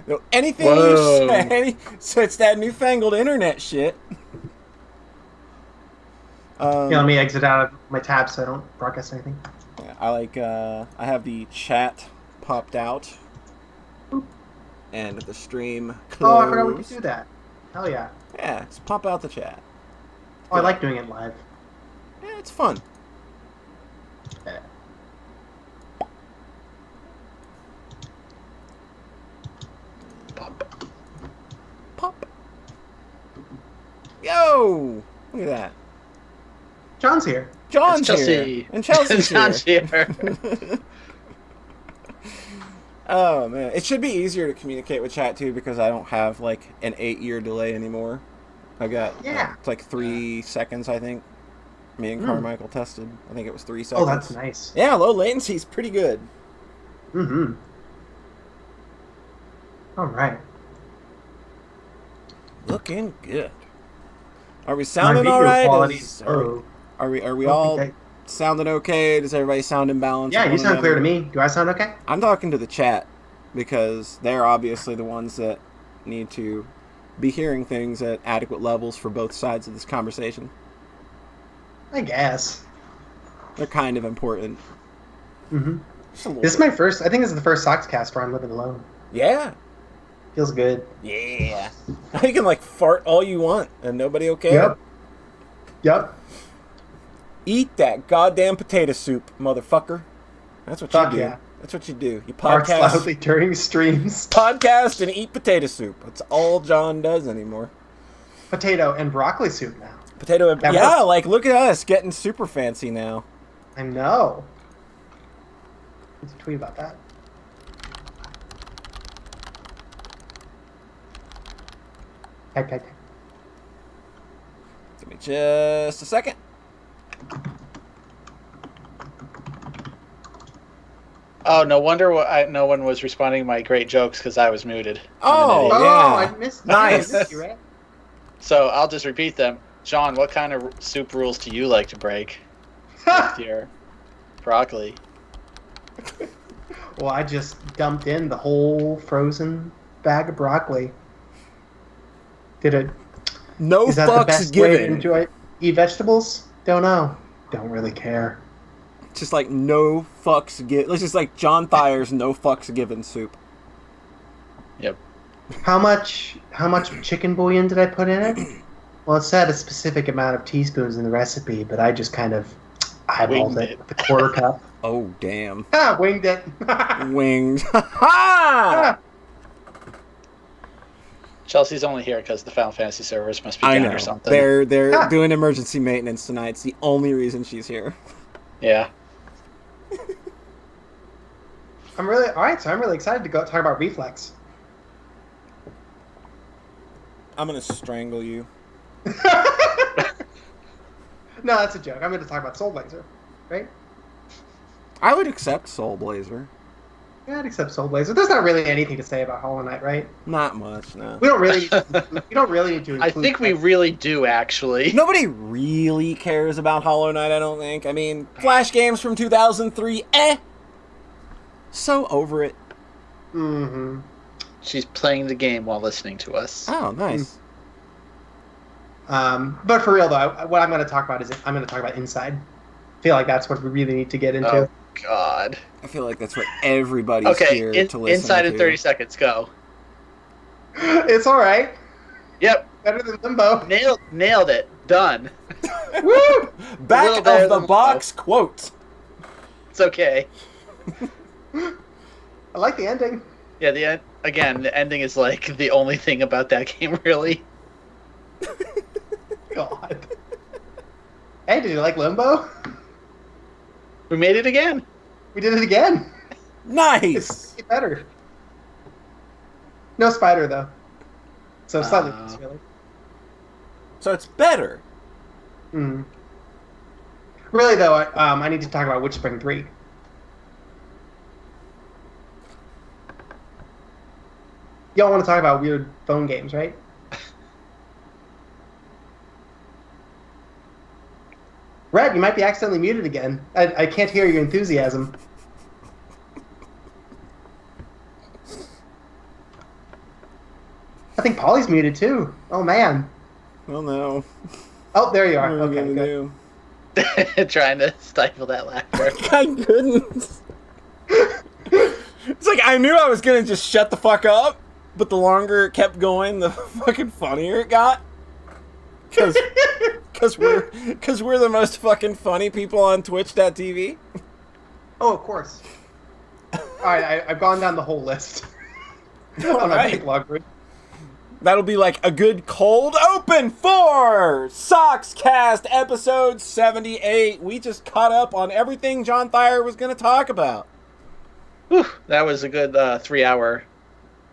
No, anything you Whoa. say, so it's that newfangled internet shit. Let me exit out of my tab so I don't broadcast anything. I have the chat popped out, and the stream closed. Oh, I forgot we could do that. Hell yeah. Yeah, just pop out the chat. Oh, I like doing it live. Yeah, it's fun. Yeah. Pop. Yo! Look at that. John's here. John's It's Chelsea. here. And Chelsea's John's here. here. Oh, man. It should be easier to communicate with chat, too, because I don't have, like, an 8-year delay anymore. I got, it's like 3 seconds, I think. Me and Carmichael tested. I think it was 3 seconds. Oh, that's nice. Yeah, low latency's pretty good. Mm-hmm. All right. Looking good. Are we sounding all right? Are we all sounding okay? Does everybody sound in balance? Yeah, you sound clear to me. Do I sound okay? I'm talking to the chat because they're obviously the ones that need to be hearing things at adequate levels for both sides of this conversation. I guess. They're kind of important. Mm-hmm. This is my first. I think this is the first Sockscast where I'm living alone. Yeah. Feels good. Yeah. You can like fart all you want and nobody will care. Yep. Eat that goddamn potato soup, motherfucker. That's what you do. Yeah. That's what you do. You Barks podcast loudly during streams. Podcast and eat potato soup. That's all John does anymore. Potato and broccoli soup now. Potato and yeah, like look at us getting super fancy now. I know. Let's tweet about that. Type. Give me just a second. Oh, no wonder no one was responding to my great jokes because I was muted. Oh, yeah. I missed nice. I missed you, right? So I'll just repeat them. John, what kind of soup rules do you like to break with your broccoli? Well, I just dumped in the whole frozen bag of broccoli. No Is that the fucks best way to given. eat vegetables? Don't know. Don't really care. Just like no fucks given. It's just like John Thayer's no fucks given soup. Yep. How much chicken bouillon did I put in it? Well, it said a specific amount of teaspoons in the recipe, but I just kind of eyeballed it with a quarter cup. Oh, damn. Winged it. Winged. Ha! Chelsea's only here because the Final Fantasy servers must be down or something. They're doing emergency maintenance tonight. It's the only reason she's here. Yeah. I'm really excited to go talk about Reflex. I'm gonna strangle you. No, that's a joke. I'm going to talk about Soul Blazer, right? I would accept Soul Blazer. Yeah, I'd accept Soul Blazer. There's not really anything to say about Hollow Knight, right? Not much, no. We don't really need to. I think we really do, actually. Nobody really cares about Hollow Knight, I don't think. I mean, Flash games from 2003, so over it. Mm-hmm. She's playing the game while listening to us. Oh, nice. But for real, though, what I'm going to talk about is I'm going to talk about Inside. I feel like that's what we really need to get into. Oh, God. I feel like that's what everybody's here to listen Inside to. in 30 seconds, go. It's all right. Yep. Better than Limbo. Nailed it. Done. Woo! Back of the box quote. It's okay. I like the ending. Yeah, the ending is like the only thing about that game, really. God. Hey, did you like Limbo? We made it again. We did it again. Nice. It's better. No spider though. So slightly less, really. So it's better. Mm. Really though, I need to talk about Witchspring 3. Y'all want to talk about weird phone games, right? Red, you might be accidentally muted again. I can't hear your enthusiasm. I think Polly's muted too. Oh man. Oh no. Oh, there you are. What are we Okay, gonna good. do? Trying to stifle that laughter. I couldn't. It's like I knew I was gonna just shut the fuck up, but the longer it kept going, the fucking funnier it got. Cause we're the most fucking funny people on Twitch.tv. Oh, of course. All right, I've gone down the whole list. On my Right. backlog group. That'll be like a good cold open for Sockscast episode 78. We just caught up on everything John Thayer was going to talk about. Whew, that was a good 3-hour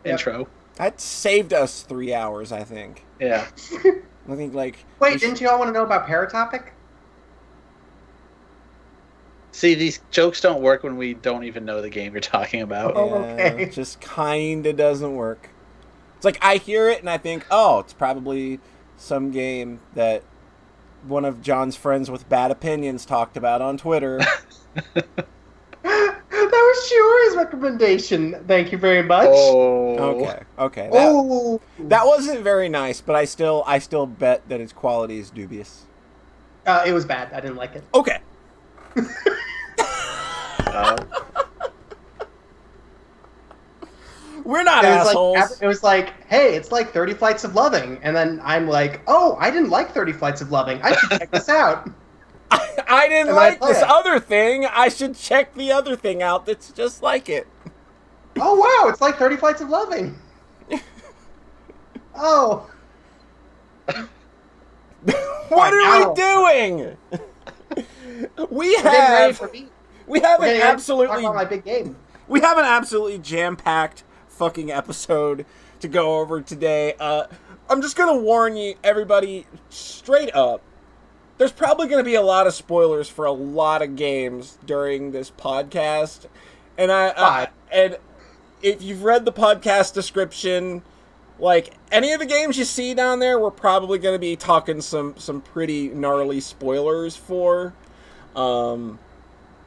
Yep. intro. That saved us 3 hours, I think. Yeah. I think like. Wait, didn't you all want to know about Paratopic? See, these jokes don't work when we don't even know the game you're talking about. Oh, okay. It just kinda doesn't work. It's like I hear it and I think, oh, it's probably some game that one of John's friends with bad opinions talked about on Twitter. That was Shiori's recommendation. Thank you very much. Oh. Okay. Oh. That wasn't very nice, but I still bet that its quality is dubious. It was bad. I didn't like it. Okay. We're not assholes. It was like, hey, it's like 30 Flights of Loving. And then I'm like, oh, I didn't like 30 Flights of Loving. I should check this out. I didn't And like I play this it. other thing. I should check the other thing out that's just like it. Oh, wow, it's like 30 Flights of Loving. Oh. What are now. we doing? We We're getting ready have for me. we have We're an getting ready to talk absolutely about my big game. we have an absolutely jam-packed fucking episode to go over today. I'm just gonna warn you, everybody, straight up. There's probably gonna be a lot of spoilers for a lot of games during this podcast, and and if you've read the podcast description, like any of the games you see down there, we're probably gonna be talking some pretty gnarly spoilers for.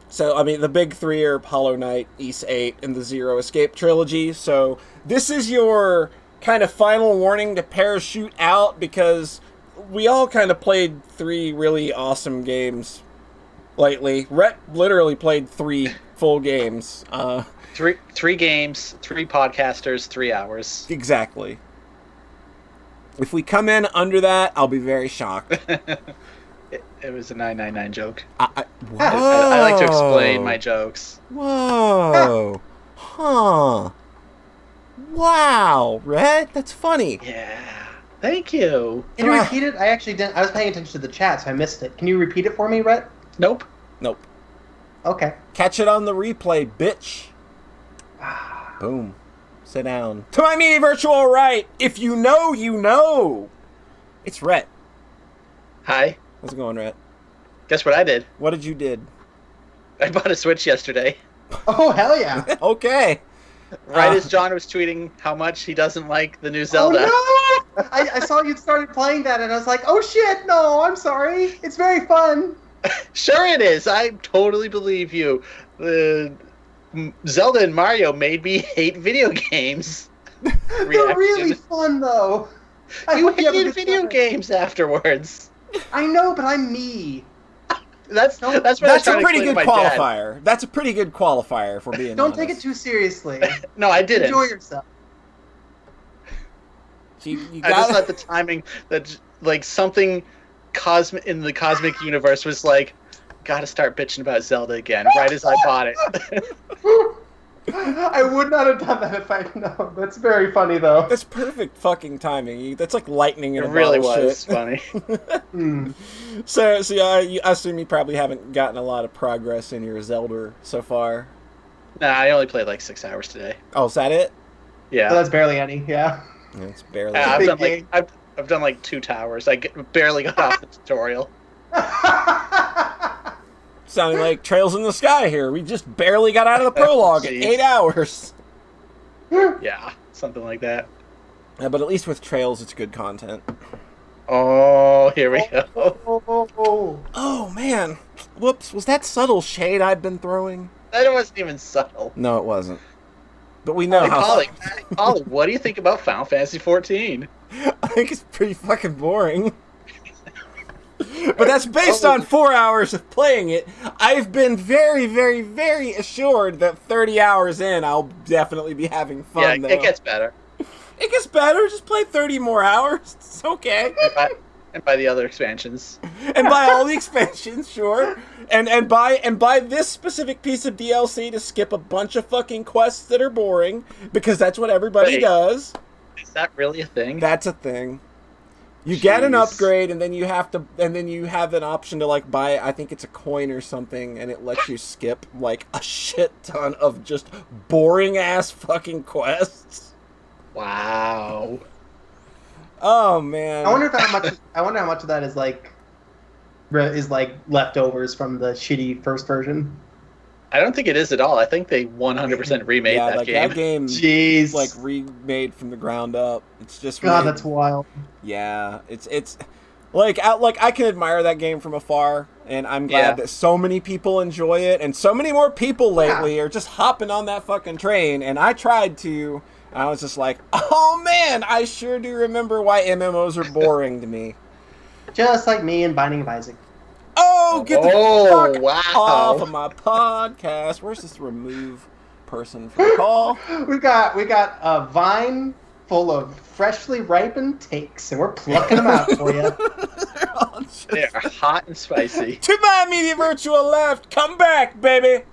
So, I mean, the big three are Hollow Knight, Ys 8, and the Zero Escape trilogy. So, this is your kind of final warning to parachute out because we all kind of played 3 really awesome games lately. Rhett literally played 3 full games. Three games, 3 podcasters, 3 hours. Exactly. If we come in under that, I'll be very shocked. It was a 999 joke. Whoa. I like to explain my jokes. Whoa. Huh. Wow, Rhett, that's funny. Yeah. Thank you. Can you repeat it? I actually didn't. I was paying attention to the chat, so I missed it. Can you repeat it for me, Rhett? Nope. Okay. Catch it on the replay, bitch. Boom. Sit down. To my media virtual right, if you know, you know. It's Rhett. Hi. How's it going, Rhett? Guess what I did? What did you did? I bought a Switch yesterday. Oh, hell yeah. Okay. Right as John was tweeting how much he doesn't like the new Zelda. Oh, no! I saw you started playing that, and I was like, oh, shit, no, I'm sorry. It's very fun. Sure it is. I totally believe you. Zelda and Mario made me hate video games. They're really fun, though. You hated video games afterwards. I know, but I'm me. That's what I was That's trying a to pretty explain good to my dad. qualifier. That's a pretty good qualifier for being Don't honest. take it too seriously. No, I didn't. Enjoy yourself. You I just got thought the timing that like something cosmic in the cosmic universe was like, gotta start bitching about Zelda again. Right as I bought it. I would not have done that if I know. That's very funny, though. That's perfect fucking timing. That's like lightning in It a really bottle was shit. funny. So I assume you probably haven't gotten a lot of progress in your Zelda so far. Nah, I only played like 6 hours today. Oh, is that it? Yeah. So that's barely any, yeah. It's barely. I've big done game. like I've done like 2 towers. I barely got off the tutorial. Sounding like Trails in the Sky here. We just barely got out of the prologue in Jeez. 8 hours. Yeah, something like that. But at least with Trails, it's good content. Oh, here we go. Oh, man. Whoops. Was that subtle shade I've been throwing? That wasn't even subtle. No, it wasn't. But we know Hey, how. Polly, what do you think about Final Fantasy 14? I think it's pretty fucking boring. But that's based on 4 hours of playing it. I've been very, very, very assured that 30 hours in, I'll definitely be having fun, though. It gets better. It gets better. Just play 30 more hours. It's okay. And by the other expansions. And buy all the expansions, sure. And buy this specific piece of DLC to skip a bunch of fucking quests that are boring, because that's what everybody does. Is that really a thing? That's a thing. You get an upgrade, and then you have an option to like buy. I think it's a coin or something, and it lets you skip like a shit ton of just boring ass fucking quests. Wow. Oh man. I wonder how much of that is like leftovers from the shitty first version. I don't think it is at all. I think they 100% remade that game. That game, jeez, like remade from the ground up. It's just that's wild. Yeah, it's like I can admire that game from afar, and I'm glad that so many people enjoy it, and so many more people lately are just hopping on that fucking train. And I tried to. I was just like, oh man, I sure do remember why MMOs are boring to me. Just like me and Binding of Isaac. Oh, get the fuck off of my podcast. Where's this remove person for the call? We got a vine full of freshly ripened takes, and we're plucking them out for you. They're hot and spicy. To my immediate virtual left, come back, baby.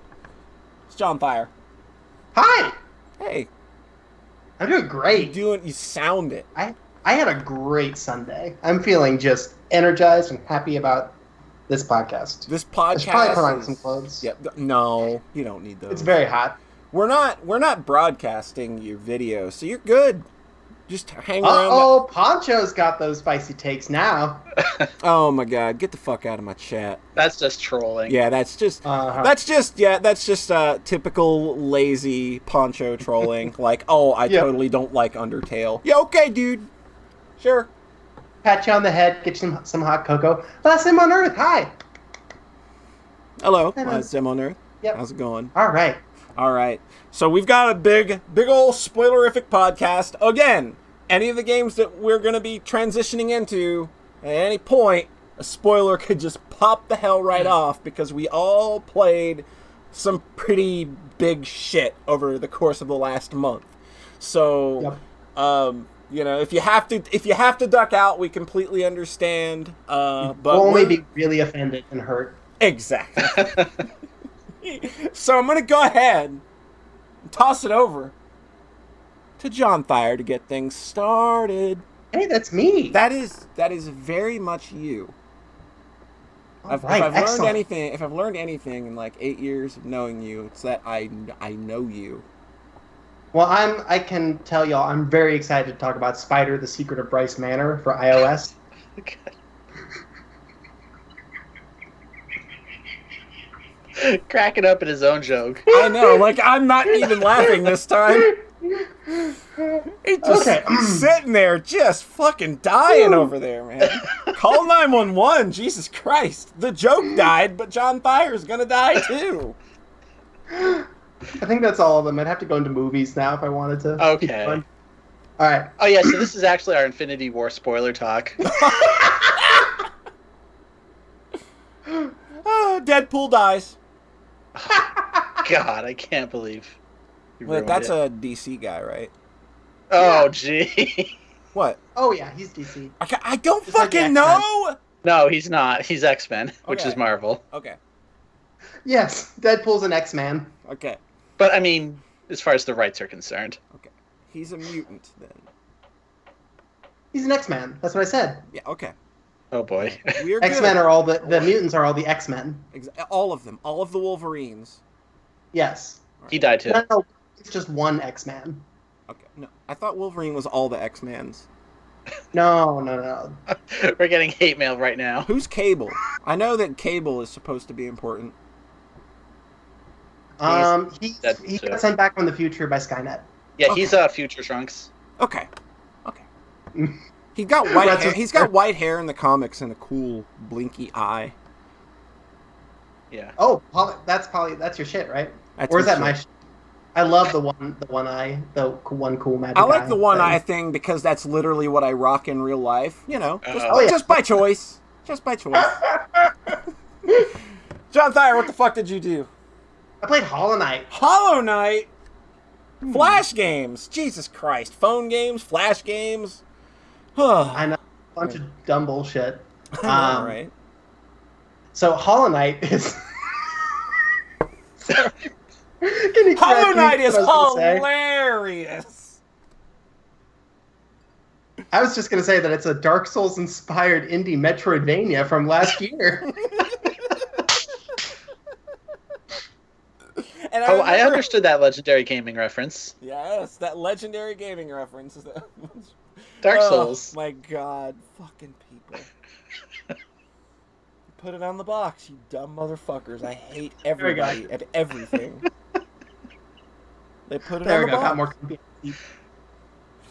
It's John Thayer. Hi. Hey. I'm doing great. You sound it. I had a great Sunday. I'm feeling just energized and happy about this podcast. This podcast. I should probably put on some clothes. Yeah, no, you don't need those. It's very hot. We're not broadcasting your video, so you're good. Just hang around. Oh, Poncho's got those spicy takes now. Oh my god, get the fuck out of my chat. That's just trolling. Yeah, that's just typical lazy Poncho trolling. Like, oh, I totally don't like Undertale. Yeah, okay, dude. Sure. Pat you on the head, get you some hot cocoa. Last Sim on Earth, hi. Hello, Sim on Earth. Yep. How's it going? All right. So we've got a big old spoilerific podcast. Again, any of the games that we're going to be transitioning into, at any point, a spoiler could just pop the hell right off, because we all played some pretty big shit over the course of the last month. So, if you have to duck out, we completely understand. But we'll only be really offended and hurt. Exactly. So I'm going to go ahead and toss it over to John Thayer to get things started. Hey, that's me. That is very much you. If I've learned anything in like 8 years of knowing you, it's that I know you. Well, I can tell y'all I'm very excited to talk about Spider: The Secret of Bryce Manor for iOS. Okay. Cracking up at his own joke. I know, like I'm not even laughing this time. He's just sitting there, just fucking dying over there, man. Call 911, Jesus Christ. The joke died, but John Thayer's gonna die too. I think that's all of them. I'd have to go into movies now if I wanted to. Okay. All right. Oh yeah, so this is actually our Infinity War spoiler talk. Deadpool dies. God, I can't believe. That's a DC guy, right? Oh, gee. What? Oh yeah, he's DC. I don't fucking know. No, he's not. He's X-Men, which is Marvel. Okay. Yes, Deadpool's an X-Man. Okay. But I mean, as far as the rights are concerned. Okay. He's a mutant then. He's an X-Man. That's what I said. Yeah. Okay. Oh boy. X-Men are all the mutants are all the X-Men. All of them. All of the Wolverines. Yes. He died too. No, it's just one X-Man. Okay. No, I thought Wolverine was all the X-Mans. No. We're getting hate mail right now. Who's Cable? I know that Cable is supposed to be important. He got sent back from the future by Skynet. Yeah, he's Future Trunks. Okay. He's got white hair. He's got white hair in the comics and a cool blinky eye. Yeah. Oh, that's your shit, right? That's or is that my shit? I love the one cool magic I like eye the one thing. eye thing because that's literally what I rock in real life. You know, Oh, yeah. just by choice. Just by choice. John Thayer, what the fuck did you do? I played Hollow Knight. Hollow Knight? Flash games. Jesus Christ. Phone games, flash games. I know, a bunch of dumb bullshit. I know, right? So Hollow Knight is. Sorry. Can you Hollow correct me Knight is what I was gonna say? hilarious. I was just going to say that it's a Dark Souls inspired indie Metroidvania from last year. And I understood that Legendary Gaming reference. Yes, that legendary gaming reference. Dark Souls. Oh my god, fucking people. Put it on the box, you dumb motherfuckers. I hate everybody and everything. They put it There on we the go. Got box. more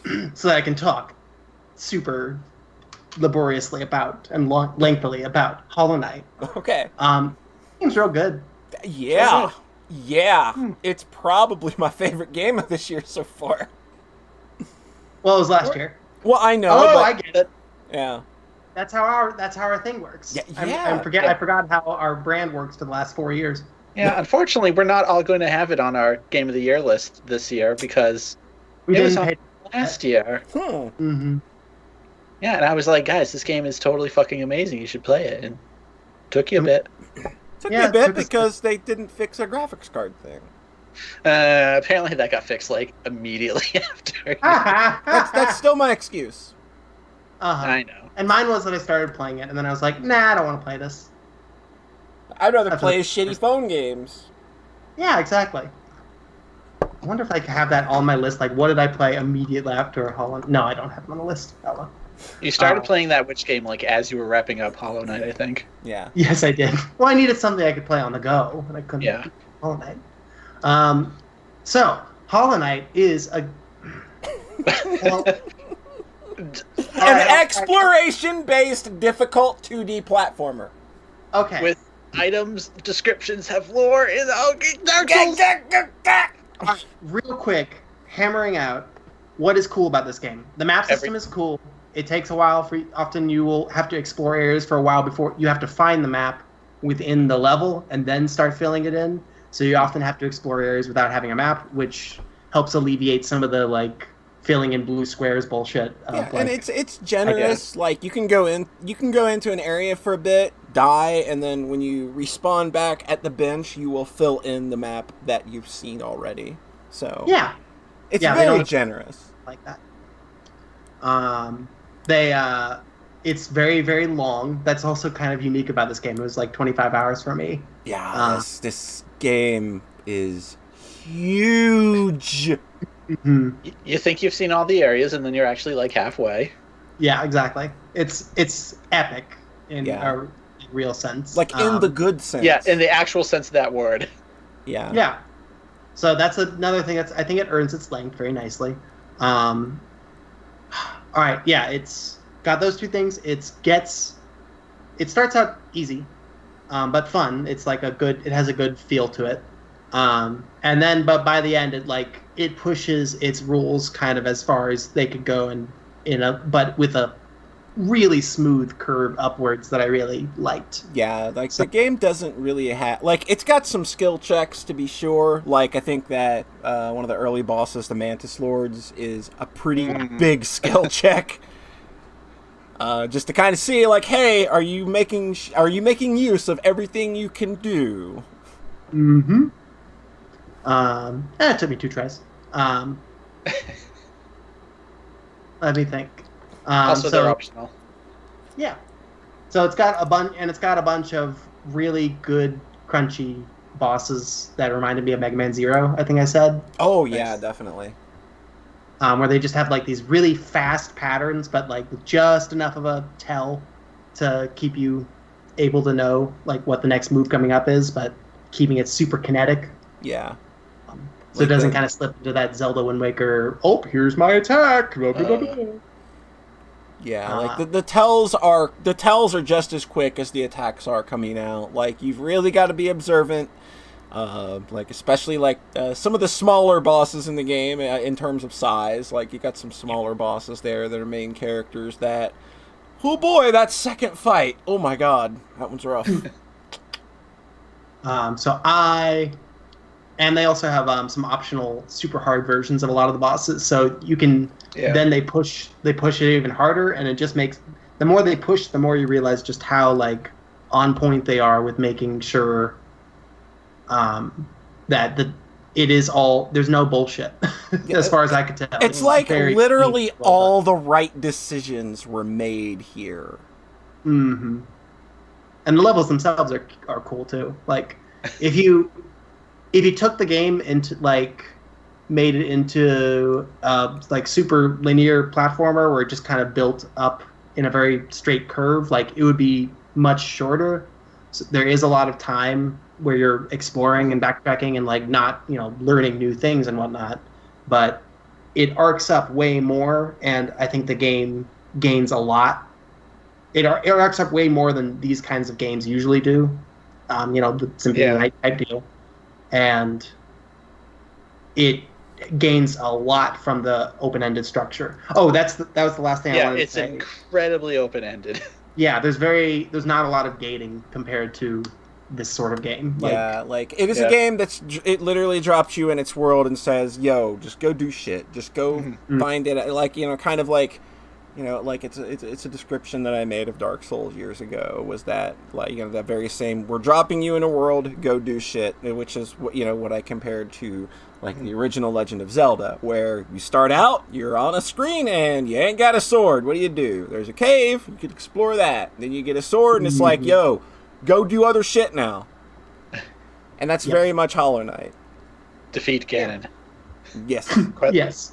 convenient. So that I can talk super laboriously about and lengthily about Hollow Knight. Okay. Game's real good. Yeah. Yeah. It's probably my favorite game of this year so far. Well, it was last year. Well, I know. Oh, but, I get it. Yeah. That's how our thing works. Yeah, I forgot how our brand works for the last 4 years. Yeah, unfortunately, we're not all going to have it on our Game of the Year list this year because We it was didn't on pay. last year. Mm-hmm. Yeah, and I was like, guys, this game is totally fucking amazing. You should play it. And took you a bit. Took me a bit because they didn't fix a graphics card thing. Apparently that got fixed like immediately after. That's still my excuse. I know. And mine was that I started playing it, and then I was like, nah, I don't want to play this. I'd rather That's play what- shitty phone games. Yeah, exactly. I wonder if I have that on my list. Like, what did I play immediately after Hollow? No, I don't have them on the list. Oh, well. You started playing that witch game like as you were wrapping up Hollow Knight, I think. Yeah. Yes, I did. Well, I needed something I could play on the go, and I couldn't. Yeah. Hollow Knight. So Hollow Knight is a. Well, An exploration-based, difficult 2D platformer. Okay. With items, descriptions, have lore in Dark Souls. Real quick, hammering out what is cool about this game. The map system is cool. It takes a while for. Often you will have to explore areas for a while before you have to find the map within the level and then start filling it in. So you often have to explore areas without having a map, which helps alleviate some of the like filling in blue squares bullshit. Yeah, and it's generous. Like you can go into an area for a bit, die, and then when you respawn back at the bench, you will fill in the map that you've seen already. So yeah, it's they very don't generous. Like that. It's very, very long. That's also kind of unique about this game. It was like 25 hours for me. Yeah, this game is huge. Mm-hmm. You think you've seen all the areas, and then you're actually like halfway. Yeah, exactly. It's epic in a real sense. Like in the good sense. Yeah, in the actual sense of that word. Yeah. Yeah. So that's another thing I think it earns its length very nicely. All right, yeah, it's got those two things. It starts out easy, but fun. It's like it has a good feel to it. And then, but by the end, it pushes its rules kind of as far as they could go, but with a really smooth curve upwards that I really liked. Yeah, the game doesn't really have it's got some skill checks to be sure. Like I think that one of the early bosses, the Mantis Lords, is a pretty big skill check. Just to kind of see, hey, are you making use of everything you can do? Mm-hmm. It took me 2 tries. Let me think. Also, they're optional. Yeah. So it's got a bunch of really good, crunchy bosses that reminded me of Mega Man Zero, I think I said. Oh, yeah, definitely. Where they just have these really fast patterns, but with just enough of a tell to keep you able to know what the next move coming up is, but keeping it super kinetic. Yeah. So it doesn't kind of slip into that Zelda Wind Waker, oh, here's my attack. Yeah, the tells are just as quick as the attacks are coming out. You've really got to be observant. Like especially like some of the smaller bosses in the game in terms of size. Like you got some smaller bosses there that are main characters that, oh boy, that second fight, oh my god, that one's rough. And they also have some optional super hard versions of a lot of the bosses, so you can then they push it even harder, and it just makes, the more they push, the more you realize just how like on point they are with making sure that it is all, there's no bullshit as far as I could tell. It's like literally all the right decisions were made here. Mm-hmm. And the levels themselves are cool too. Like if you took the game into like made it into like super linear platformer where it just kind of built up in a very straight curve, like it would be much shorter. So there is a lot of time where you're exploring and backtracking and like not, learning new things and whatnot, but it arcs up way more, and I think the game gains a lot. It arcs up way more than these kinds of games usually do. The Symphony type deal, and it gains a lot from the open-ended structure. Oh, that was the last thing I wanted to say. Yeah, it's incredibly open-ended. Yeah, there's not a lot of gating compared to this sort of game. Like it is a game it literally drops you in its world and says, "Yo, just go do shit. Just go find it." Like kind of like, like it's a description that I made of Dark Souls years ago. Was that like that very same? We're dropping you in a world, go do shit, which is what I compared to like the original Legend of Zelda, where you start out, you're on a screen, and you ain't got a sword. What do? There's a cave, you could explore that. Then you get a sword, and it's like, yo, go do other shit now. And that's very much Hollow Knight. Defeat Ganon. Yes. Yes.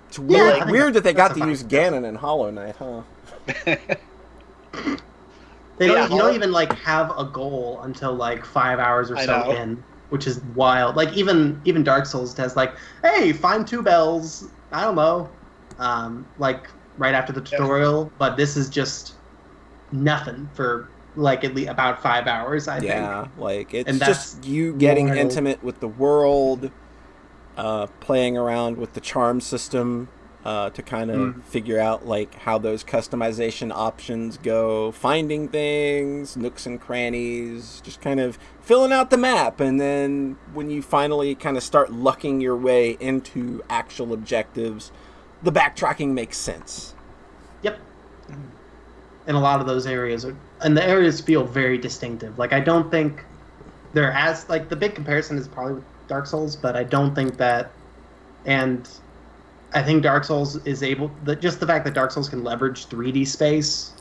It's weird that they got to use Ganon in Hollow Knight, huh? You don't even like have a goal until like 5 hours or so in, which is wild. Like even Dark Souls has like, hey, find 2 bells. I don't know, like right after the tutorial. But this is just nothing for like at least about 5 hours. I think. Yeah, like it's just you getting intimate with the world, playing around with the charm system. To kind of figure out like how those customization options go, finding things, nooks and crannies, just kind of filling out the map. And then when you finally kind of start lucking your way into actual objectives, the backtracking makes sense. Yep. And a lot of those areas the areas feel very distinctive. Like I don't think they're as, like, the big comparison is probably with Dark Souls, but I don't think that, and I think Dark Souls is just the fact that Dark Souls can leverage 3D space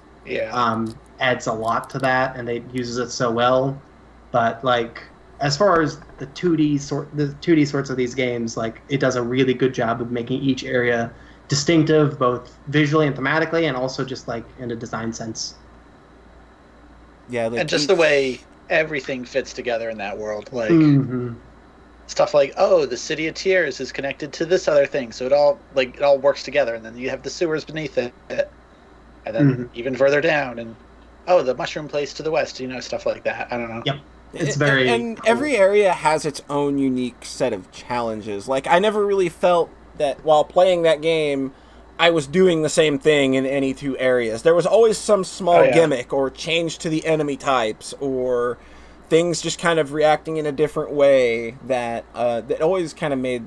adds a lot to that, and it uses it so well. But like as far as the 2D sorts of these games, like it does a really good job of making each area distinctive, both visually and thematically, and also just like in a design sense. Yeah, like and just the way everything fits together in that world, like. Stuff like, the City of Tears is connected to this other thing, so it all works together, and then you have the sewers beneath it, and then even further down, and the mushroom place to the west, stuff like that. I don't know. Yep, it's very and cool. Every area has its own unique set of challenges. Like I never really felt that while playing that game, I was doing the same thing in any 2 areas. There was always some small gimmick or change to the enemy types or things just kind of reacting in a different way that always kind of made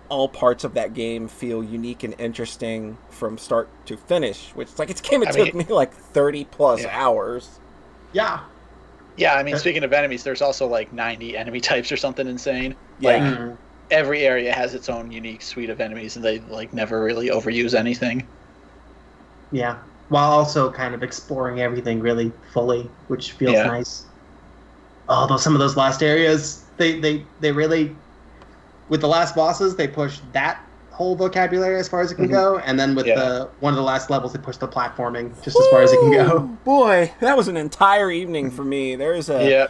all parts of that game feel unique and interesting from start to finish, which like it's a game took me like 30 plus hours. Yeah. Yeah, I mean, speaking of enemies, there's also like 90 enemy types or something insane. Yeah. Like every area has its own unique suite of enemies, and they like never really overuse anything. Yeah. While also kind of exploring everything really fully, which feels nice. Although some of those last areas, they really, with the last bosses, they push that whole vocabulary as far as it can go, and then with one of the last levels, they push the platforming just as far as it can go. Boy, that was an entire evening for me. There is an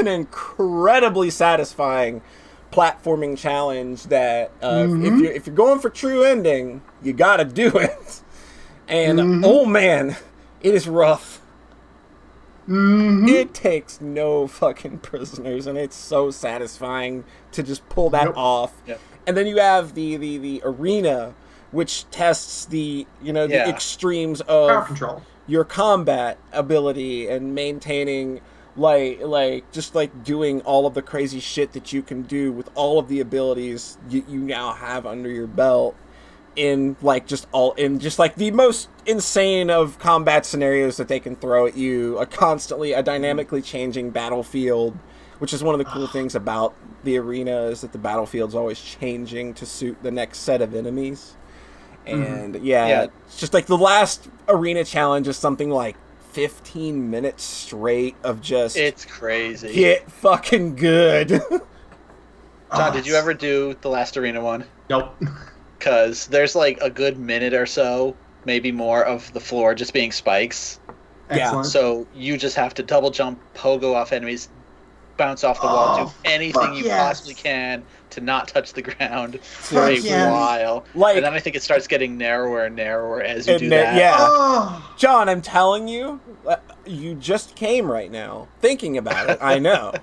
incredibly satisfying platforming challenge that if you're going for true ending, you got to do it. And oh man, it is rough. Mm-hmm. It takes no fucking prisoners, and it's so satisfying to just pull that off. Yep. And then you have the arena, which tests the the extremes of power control, your combat ability, and maintaining like doing all of the crazy shit that you can do with all of the abilities you now have under your belt in just the most insane of combat scenarios that they can throw at you, a dynamically changing battlefield, which is one of the cool things about the arena, is that the battlefield's always changing to suit the next set of enemies. And it's just like the last arena challenge is something like 15 minutes straight of just... It's crazy. Get fucking good. John, did you ever do the last arena one? Nope. Because there's like a good minute or so, maybe more, of the floor just being spikes. Excellent. So you just have to double jump, pogo off enemies, bounce off the wall, do anything you possibly can to not touch the ground for a while. And then I think it starts getting narrower and narrower as you do that. Yeah. Oh. John, I'm telling you, you just came right now thinking about it. I know.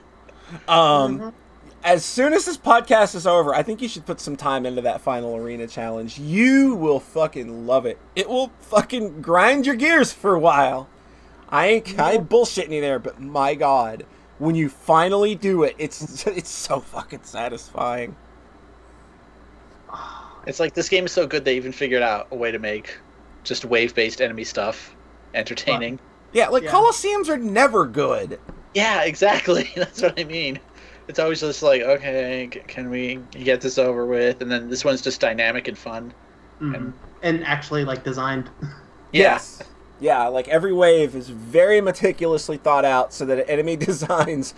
As soon as this podcast is over, I think you should put some time into that final arena challenge. You will fucking love it. It will fucking grind your gears for a while. I ain't bullshitting you there, but my God, when you finally do it, it's so fucking satisfying. It's like this game is so good they even figured out a way to make just wave-based enemy stuff entertaining. Colosseums are never good. Yeah, exactly. That's what I mean. It's always just like, okay, can we get this over with? And then this one's just dynamic and fun. Mm-hmm. And actually, designed. Yes. Yeah, every wave is very meticulously thought out so that enemy designs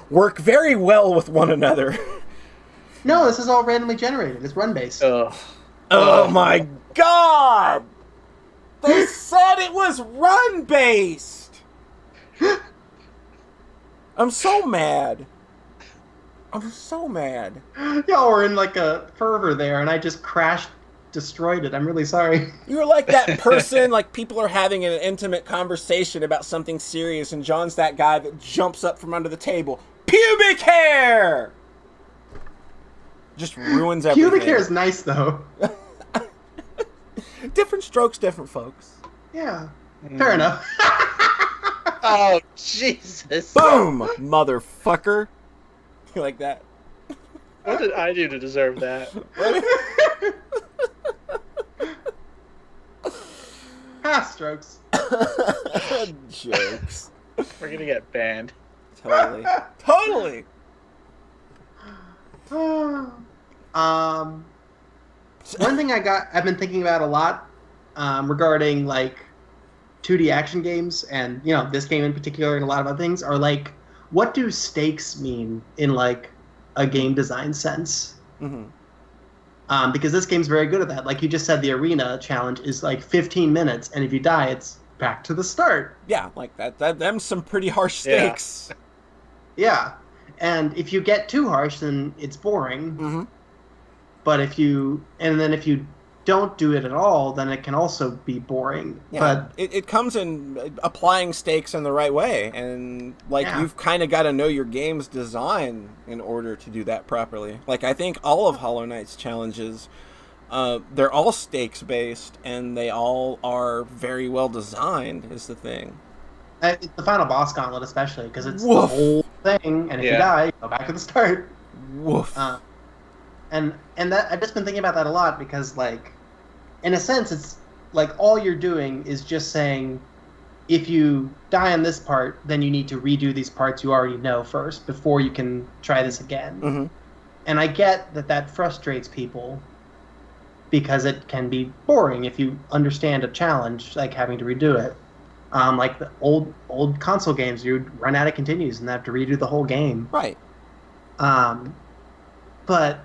work very well with one another. No, this is all randomly generated. It's run-based. Oh my God! They said it was run-based! I'm so mad. Y'all were in a fervor there, and I just destroyed it. I'm really sorry. You were like that person, people are having an intimate conversation about something serious, and John's that guy that jumps up from under the table. Pubic hair! Just ruins everything. Pubic hair is nice, though. Different strokes, different folks. Yeah. Fair enough. Oh, Jesus. Boom, motherfucker. You like that? What did I do to deserve that? Strokes. Jokes. We're gonna get banned. Totally. One thing I've been thinking about a lot, regarding 2D action games, and this game in particular, and a lot of other things, are what do stakes mean in a game design sense? Mm-hmm. Because this game's very good at that. Like you just said, the arena challenge is 15 minutes, and if you die, it's back to the start. Yeah, them's some pretty harsh stakes. Yeah. And if you get too harsh, then it's boring. Mm-hmm. But if you don't do it at all, then it can also be boring. Yeah, but it comes in applying stakes in the right way, and you've kind of got to know your game's design in order to do that properly. I think all of Hollow Knight's challenges, they're all stakes based, and they all are very well designed. Is the thing. The final boss gauntlet, especially, because it's the whole thing, and if you die, you go back to the start. Woof. And that I've just been thinking about that a lot, because in a sense, it's all you're doing is just saying, if you die on this part, then you need to redo these parts you already know first before you can try this again. Mm-hmm. And I get that frustrates people, because it can be boring if you understand a challenge, having to redo it. The old console games, you'd run out of continues and have to redo the whole game. Right. But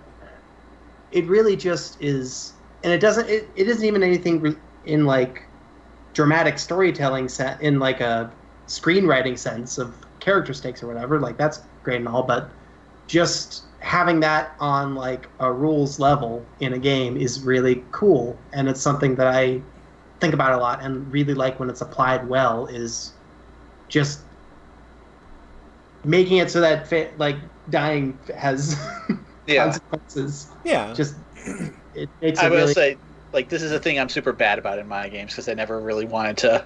it really just is, and it isn't even anything in dramatic storytelling set, in a screenwriting sense of character stakes or whatever. That's great and all, but just having that on a rules level in a game is really cool, and it's something that I think about a lot and really like when it's applied well, is just making it so that dying has consequences. Yeah. Just it makes I it will really... say, like, this is a thing I'm super bad about in my games because I never really wanted to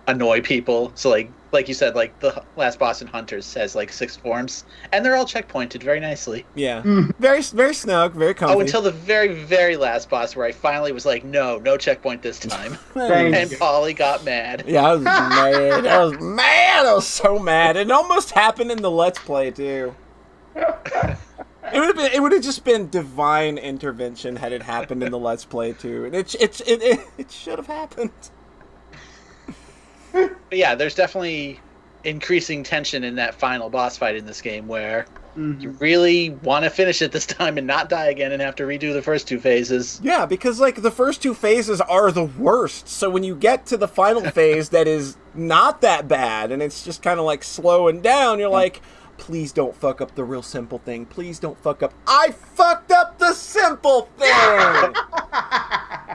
annoy people. So like you said, like the last boss in Hunters has like 6 forms, and they're all checkpointed very nicely. Yeah. Very very snug, very comfy. Oh, until the very, very last boss where I finally was like, no checkpoint this time. Thank And you. Polly got mad. Yeah, I was mad. I was mad. I was so mad. It almost happened in the Let's Play too. It would have just been divine intervention had it happened in the Let's Play too, and it should have happened. But yeah, there's definitely increasing tension in that final boss fight in this game where you really want to finish it this time and not die again and have to redo the first 2 phases. Yeah, because like the first 2 phases are the worst. So when you get to the final phase that is not that bad and it's just kind of like slowing down, you're like, please don't fuck up the real simple thing. Please don't fuck up. I fucked up the simple thing!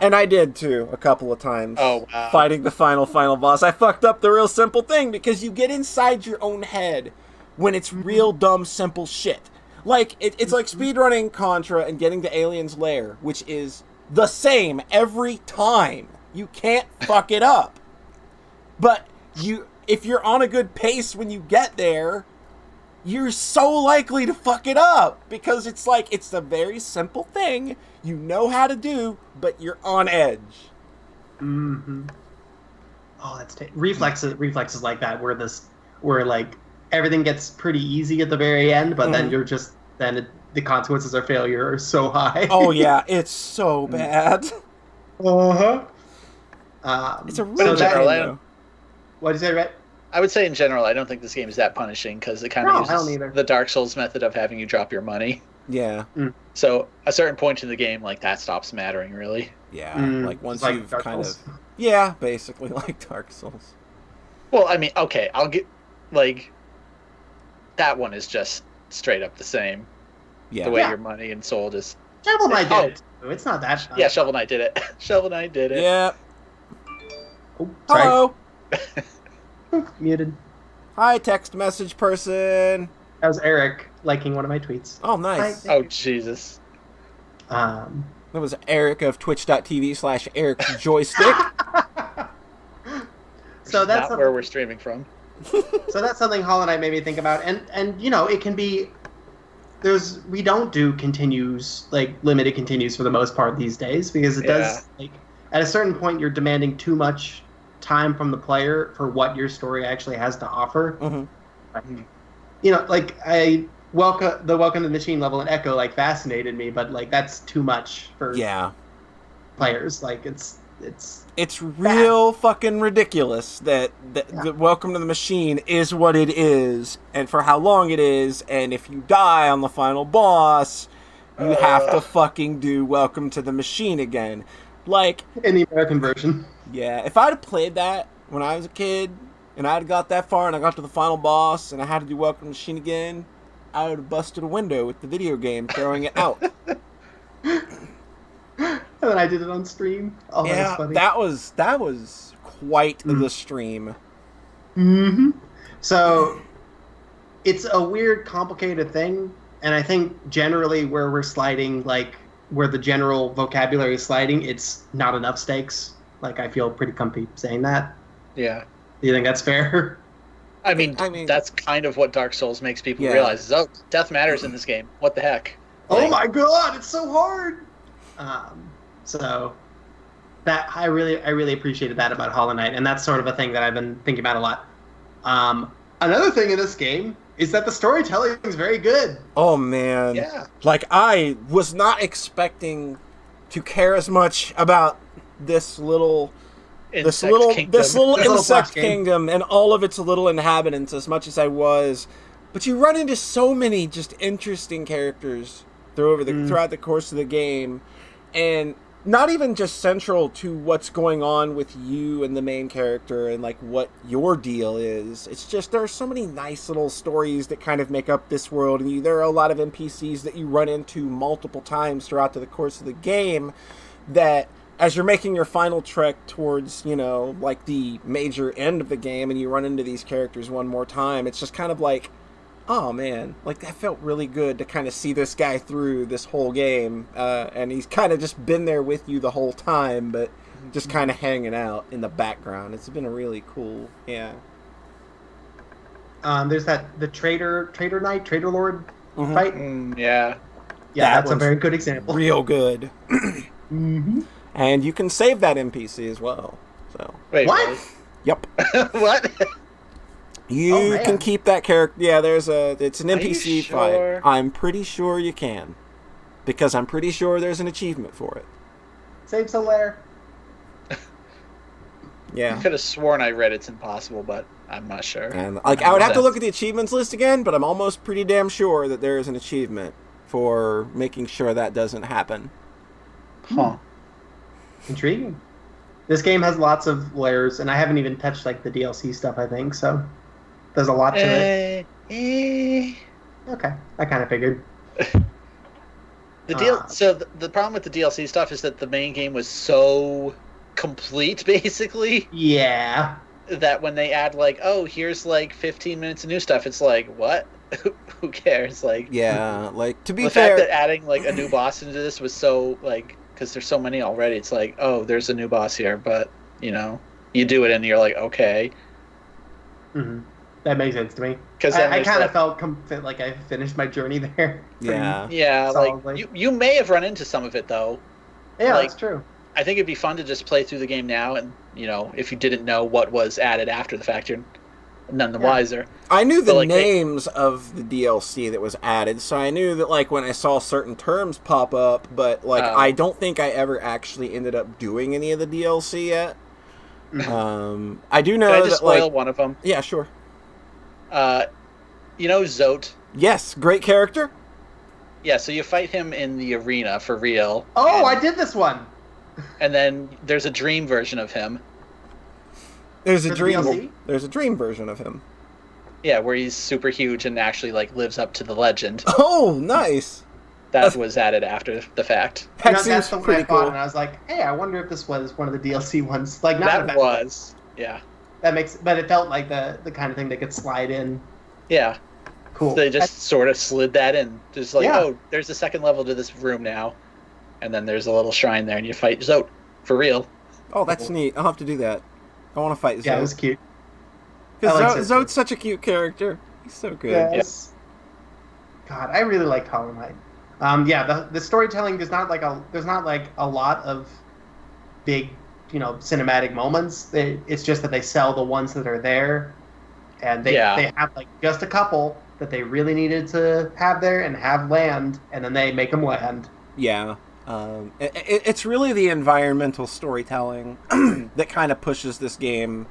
And I did too, a couple of times. Oh, wow. Fighting the final boss. I fucked up the real simple thing because you get inside your own head when it's real dumb simple shit. Like, it's like speedrunning Contra and getting to Alien's Lair, which is the same every time. You can't fuck it up. But if you're on a good pace when you get there, you're so likely to fuck it up because it's like it's a very simple thing you know how to do, but you're on edge. Oh, that's reflexes like that where like everything gets pretty easy at the very end, but then the consequences of failure are so high. Oh yeah, it's so bad. Uh-huh. It's a really bad game, though. What did you say, Rhett? I would say in general, I don't think this game is that punishing because it kind of uses the Dark Souls method of having you drop your money. Yeah. So a certain point in the game, like that stops mattering, really. Yeah, like once you've Dark kind Souls. of... Yeah, basically like Dark Souls. Well, I mean, okay, I'll get, like, that one is just straight up the same. Yeah. The way your money and soul just... Shovel Knight did it, too. It's not that fun. Yeah, Shovel Knight did it. Shovel Knight did it. Yeah. Oh, sorry. Hello. Muted. Hi, text message person. That was Eric liking one of my tweets. Oh, nice. Oh, Jesus. That was Eric of twitch.tv/Eric's Joystick. So that's not where we're streaming from. So that's something Hollow Knight made me think about, and you know, it can be. We don't do continues, like limited continues for the most part these days, because it does, like, at a certain point you're demanding too much time from the player for what your story actually has to offer. You know, like the Welcome to the Machine level in Echo like fascinated me, but like that's too much for players. Like it's real fucking ridiculous that the Welcome to the Machine is what it is, and for how long it is, and if you die on the final boss, you have to fucking do Welcome to the Machine again. Like in the American version. Yeah, if I'd have played that when I was a kid, and I'd got that far, and I got to the final boss, and I had to do Welcome to the Machine again, I would have busted a window with the video game, throwing it out. And then I did it on stream. Oh, yeah, that was funny. That was quite the stream. So it's a weird, complicated thing, and I think generally where we're sliding, like where the general vocabulary is sliding, it's not enough stakes. Like, I feel pretty comfy saying that. Yeah. Do you think that's fair? I mean, that's kind of what Dark Souls makes people realize is, oh, death matters in this game. What the heck? Oh my god, it's so hard! So that I really appreciated that about Hollow Knight, and that's sort of a thing that I've been thinking about a lot. Another thing in this game is that the storytelling is very good. Oh man. Yeah. Like, I was not expecting to care as much about this little insect kingdom and all of its little inhabitants as much as I was. But you run into so many just interesting characters throughout the course of the game, and not even just central to what's going on with you and the main character and like what your deal is. It's just there are so many nice little stories that kind of make up this world, and there are a lot of NPCs that you run into multiple times throughout the course of the game that, as you're making your final trek towards, you know, like the major end of the game, and you run into these characters one more time, it's just kind of like, oh man, like that felt really good to kind of see this guy through this whole game, and he's kind of just been there with you the whole time, but just kind of hanging out in the background. It's been a really cool, yeah. There's the Trader Lord fight. Yeah. Yeah, that's a very good example. Real good. Mm-hmm. And you can save that NPC as well. So. Wait, what? Really? Yep. What? You can keep that character. Yeah, it's an NPC sure? fight. I'm pretty sure you can. Because I'm pretty sure there's an achievement for it. Save Solaire. Yeah. I could have sworn I read it's impossible, but I'm not sure. And I would have to look at the achievements list again, but I'm almost pretty damn sure that there is an achievement for making sure that doesn't happen. Huh. Intriguing. This game has lots of layers, and I haven't even touched the DLC stuff, I think, so there's a lot to it. Okay, I kind of figured. So the problem with the DLC stuff is that the main game was so complete, basically. Yeah. That when they add here's 15 minutes of new stuff, it's like, what? Who cares? Yeah, to be fair, the fact that adding a new boss into this was so because there's so many already, it's like, oh, there's a new boss here, but you do it and you're like, okay. Mm-hmm. That makes sense to me. Because I kind of felt like I finished my journey there. Yeah. Solidly. You may have run into some of it though. Yeah, that's true. I think it'd be fun to just play through the game now, and if you didn't know what was added after the fact, you're none the wiser. I knew the names of the DLC that was added, so I knew that when I saw certain terms pop up, but I don't think I ever actually ended up doing any of the DLC yet. I do know Can I just spoil one of them? Yeah, sure. Zote? Yes, great character. Yeah, so you fight him in the arena for real. Oh, I did this one. And then there's a dream version of him. There's a dream version of him. Yeah, where he's super huge and actually lives up to the legend. Oh, nice. That was added after the fact. That's the one I thought, and I was like, hey, I wonder if this was one of the DLC ones. That was, yeah. But it felt like the kind of thing that could slide in. Yeah. Cool. So they just sort of slid that in. Just oh, there's a second level to this room now. And then there's a little shrine there, and you fight Zote for real. Oh, that's neat. I'll have to do that. I want to fight Zote. Yeah, it was cute. Because Zote's such a cute character. He's so good. Yes. Yeah. God, I really like Hollow Knight. The storytelling there's not a lot of big, cinematic moments. It's just that they sell the ones that are there, and they have just a couple that they really needed to have there and have land, and then they make them land. Yeah. It's really the environmental storytelling that kind of pushes this game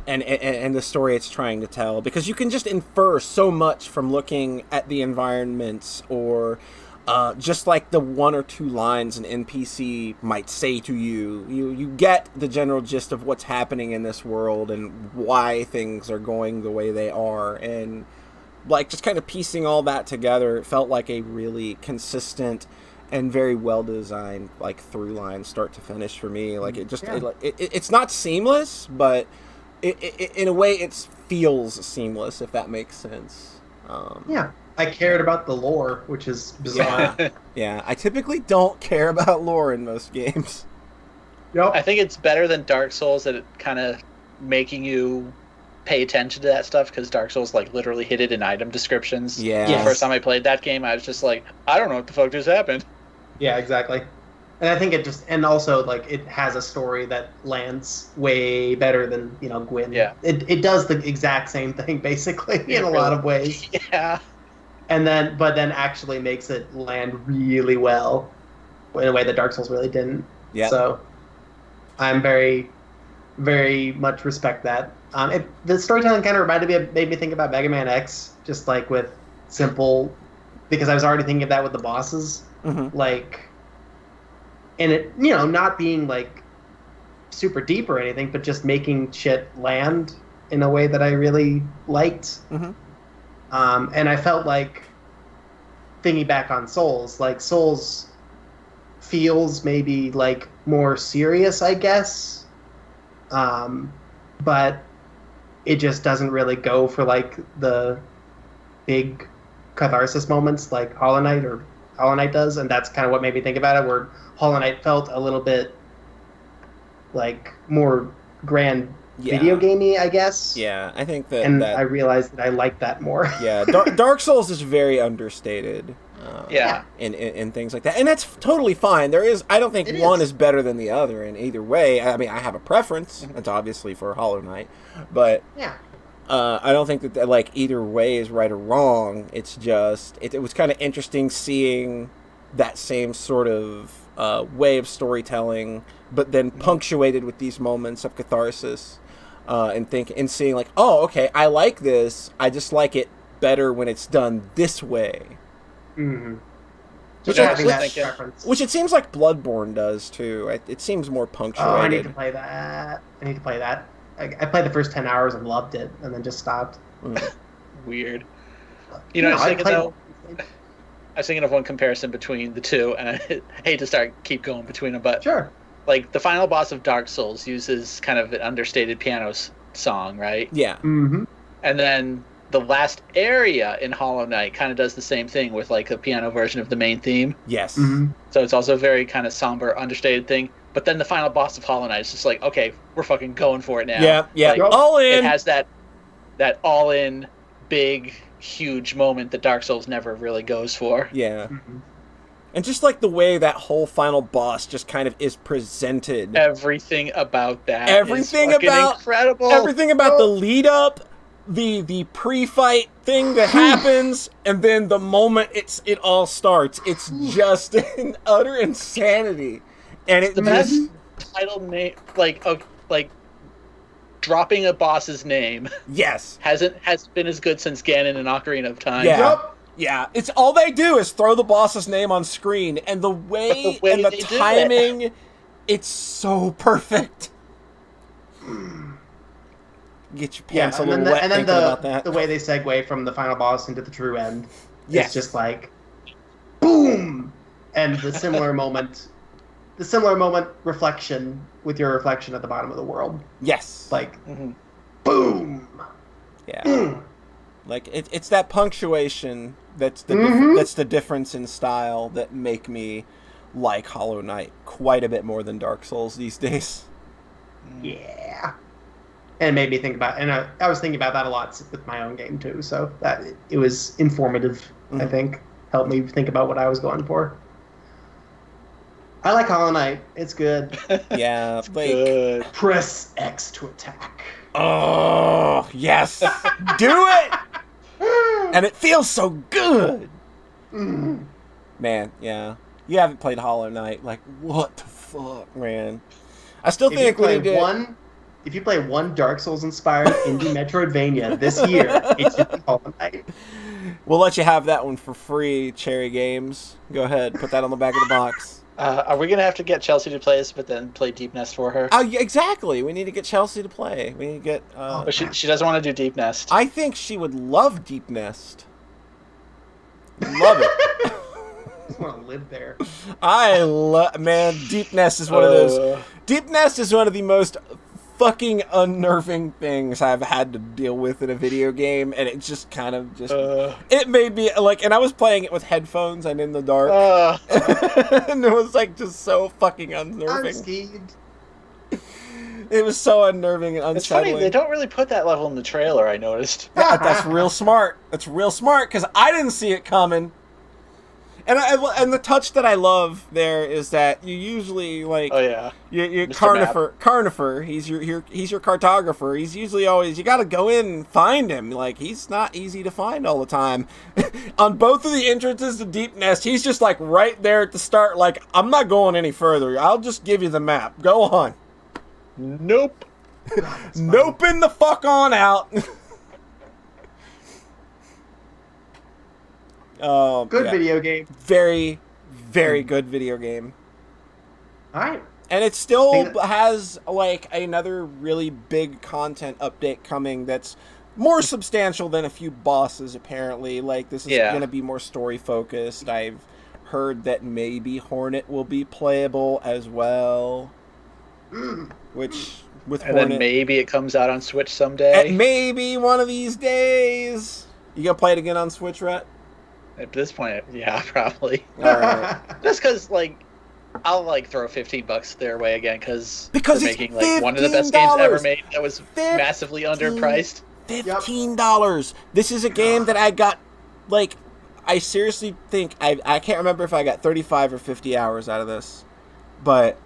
and the story it's trying to tell, because you can just infer so much from looking at the environments, or just the one or two lines an NPC might say to you. You get the general gist of what's happening in this world and why things are going the way they are, and just kind of piecing all that together, it felt like a really consistent and very well designed through line start to finish for me. It's not seamless, but it in a way it feels seamless, if that makes sense. I cared about the lore, which is bizarre. Yeah, I typically don't care about lore in most games. Yep. I think it's better than Dark Souls at kind of making you pay attention to that stuff, because Dark Souls literally hid it in item descriptions. Yeah. The first time I played that game, I was just I don't know what the fuck just happened. Yeah, exactly. And I think and also it has a story that lands way better than Gwyn. Yeah. It does the exact same thing basically in a lot of ways. Yeah. But then actually makes it land really well in a way that Dark Souls really didn't. Yeah. So I'm very, very much respect that. The storytelling kind of made me think about Mega Man X, just with simple, because I was already thinking of that with the bosses. Mm-hmm. And it, not being super deep or anything, but just making shit land in a way that I really liked. Mm-hmm. And I felt thinking back on Souls, Souls feels maybe more serious, I guess. But it just doesn't really go for the big catharsis moments like Hollow Knight does, and that's kind of what made me think about it, where Hollow Knight felt a little bit like more grand video gamey, I guess. Yeah, I think that... And I realized that I like that more. Yeah, Dark Souls is very understated. Yeah. And things like that. And that's totally fine. I don't think one is better than the other in either way. I mean, I have a preference. It's obviously for Hollow Knight. But I don't think that like either way is right or wrong. It's just... It was kind of interesting seeing that same sort of way of storytelling, but then punctuated with these moments of catharsis. And seeing like, oh, okay, I like this. I just like it better when it's done this way. Mm-hmm. Which it seems like Bloodborne does too. It seems more punctuated. Oh, I need to play that. I played the first 10 hours and loved it, and then just stopped. Weird. I was thinking of one comparison between the two, and I hate to keep going between them, but sure. Like the final boss of Dark Souls uses kind of an understated piano song, right? Yeah. Mm-hmm. And then the last area in Hollow Knight kind of does the same thing with like a piano version of the main theme. Yes. Mm-hmm. So it's also a very kind of somber, understated thing. But then the final boss of Hollow Knight is just like, okay, we're fucking going for it now. Yeah. Like, all in. It has that all-in, big, huge moment that Dark Souls never really goes for. Yeah. Mm-hmm. And just like the way that whole final boss just kind of is presented. Everything about that is incredible. Everything about the lead up, the pre-fight thing that happens, and then the moment it all starts. It's just an utter insanity. And it's the best title name, like dropping a boss's name. Yes. has been as good since Ganon and Ocarina of Time. Yeah. Yep. Yeah, it's all they do is throw the boss's name on screen, and the way and the timing, it's so perfect. Get your pants a little wet thinking about that. The way they segue from the final boss into the true end, it's just like, boom, and the similar moment reflection with your reflection at the bottom of the world. Yes, like, boom. Yeah, like it's that punctuation. That's the difference in style that make me like Hollow Knight quite a bit more than Dark Souls these days. Yeah, and it made me think about, and I was thinking about that a lot with my own game too. So that it was informative. I think helped me think about what I was going for. I like Hollow Knight. It's good. Yeah, it's good. Press X to attack. Oh yes, do it. And it feels so good. Man, yeah. You haven't played Hollow Knight. Like, what the fuck, man? I still think if you play one Dark Souls-inspired indie Metroidvania this year, it should be Hollow Knight. We'll let you have that one for free, Cherry Games. Go ahead, put that on the back of the box. Are we going to have to get Chelsea to play this, but then play Deep Nest for her? Yeah, exactly. We need to get Chelsea to play. We need to get... but she doesn't want to do Deep Nest. I think she would love Deep Nest. Love it. I just want to live there. Man, Deep Nest is one of those... Deep Nest is one of the most fucking unnerving things I've had to deal with in a video game, and it just kind of it made me like, and I was playing it with headphones and in the dark, and it was like just so fucking unnerving. It was so unnerving and unsettling. It's funny, they don't really put that level in the trailer, I noticed. Yeah, that's real smart. That's real smart, because I didn't see it coming. And the touch that I love there is that you usually like you're Carnifer. He's your cartographer. He's usually always, you got to go in and find him. Like, he's not easy to find all the time. On both of the entrances to Deep Nest, he's just like right there at the start. Like, I'm not going any further. I'll just give you the map. Go on. Nope. Nope in the fuck on out. Good video game. Very, very good video game. All right. And it still has like another really big content update coming that's more substantial than a few bosses, apparently. Like, this is going to be more story focused. I've heard that maybe Hornet will be playable as well. Which, with Hornet... then maybe it comes out on Switch someday. Maybe one of these days. You gonna play it again on Switch, Rhett? At this point, yeah, probably. All right. Just because, like, I'll like throw $15 their way again because it's making like one of the best games ever made that was massively underpriced. $15. This is a game that I got, like, I seriously think I can't remember if I got 35 or 50 hours out of this, but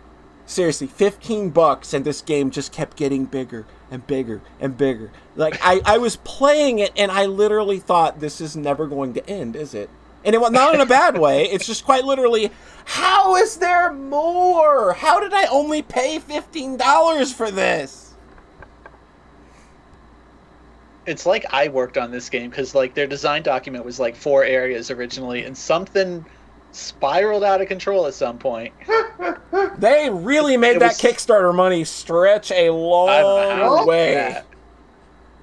seriously, $15 and this game just kept getting bigger and bigger and bigger. Like I was playing it and I literally thought this is never going to end, is it? And it was not in a bad way. It's just quite literally, how is there more? How did I only pay $15 for this? It's like I worked on this game because like their design document was like 4 areas originally, and something spiraled out of control at some point. They really made that Kickstarter money stretch a long way.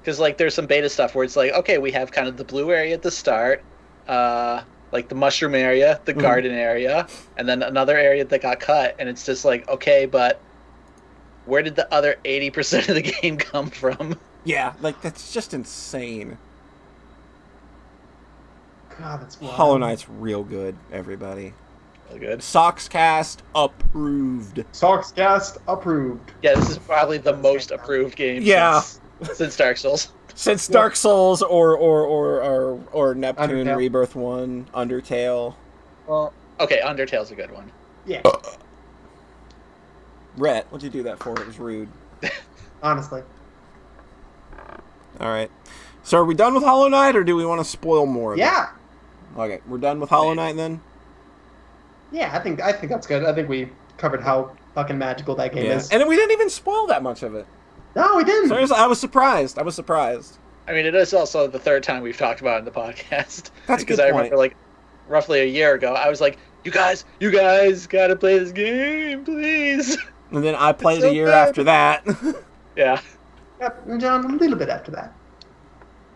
Because like there's some beta stuff where it's like, okay, we have kind of the blue area at the start, like the mushroom area, the garden area, and then another area that got cut, and it's just like, okay, but where did the other 80% of the game come from? Yeah, like that's just insane. God, that's wild. Hollow Knight's real good, everybody. Real good. Sockscast approved. Sockscast approved. Yeah, this is probably the most approved game since Dark Souls. Since Dark Souls or Neptune Undertale. Rebirth 1, Undertale. Well, okay, Undertale's a good one. Yeah. Rhett, what'd you do that for? It was rude. Honestly. All right. So are we done with Hollow Knight, or do we want to spoil more of it? Yeah. Okay, we're done with Hollow Knight then? Yeah, I think that's good. I think we covered how fucking magical that game is. And then we didn't even spoil that much of it. No, we didn't. So I was surprised. I mean, it is also the 3rd time we've talked about it in the podcast. That's a good Because I remember, like, roughly a year ago, I was like, you guys gotta play this game, please. And then I played a year after that. Yeah. Yep, and John, a little bit after that.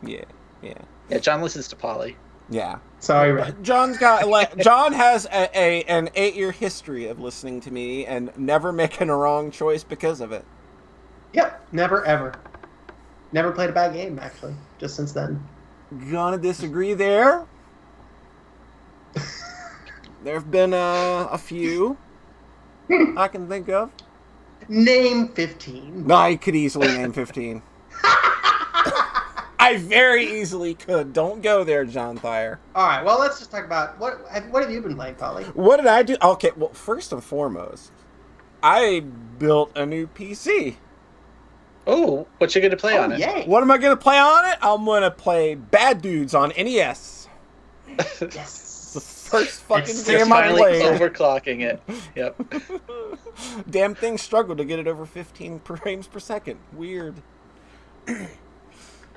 Yeah. Yeah, John listens to Polly. Yeah. Sorry, Red. John has an 8-year history of listening to me and never making a wrong choice because of it. Yep, never ever. Never played a bad game, actually, just since then. Gonna disagree there. There have been a few I can think of. Name 15. No, I could easily name 15. I very easily could. Don't go there, John Thayer. All right, well, let's just talk about what have you been playing, Polly? What did I do? Okay, well, first and foremost, I built a new PC. Oh, what you gonna play on it? Yay. What am I going to play on it? I'm going to play Bad Dudes on NES. Yes. The first fucking You're game I finally played. overclocking it. Yep. Damn thing struggled to get it over 15 frames per second. Weird.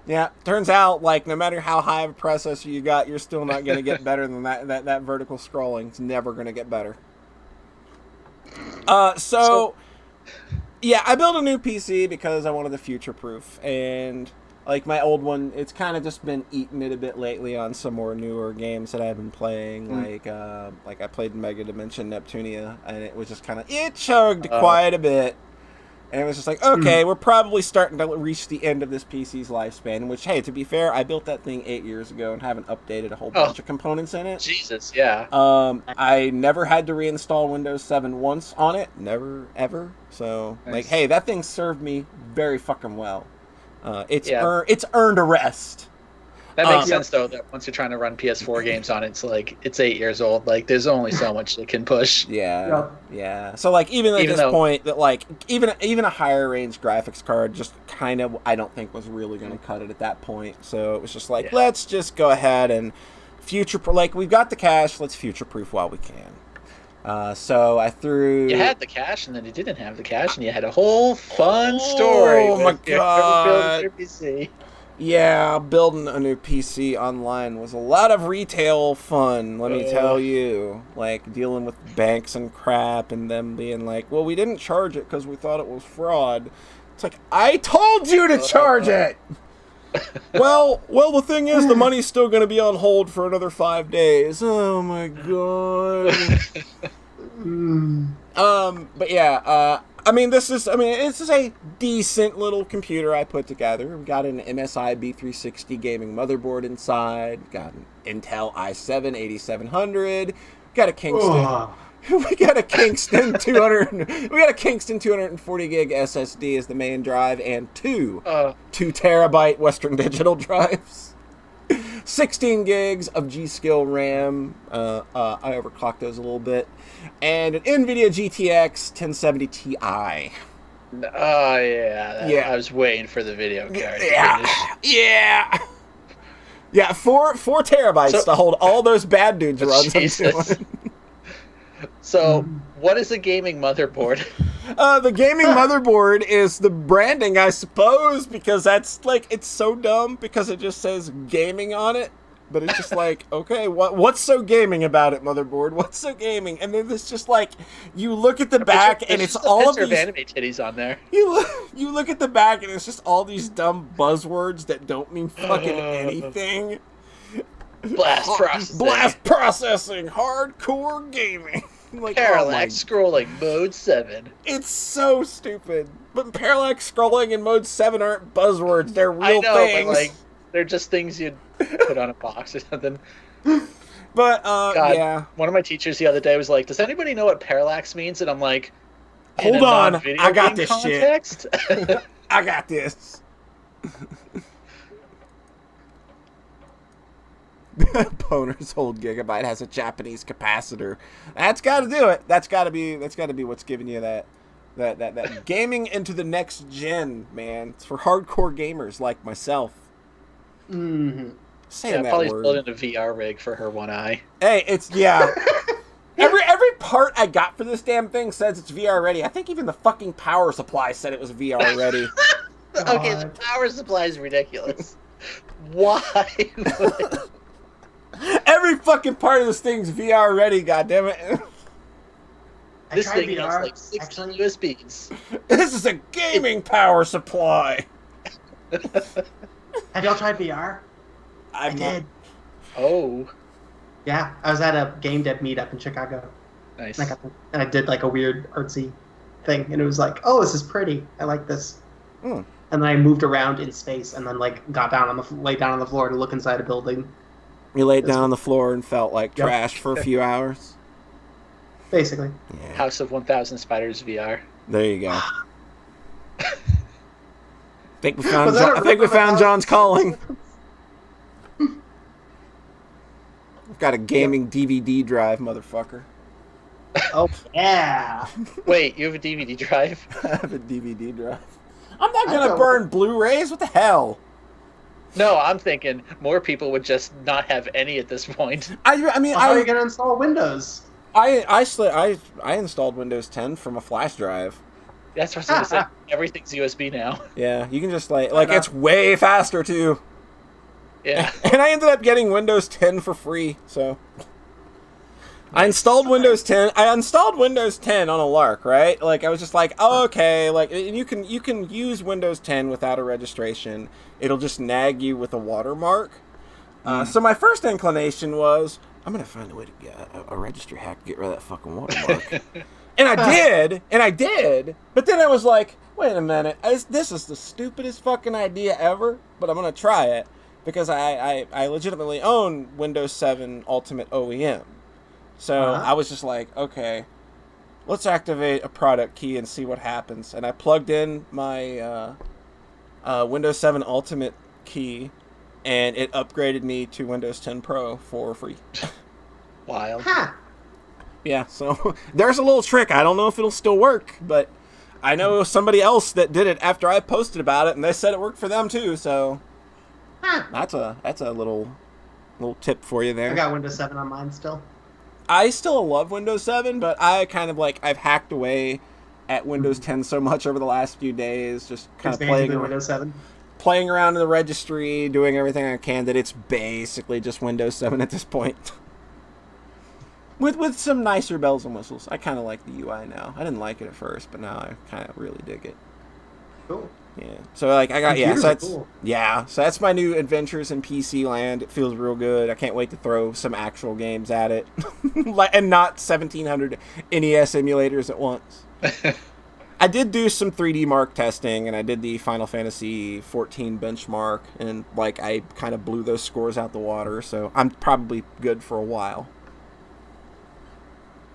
Yeah, turns out, like, no matter how high of a processor you got, you're still not going to get better than that vertical scrolling. It's never going to get better. Yeah, I built a new PC because I wanted to future-proof, and like my old one, it's kind of just been eating it a bit lately on some more newer games that I've been playing. Like I played Mega Dimension Neptunia, and it was just kind of it chugged quite a bit, and it was just like, okay, we're probably starting to reach the end of this PC's lifespan. Which, hey, to be fair, I built that thing 8 years ago and haven't updated a whole bunch of components in it. Jesus, yeah. I never had to reinstall Windows 7 once on it, never ever. So, Nice. like, hey, that thing served me very fucking well. It's Yeah. earned a rest. That makes sense, though, that once you're trying to run PS4 games on it, it's like, it's 8 years old. Like, there's only so much it can push. Yeah. So, like, even at this point, that like even a higher range graphics card just kind of, I don't think was really going to cut it at that point. So it was just like, let's just go ahead and like, we've got the cash, let's future-proof while we can. So I threw... You had the cash, and then you didn't have the cash, and you had a whole fun story. Oh, my God. Your PC. Yeah, building a new PC online was a lot of retail fun, let me tell you. Like, dealing with banks and crap, and them being like, well, we didn't charge it because we thought it was fraud. It's like, I told you to charge it! well, the thing is, the money's still going to be on hold for another 5 days. Oh, my God. But yeah, this is a decent little computer I put together. We've got an MSI B360 gaming motherboard inside. Got an Intel i7 8700. Got a Kingston. We got a Kingston 240 gig SSD as the main drive, and two 2 terabyte Western Digital drives. 16 gigs of G-Skill RAM. I overclocked those a little bit. And an NVIDIA GTX 1070 Ti. Oh, yeah. I was waiting for the video card. Yeah. Yeah, 4 terabytes to hold all those bad dudes runs. Jesus. So, what is a gaming motherboard? The gaming motherboard is the branding, I suppose, because that's, like, it's so dumb because it just says gaming on it. But it's just like, okay, what's so gaming about it, motherboard? What's so gaming? And then it's just like, you look at the back and it's all of these anime titties on there. You look at the back and it's just all these dumb buzzwords that don't mean fucking anything. Blast processing, hardcore gaming. Like, parallax scrolling, mode 7. It's so stupid. But parallax scrolling and mode 7 aren't buzzwords, they're real things. But, like, they're just things you'd put on a box or something. But, yeah. One of my teachers the other day was like, does anybody know what parallax means? And I'm like, hold on, I got this context? shit. I got this. Boner's whole gigabyte has a Japanese capacitor. That's got to do it. That's got to be what's giving you that gaming into the next gen, man. It's for hardcore gamers like myself. Mm-hmm. Saying that probably word. building a VR rig for her one eye. Hey, every part I got for this damn thing says it's VR ready. I think even the fucking power supply said it was VR ready. Okay, the power supply is ridiculous. Why? Every fucking part of this thing's VR ready, goddammit. This thing has like 16 USBs. This is a gaming power supply. Have y'all tried VR? I did. Oh. Yeah, I was at a game dev meetup in Chicago. Nice. And I did like a weird artsy thing, and it was like, oh, this is pretty. I like this. And then I moved around in space, and then like laid down on the floor to look inside a building. You laid down on the floor and felt like trash for a few hours? Basically. Yeah. House of 1000 Spiders VR. There you go. I think we found John's calling. I've got a gaming DVD drive, motherfucker. Oh, yeah. Wait, you have a DVD drive? I have a DVD drive. I'm not going to burn Blu-rays. What the hell? No, I'm thinking more people would just not have any at this point. How are you going to install Windows? I installed Windows 10 from a flash drive. That's what I was going to say. Everything's USB now. Yeah, you can just like it's way faster too. Yeah. And I ended up getting Windows 10 for free, so I installed Windows 10. I installed Windows 10 on a lark, right? Like I was just like, oh, okay, like you can use Windows 10 without a registration. It'll just nag you with a watermark. So my first inclination was, I'm gonna find a way to get a registry hack to get rid of that fucking watermark. And I did. But then I was like, wait a minute, this is the stupidest fucking idea ever. But I'm gonna try it because I legitimately own Windows 7 Ultimate OEM. So I was just like, okay, let's activate a product key and see what happens. And I plugged in my Windows 7 Ultimate key, and it upgraded me to Windows 10 Pro for free. Wild. Yeah, so there's a little trick. I don't know if it'll still work, but I know somebody else that did it after I posted about it, and they said it worked for them too. So that's a little tip for you there. I got Windows 7 on mine still. I still love Windows 7, but I kind of I've hacked away at Windows 10 so much over the last few days, just kind of playing around in the registry, doing everything I can, that it's basically just Windows 7 at this point. With some nicer bells and whistles. I kind of like the UI now. I didn't like it at first, but now I kind of really dig it. Cool. Yeah. So so that's my new adventures in PC land. It feels real good. I can't wait to throw some actual games at it, and not 1,700 NES emulators at once. I did do some 3D Mark testing, and I did the Final Fantasy 14 benchmark, and like I kind of blew those scores out the water, so I'm probably good for a while.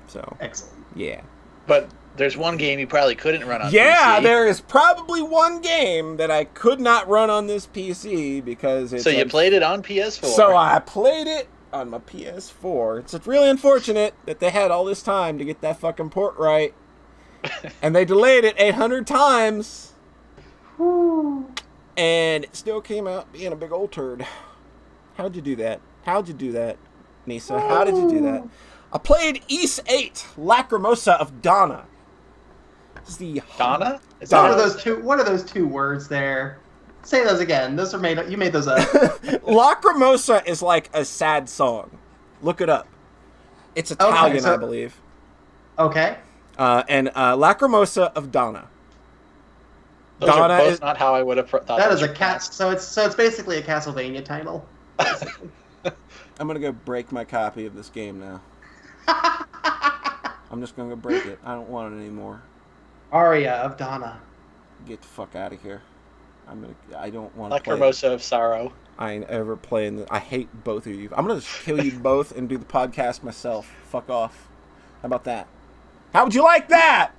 So excellent. Yeah. But there's one game you probably couldn't run on Yeah, PC. there is probably one game that I could not run on this PC because it's... So you played it on PS4? So I played it on my PS4. It's really unfortunate that they had all this time to get that fucking port right. And they delayed it 800 times. Woo. And it still came out being a big old turd. How'd you do that? Nisa? How did you do that? I played Ys 8, Lacrimosa of Donna. This is the Donna? Donna. What are those two words there? Say those again. Those are made up. You made those up. Lacrimosa is like a sad song. Look it up. It's Italian, I believe. Okay. And Lacrimosa of Donna. Those Donna are both is not how I would have thought. That is a cat. So it's basically a Castlevania title. I'm gonna go break my copy of this game now. I'm just gonna go break it. I don't want it anymore. Aria of Donna. Get the fuck out of here. I don't want to play. Lacrimosa of Sorrow. I ain't ever playing. I hate both of you. I'm gonna just kill you both and do the podcast myself. Fuck off. How about that? How would you like that?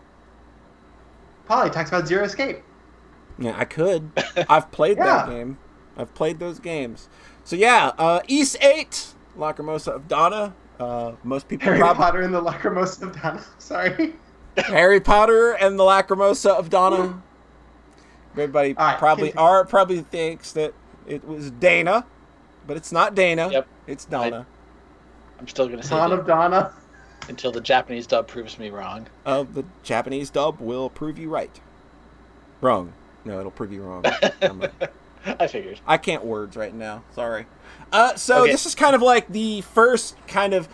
Polly talks about Zero Escape. Yeah, I could. I've played that game. I've played those games. So yeah, Ys 8, Lacrimosa of Donna. Most people Harry Potter and the Lacrimosa of Donna. Sorry. Harry Potter and the Lacrimosa of Donna. Everybody probably thinks that it was Dana, but it's not Dana. Yep. It's Donna. I'm still gonna say Dawn of Donna. Until the Japanese dub proves me wrong. The Japanese dub will prove you right. Wrong. No, it'll prove you wrong. I figured. I can't words right now. Sorry. So this is kind of like the first kind of...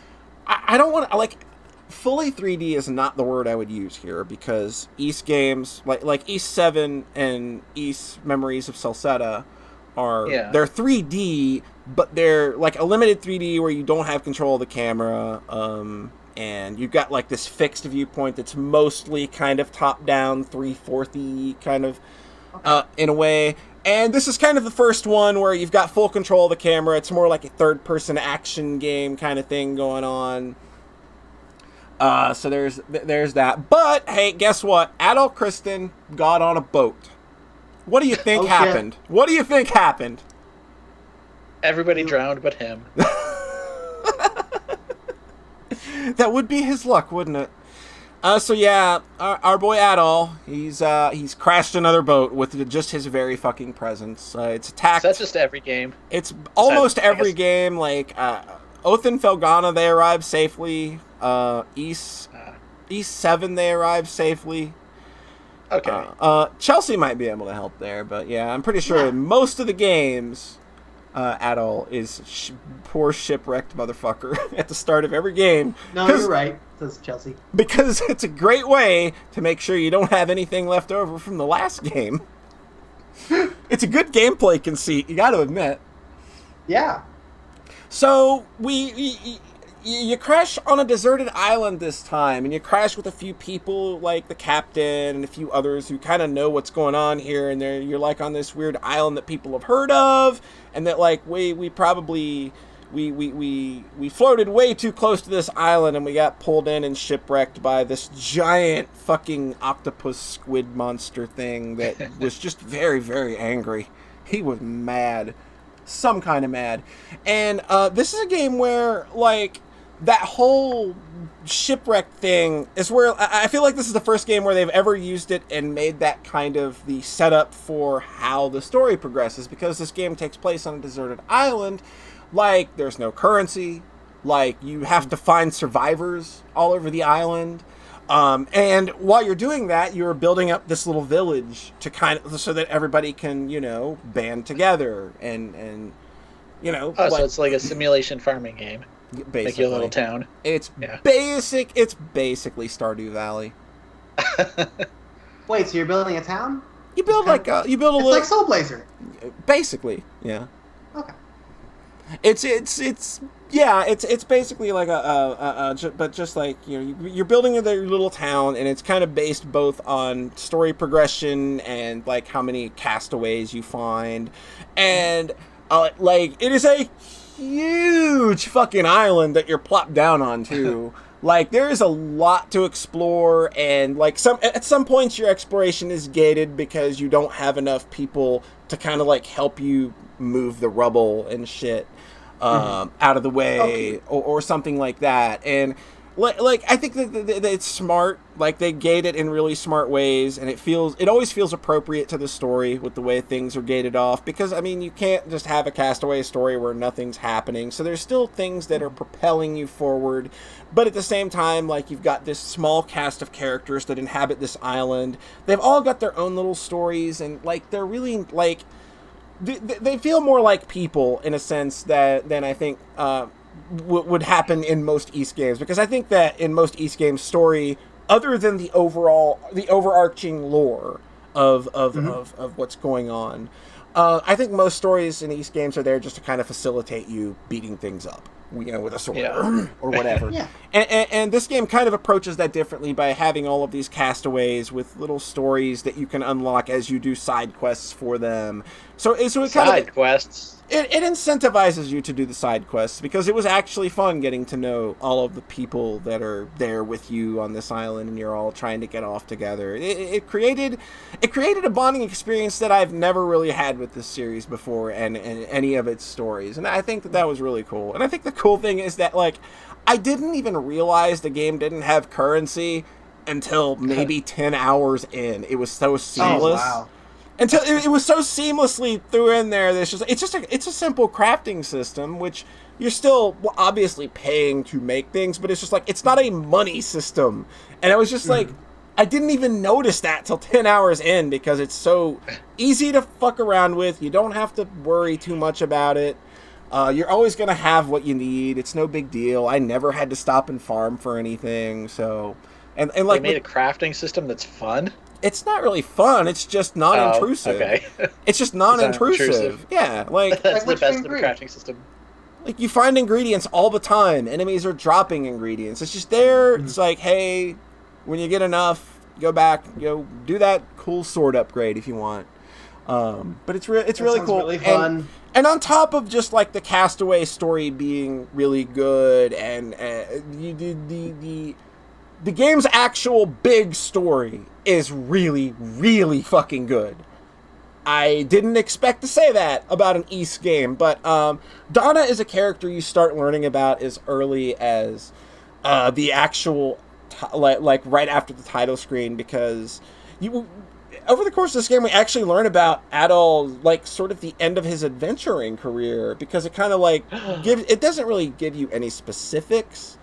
I don't want to... Like, fully 3D is not the word I would use here, because Ys games, like Ys 7 and Ys Memories of Celceta, they're 3D, but they're like a limited 3D where you don't have control of the camera, and you've got like this fixed viewpoint that's mostly kind of top-down, 3/4-y kind of, in a way. And this is kind of the first one where you've got full control of the camera. It's more like a third-person action game kind of thing going on. So there's that. But, hey, guess what? Adol Kristen got on a boat. What do you think happened? Shit. What do you think happened? Everybody drowned but him. That would be his luck, wouldn't it? So yeah, our boy Adol, he's crashed another boat with just his very fucking presence. It's attacked. So that's just every game. It's almost every game. Like Oath and Felghana, they arrived safely. Ys 7, they arrived safely. Okay. Chelsea might be able to help there, but yeah, I'm pretty sure most of the games, Adol is poor shipwrecked motherfucker at the start of every game. No, you're right. Says Chelsea. Because it's a great way to make sure you don't have anything left over from the last game. It's a good gameplay conceit, you got to admit. Yeah. So you crash on a deserted island this time, and you crash with a few people like the captain and a few others who kind of know what's going on here, and you're like on this weird island that people have heard of, and that like we probably we floated way too close to this island, and we got pulled in and shipwrecked by this giant fucking octopus squid monster thing that was just very, very angry. He was mad. Some kind of mad. And this is a game where, like, that whole shipwreck thing is where I feel like this is the first game where they've ever used it and made that kind of the setup for how the story progresses, because this game takes place on a deserted island. Like, there's no currency. Like, you have to find survivors all over the island. And while you're doing that, you're building up this little village to kind of, so that everybody can, band together and so it's like a simulation farming game. Basically. Make your little town. It's basically Stardew Valley. Wait, so you're building a town? You build it's like Soul Blazer. Basically, yeah. Okay. It's Yeah, it's basically like but just like you're building your little town, and it's kind of based both on story progression and like how many castaways you find, and like it is a huge fucking island that you're plopped down onto. Like there is a lot to explore, and like at some points your exploration is gated because you don't have enough people to kind of like help you move the rubble and shit out of the way, or something like that. And like I think that it's smart. Like they gate it in really smart ways, and it always feels appropriate to the story with the way things are gated off. Because I mean, you can't just have a Castaway story where nothing's happening. So there's still things that are propelling you forward, but at the same time, like you've got this small cast of characters that inhabit this island. They've all got their own little stories, and like they're really like. They feel more like people in a sense than I think would happen in most East games, because I think that in most East games story, other than the overarching lore of what's going on, I think most stories in East games are there just to kind of facilitate you beating things up, with a sword or whatever. Yeah. And this game kind of approaches that differently by having all of these castaways with little stories that you can unlock as you do side quests for them. So it kind side quests. It incentivizes you to do the side quests, because it was actually fun getting to know all of the people that are there with you on this island, and you're all trying to get off together. It created a bonding experience that I've never really had with this series before, and any of its stories. And I think that was really cool. And I think the cool thing is that like I didn't even realize the game didn't have currency until maybe 10 hours in. It was so seamless. Oh, wow. Until it was so seamlessly through in there. It's a simple crafting system, which you're still obviously paying to make things, but it's just like it's not a money system. And I was just like, I didn't even notice that till 10 hours in, because it's so easy to fuck around with. You don't have to worry too much about it. You're always gonna have what you need. It's no big deal. I never had to stop and farm for anything. So, and like they made a crafting system that's fun. It's not really fun. It's just non-intrusive. Okay. It's just non-intrusive. Yeah, like that's like the best of the green. crafting system. Like you find ingredients all the time. Enemies are dropping ingredients. It's just there. It's like, hey, when you get enough, go back, do that cool sword upgrade if you want. But it's really cool. Really fun. And on top of just like the Castaway story being really good, and the game's actual big story is really, really fucking good. I didn't expect to say that about an East game, but Donna is a character you start learning about as early as the actual, like right after the title screen, because over the course of this game, we actually learn about Adol, like sort of the end of his adventuring career, because it kind of like it doesn't really give you any specifics.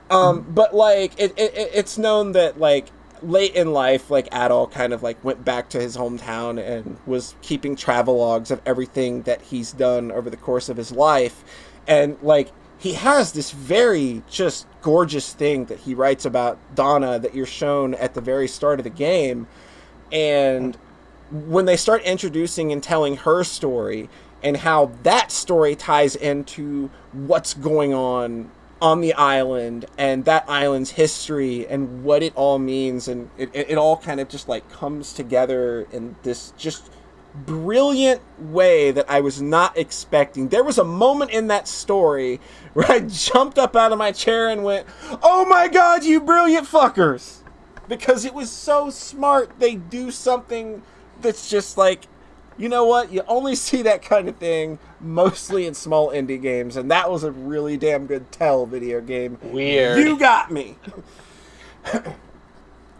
But like it's known that like late in life, like Adol kind of like went back to his hometown and was keeping travelogues of everything that he's done over the course of his life. And like he has this very just gorgeous thing that he writes about Donna that you're shown at the very start of the game. And when they start introducing and telling her story and how that story ties into what's going on the island and that island's history and what it all means, and it all kind of just like comes together in this just brilliant way that I was not expecting. There was a moment in that story where I jumped up out of my chair and went, "Oh my god, you brilliant fuckers!" Because it was so smart. They do something that's just like, you know what? You only see that kind of thing mostly in small indie games, and that was a really damn good tell video game. Weird. You got me.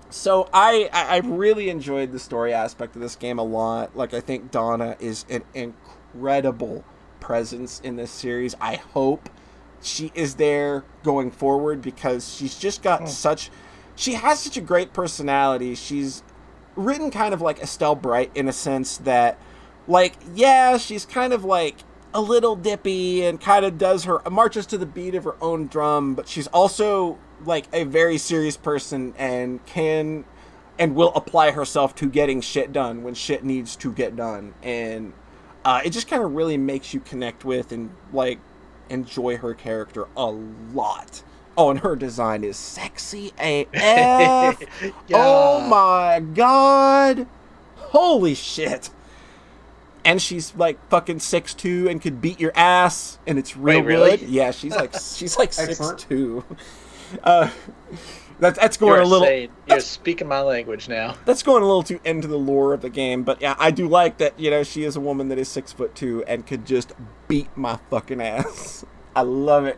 So I really enjoyed the story aspect of this game a lot. Like, I think Donna is an incredible presence in this series. I hope she is there going forward, because she's just got she has such a great personality. She's written kind of like Estelle Bright in a sense that, like, yeah, she's kind of like a little dippy and kind of marches to the beat of her own drum, but she's also like a very serious person and can and will apply herself to getting shit done when shit needs to get done. And it just kind of really makes you connect with and like enjoy her character a lot. Oh, and her design is sexy AF. Yeah. Oh my god. Holy shit. And she's like fucking 6'2" and could beat your ass, and it's real really? good. Yeah, she's like 6'2". That's going You're a little. Insane. You're speaking my language now. That's going a little too into the lore of the game, but yeah, I do like that. She is a woman that is 6'2" and could just beat my fucking ass. I love it.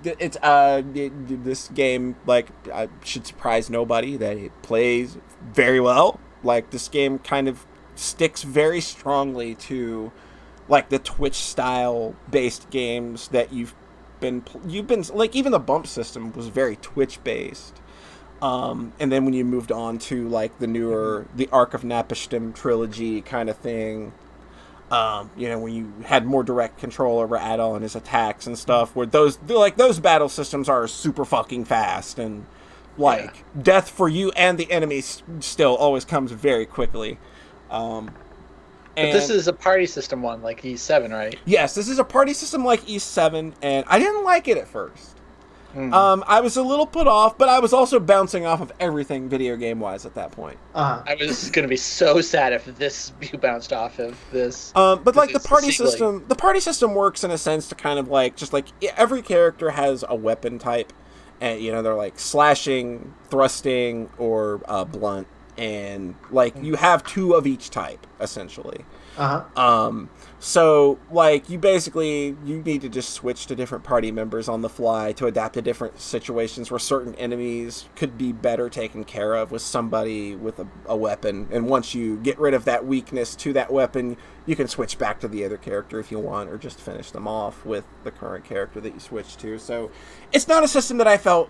It's this game, like, should surprise nobody that it plays very well. Like, this game kind of sticks very strongly to like the Twitch style based games that you've been like, even the bump system was very Twitch based. And then when you moved on to like the newer, the Ark of Napishtim trilogy kind of thing, when you had more direct control over Adol and his attacks and stuff, where those battle systems are super fucking fast, and like death for you and the enemy still always comes very quickly. But this is a party system one, like E7, right? Yes, this is a party system like E7, and I didn't like it at first. I was a little put off, but I was also bouncing off of everything video game wise at that point. I was gonna be so sad if you bounced off of this. But like the party system works in a sense to kind of like, just like every character has a weapon type, and they're like slashing, thrusting, or blunt, and like you have two of each type essentially. So like you need to just switch to different party members on the fly to adapt to different situations where certain enemies could be better taken care of with somebody with a weapon, and once you get rid of that weakness to that weapon, you can switch back to the other character if you want, or just finish them off with the current character that you switch to. So it's not a system that I felt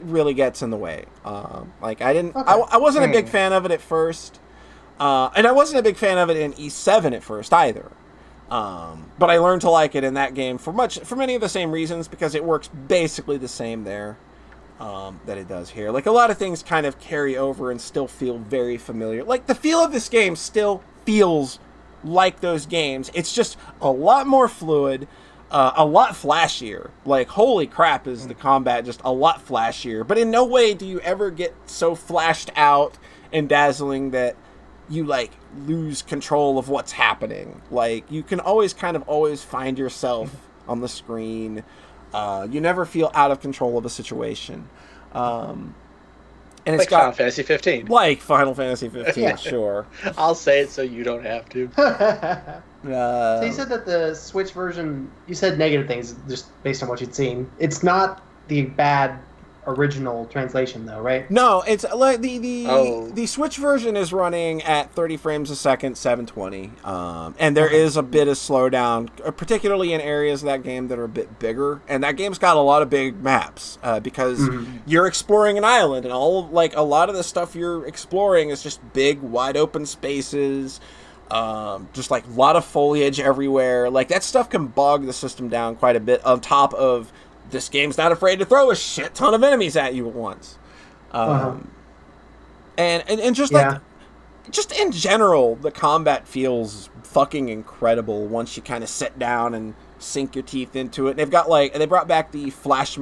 really gets in the way. I wasn't a big fan of it at first. And I wasn't a big fan of it in E7 at first either. But I learned to like it in that game for many of the same reasons, because it works basically the same there that it does here. Like, a lot of things kind of carry over and still feel very familiar. Like, the feel of this game still feels like those games. It's just a lot more fluid, a lot flashier. Like, holy crap, is the combat just a lot flashier. But in no way do you ever get so flashed out and dazzling that you like lose control of what's happening. Like, you can always find yourself on the screen. You never feel out of control of a situation. And it's got Final Fantasy 15. Like Final Fantasy 15, sure. I'll say it so you don't have to. So you said that the Switch version, you said negative things just based on what you'd seen. It's not the bad original translation though, right? No, it's like the Switch version is running at 30 frames a second, 720, and there is a bit of slowdown, particularly in areas of that game that are a bit bigger, and that game's got a lot of big maps, because you're exploring an island, and a lot of the stuff you're exploring is just big, wide open spaces, just like a lot of foliage everywhere. Like, that stuff can bog the system down quite a bit, on top of this game's not afraid to throw a shit ton of enemies at you at once. And just like, just in general, the combat feels fucking incredible once you kind of sit down and sink your teeth into it. And they brought back the flash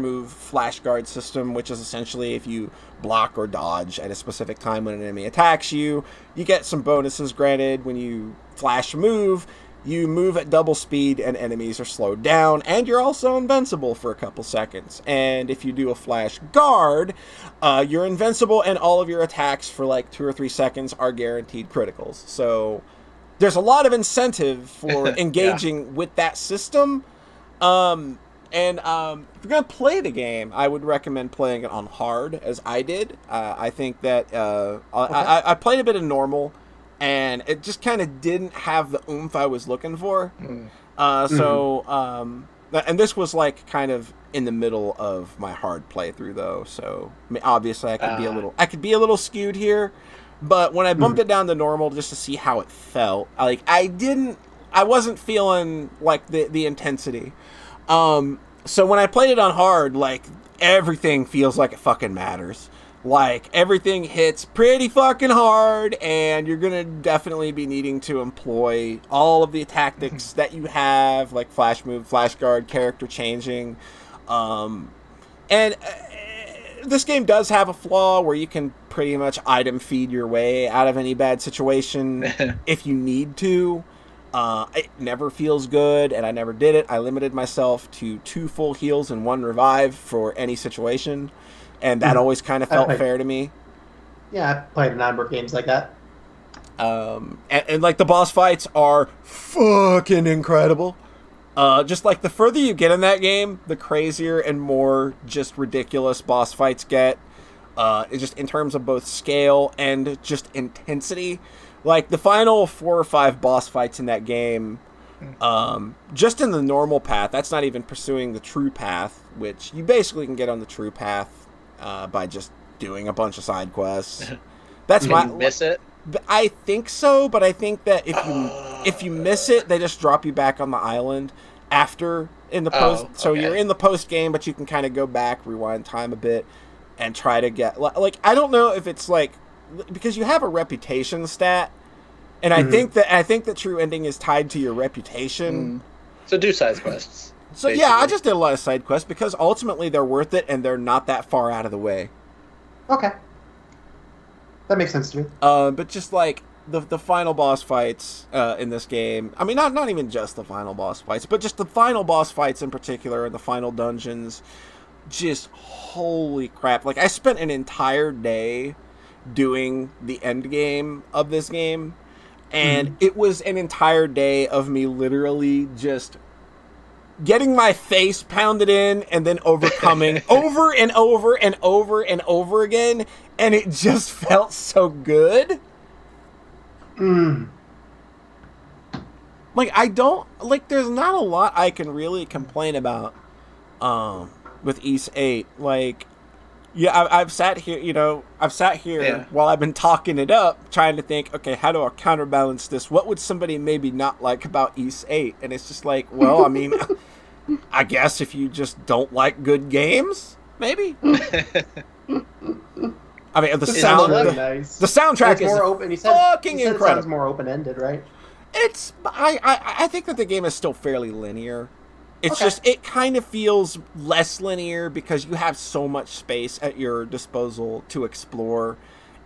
guard system, which is essentially if you block or dodge at a specific time when an enemy attacks you, you get some bonuses granted. When you flash move, you move at double speed and enemies are slowed down, and you're also invincible for a couple seconds. And if you do a flash guard, you're invincible, and all of your attacks for like 2 or 3 seconds are guaranteed criticals. So there's a lot of incentive for engaging with that system. And if you're going to play the game, I would recommend playing it on hard, as I did. I think that I played a bit of normal, and it just kind of didn't have the oomph I was looking for. And this was like kind of in the middle of my hard playthrough, though. So I mean, obviously I could be a little skewed here, but when I bumped it down to normal just to see how it felt, I wasn't feeling like the intensity. So when I played it on hard, like, everything feels like it fucking matters. Like, everything hits pretty fucking hard, and you're gonna definitely be needing to employ all of the tactics that you have, like flash move, flash guard, character changing. This game does have a flaw where you can pretty much item feed your way out of any bad situation if you need to. It never feels good, and I never did it. I limited myself to 2 full heals and 1 revive for any situation, and that always kind of felt fair to me. Yeah, I've played a number of games like that. And like, the boss fights are fucking incredible. Just like, the further you get in that game, the crazier and more just ridiculous boss fights get. Just in terms of both scale and just intensity. Like, the final 4 or 5 boss fights in that game, just in the normal path, that's not even pursuing the true path, which you basically can get on the true path by just doing a bunch of side quests. That's Can you miss it? I think so, but I think that if you miss it, they just drop you back on the island after in the post. So you're in the post game, but you can kind of go back, rewind time a bit, and try to get, like, I don't know if it's like, because you have a reputation stat, and I think that true ending is tied to your reputation. So do side quests. So basically. Yeah, I just did a lot of side quests because ultimately they're worth it and they're not that far out of the way. Okay, that makes sense to me. But just like the final boss fights in this game, I mean, not even just the final boss fights, but just the final boss fights in particular and the final dungeons. Just holy crap! Like, I spent an entire day doing the end game of this game, and it was an entire day of me literally just getting my face pounded in and then overcoming over and over and over and over again, and it just felt so good. Like, there's not a lot I can really complain about with Ys 8. Like, yeah, I've sat here while I've been talking it up, trying to think, okay, how do I counterbalance this? What would somebody maybe not like about Ys 8? And it's just like, well, I mean, I guess if you just don't like good games, maybe. I mean, the soundtrack is more open. fucking incredible. It sounds more open-ended, right? I think that the game is still fairly linear. It's just, it kind of feels less linear because you have so much space at your disposal to explore.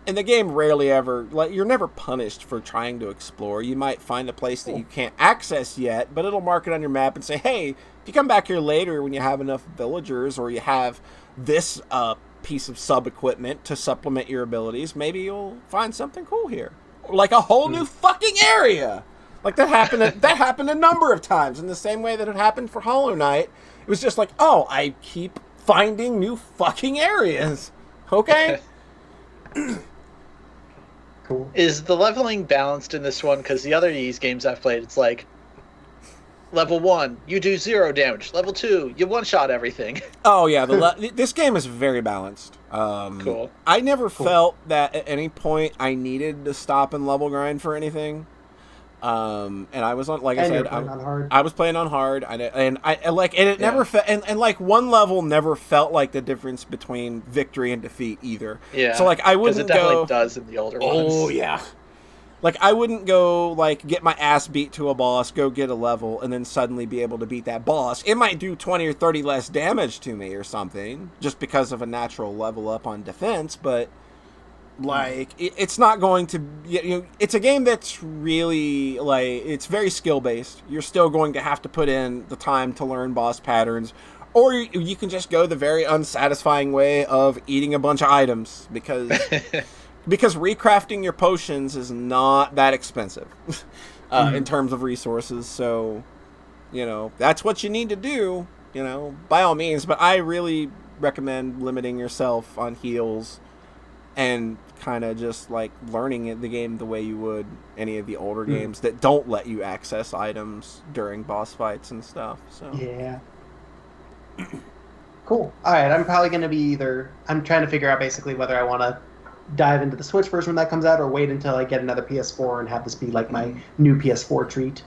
And the game rarely ever, like, you're never punished for trying to explore. You might find a place that you can't access yet, but it'll mark it on your map and say, hey, if you come back here later when you have enough villagers or you have this piece of sub-equipment to supplement your abilities, maybe you'll find something cool here. Like a whole new fucking area! Like, that happened a number of times in the same way that it happened for Hollow Knight. It was just like, oh, I keep finding new fucking areas. Okay? Cool. Is the leveling balanced in this one? Because the other Ys games I've played, it's like, level 1, you do 0 damage. Level 2, you one-shot everything. Oh, yeah. This game is very balanced. Cool. I never felt that at any point I needed to stop and level grind for anything. And I was on, like I said, I was playing on hard, and it never felt, and like, one level never felt like the difference between victory and defeat either. Yeah. So, like, I wouldn't go. It definitely does in the older ones. Oh yeah. Like, I wouldn't go, like, get my ass beat to a boss, go get a level, and then suddenly be able to beat that boss. It might do 20 or 30 less damage to me or something, just because of a natural level up on defense, but, like, it's not going to, it's a game that's really, like, it's very skill-based. You're still going to have to put in the time to learn boss patterns, or you can just go the very unsatisfying way of eating a bunch of items, because recrafting your potions is not that expensive in terms of resources, so, that's what you need to do, by all means, but I really recommend limiting yourself on heals and kind of just, like, learning the game the way you would any of the older games that don't let you access items during boss fights and stuff. So yeah. Cool. All right, I'm probably going to be I'm trying to figure out basically whether I want to dive into the Switch version when that comes out or wait until I get another PS4 and have this be, like, my new PS4 treat.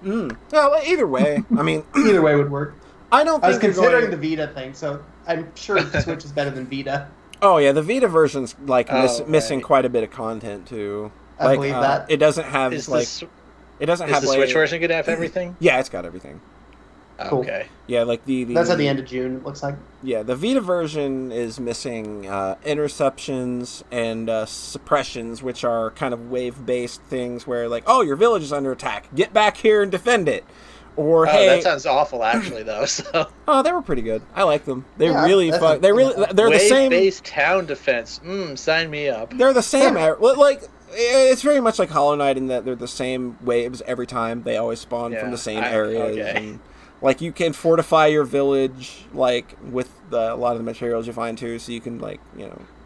Well, either way. I mean... Either way would work. I don't. I was think considering the Vita thing, so I'm sure the Switch is better than Vita. Oh yeah, the Vita version's like missing quite a bit of content too. I believe that it doesn't have Is the Switch version gonna have everything? Yeah, it's got everything. Cool. Okay. Yeah, like that's at the end of June. It looks like. Yeah, the Vita version is missing interceptions and suppressions, which are kind of wave-based things where, like, oh, your village is under attack, get back here and defend it, or hey, that sounds awful, actually, though. So. Oh, they were pretty good. I like them. They're the same. Wave-based town defense. Sign me up. They're the same. Like. It's very much like Hollow Knight in that they're the same waves every time. They always spawn from the same areas. Okay. And, like, you can fortify your village, like, with a lot of the materials you find, too, so you can, like,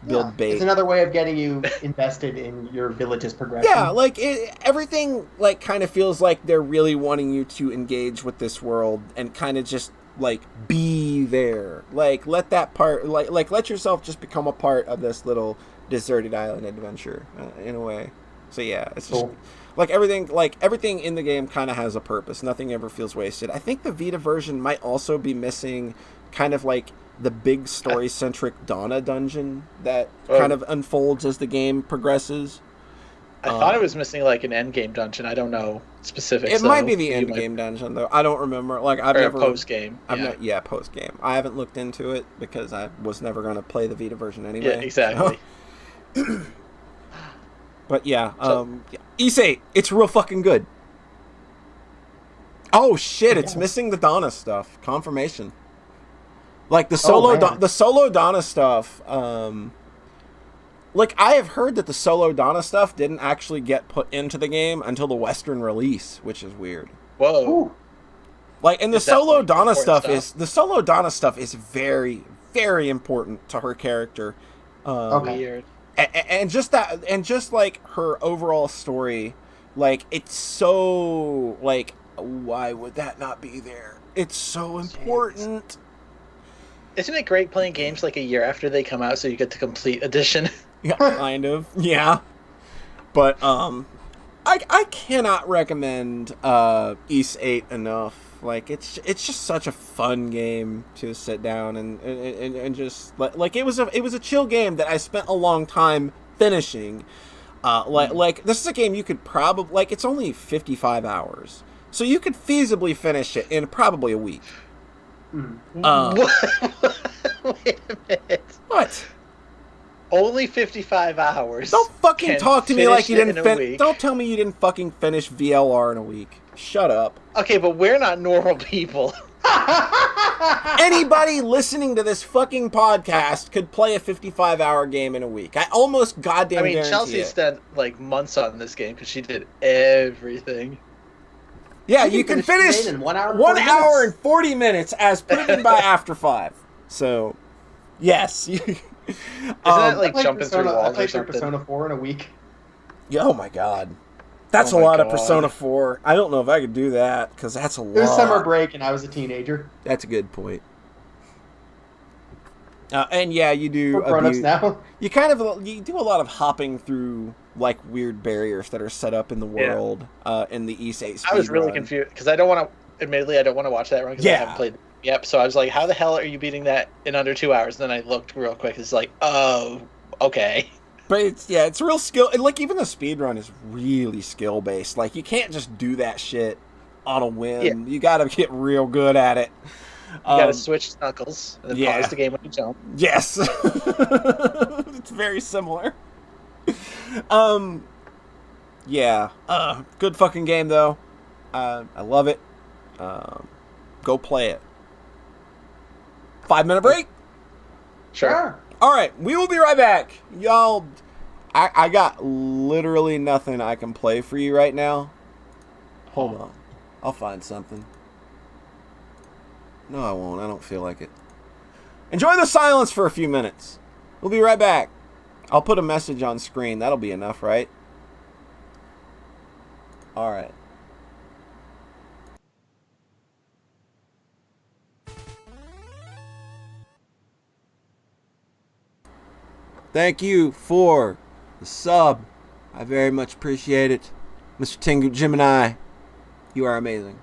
build bait. It's another way of getting you invested in your village's progression. Yeah, like, everything, like, kind of feels like they're really wanting you to engage with this world and kind of just, like, be there. Like, let that part, like let yourself just become a part of this little deserted island adventure, in a way. So, yeah, it's just... Cool. Like everything in the game kind of has a purpose. Nothing ever feels wasted. I think the Vita version might also be missing kind of like the big story-centric Donna dungeon that kind of unfolds as the game progresses. I thought it was missing like an endgame dungeon. I don't know specifics. It might be the endgame dungeon though. I don't remember. Like I've never post game. Post game. I haven't looked into it because I was never going to play the Vita version anyway. Yeah, exactly. So. But yeah, Ys 8, it's real fucking good. Oh shit, it's missing the Donna stuff. Confirmation. Like the solo Donna stuff, like I have heard that the solo Donna stuff didn't actually get put into the game until the Western release, which is weird. Whoa. Ooh. Like, and the solo Donna stuff is very, very important to her character. Weird. And just like her overall story, like it's so like why would that not be there? It's so important. Isn't it great playing games like a year after they come out so you get the complete edition? Yeah, kind of. Yeah. But I cannot recommend Ys 8 enough. Like it's just such a fun game to sit down and just like it was a chill game that I spent a long time finishing. Like this is a game you could probably like it's only 55 hours, so you could feasibly finish it in probably a week. Wait a minute. What? Only 55 hours. Don't fucking talk to me like you didn't don't tell me you didn't fucking finish VLR in a week. Shut up. Okay, but we're not normal people. Anybody listening to this fucking podcast could play a 55-hour game in a week. I almost goddamn guarantee Chelsea spent like months on this game because she did everything. Yeah, you can finish in 1 hour and 40 minutes as proven by After 5. So, yes. Isn't that like jumping through walls I played or something? Persona 4 in a week. Yeah, oh my god. That's a lot of Persona 4. I don't know if I could do that, because that's a lot. It was summer break, and I was a teenager. That's a good point. And yeah, you do... We're grown-ups now. You do a lot of hopping through, like, weird barriers that are set up in the world, in the Ys 8 speedrun. I was really confused, because I don't want to... Admittedly, I don't want to watch that run, because I haven't played... Yep, so I was like, how the hell are you beating that in under 2 hours? And then I looked real quick, it's like, oh, okay. But it's real skill, and like even the speedrun is really skill based. Like you can't just do that shit on a whim. Yeah. You gotta get real good at it. You gotta switch knuckles and then pause the game when you jump. Yes. It's very similar. Good fucking game though. I love it. Go play it. 5-minute break? Sure. Alright, we will be right back. Y'all, I got literally nothing I can play for you right now. Hold on. I'll find something. No, I won't. I don't feel like it. Enjoy the silence for a few minutes. We'll be right back. I'll put a message on screen. That'll be enough, right? Alright. Thank you for the sub. I very much appreciate it. Mr. Tengu Gemini, you are amazing.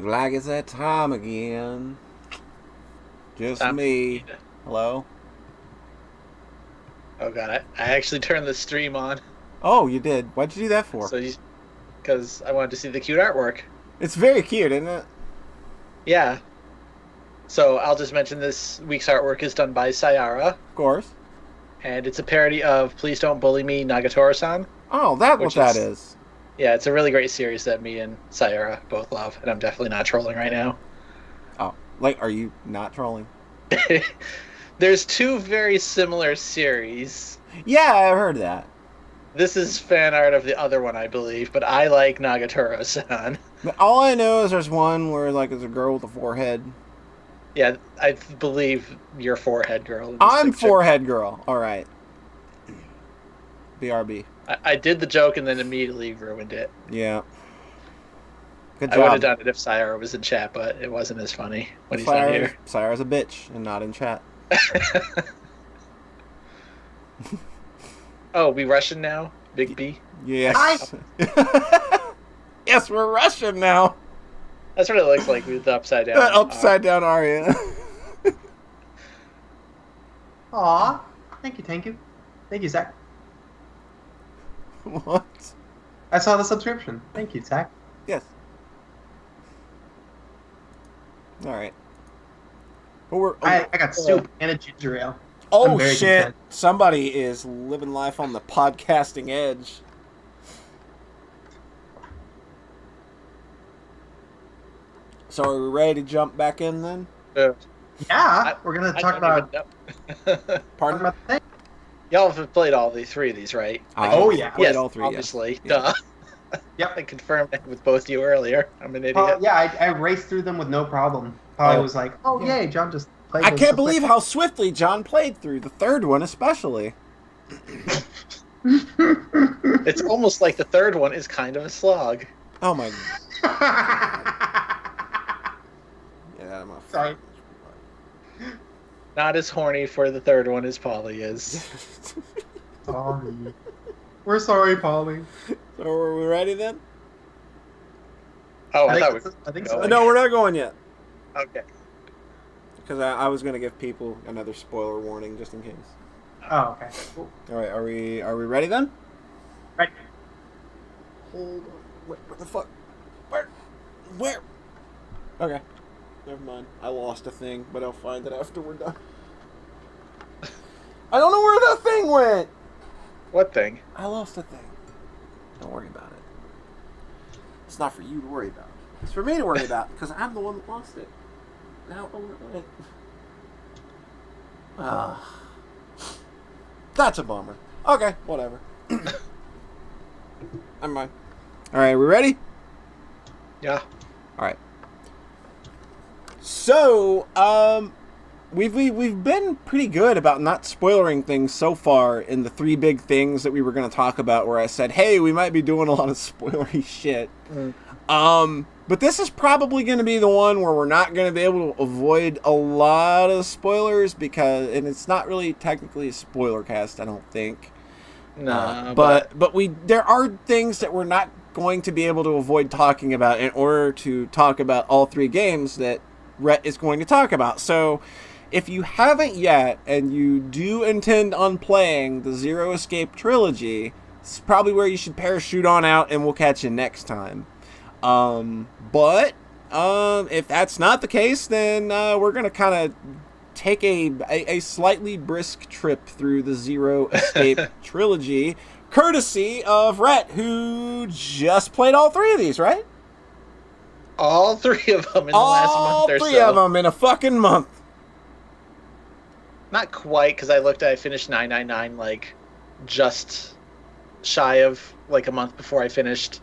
like it's that time again. Just me. Hello? Oh god, I actually turned the stream on. Oh, you did? Why'd you do that for? Because I wanted to see the cute artwork. It's very cute, isn't it? Yeah. So I'll just mention this week's artwork is done by Sayara. Of course. And it's a parody of Please Don't Bully Me, Nagatoro-san. Oh, that's what that is. Yeah, it's a really great series that me and Sayara both love, and I'm definitely not trolling right now. Oh, like, are you not trolling? There's two very similar series. Yeah, I've heard that. This is fan art of the other one, I believe, but I like Nagatoro-san. All I know is there's one where, like, there's a girl with a forehead. Yeah, I believe you're forehead girl. I'm forehead girl. All right. BRB. I did the joke and then immediately ruined it. Yeah. Good job. I would have done it if Sayara was in chat, but it wasn't as funny when he's not here. Sayara's a bitch and not in chat. Oh, we Russian now? Big B? Yes. Yes, we're Russian now. That's what it looks like with the upside down. Upside down Arya. Aw. Thank you. Thank you, Zach. What? I saw the subscription. Thank you, Zach. Yes. Alright. But I got soup and a ginger ale. Oh shit! Content. Somebody is living life on the podcasting edge. So are we ready to jump back in then? Yeah, we're gonna talk about. Pardon? Talk about Y'all have played all three of these, right? Yeah. Yes, all three. Obviously, yeah. Duh. Yep. I confirmed it with both you earlier. I'm an idiot. Yeah, I raced through them with no problem. I was like, yay, John just played. I can't believe how swiftly John played through the third one, especially. It's almost like the third one is kind of a slog. Oh my god. Yeah, I'm off. Sorry. Not as horny for the third one as Polly is. Sorry. We're sorry, Polly. So are we ready then? Oh, I think so. No, we're not going yet. Okay. Because I was going to give people another spoiler warning just in case. Oh, okay. Cool. All right, are we ready then? Right. Hold on. What the fuck? Where? Okay. Never mind. I lost a thing, but I'll find it after we're done. I don't know where that thing went. What thing? I lost a thing. Don't worry about it. It's not for you to worry about. It's for me to worry about because I'm the one that lost it. Now, that's a bummer. Okay, whatever. Never mind. All right, we ready? Yeah. All right. So, we've been pretty good about not spoiling things so far in the three big things that we were going to talk about. Where I said, "Hey, we might be doing a lot of spoilery shit." But this is probably going to be the one where we're not going to be able to avoid a lot of spoilers and it's not really technically a spoiler cast, I don't think. No, but there are things that we're not going to be able to avoid talking about in order to talk about all three games that Rhett is going to talk about. So if you haven't yet and you do intend on playing the Zero Escape trilogy, it's probably where you should parachute on out and we'll catch you next time. But if that's not the case, then we're going to kind of take a slightly brisk trip through the Zero Escape trilogy, courtesy of Rhett, who just played all three of these, right? All three of them in the last month or so. All three of them in a fucking month. Not quite, because I finished 999 like just shy of like a month before I finished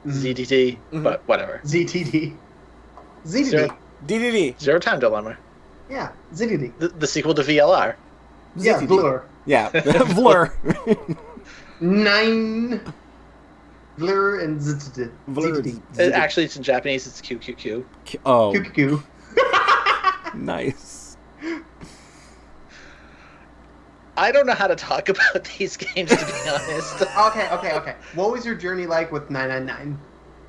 ZTT, but whatever. ZTT. DDD. Zero Time Dilemma. Yeah, ZTT. The sequel to VLR. Yeah, Blur. Yeah, Blur. 9. Blur and ZTT. Actually, it's in Japanese. It's QQQ. Oh. QQQ. Nice. I don't know how to talk about these games, to be honest. Okay. What was your journey like with 999?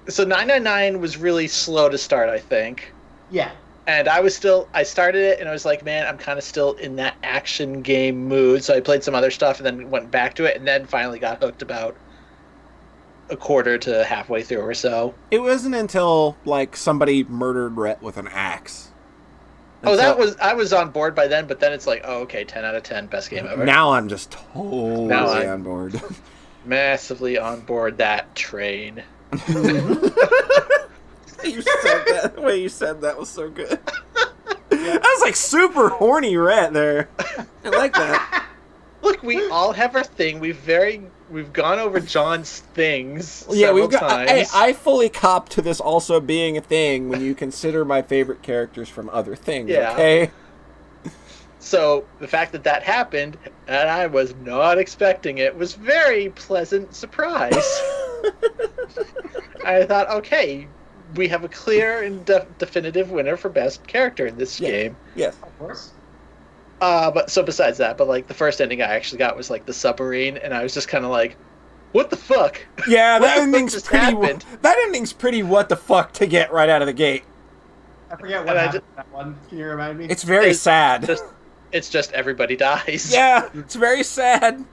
So 999 was really slow to start, I think. Yeah. And I started it and I was like, man, I'm kind of still in that action game mood. So I played some other stuff and then went back to it and then finally got hooked about a quarter to halfway through or so. It wasn't until, like, somebody murdered Rhett with an axe. I was on board by then, but then it's like, oh, okay, 10 out of 10, best game ever. Now I'm just totally on board. Massively on board that train. You said that. The way you said that was so good. That was like super horny Rhett there. I like that. Look, we all have our thing. We've gone over John's things. Yeah, we've got. Hey, I fully cop to this also being a thing when you consider my favorite characters from other things. Yeah. Okay. So the fact that happened, and I was not expecting it, was very pleasant surprise. I thought, okay, we have a clear and definitive winner for best character in this game. Yes, of course. But so besides that, but like the first ending I actually got was like the submarine, and I was just kind of like, what the fuck? Yeah, that ending's pretty. That ending's pretty. What the fuck to get right out of the gate? I forget what happened to that one. Can you remind me? It's very sad. It's just everybody dies. Yeah, it's very sad.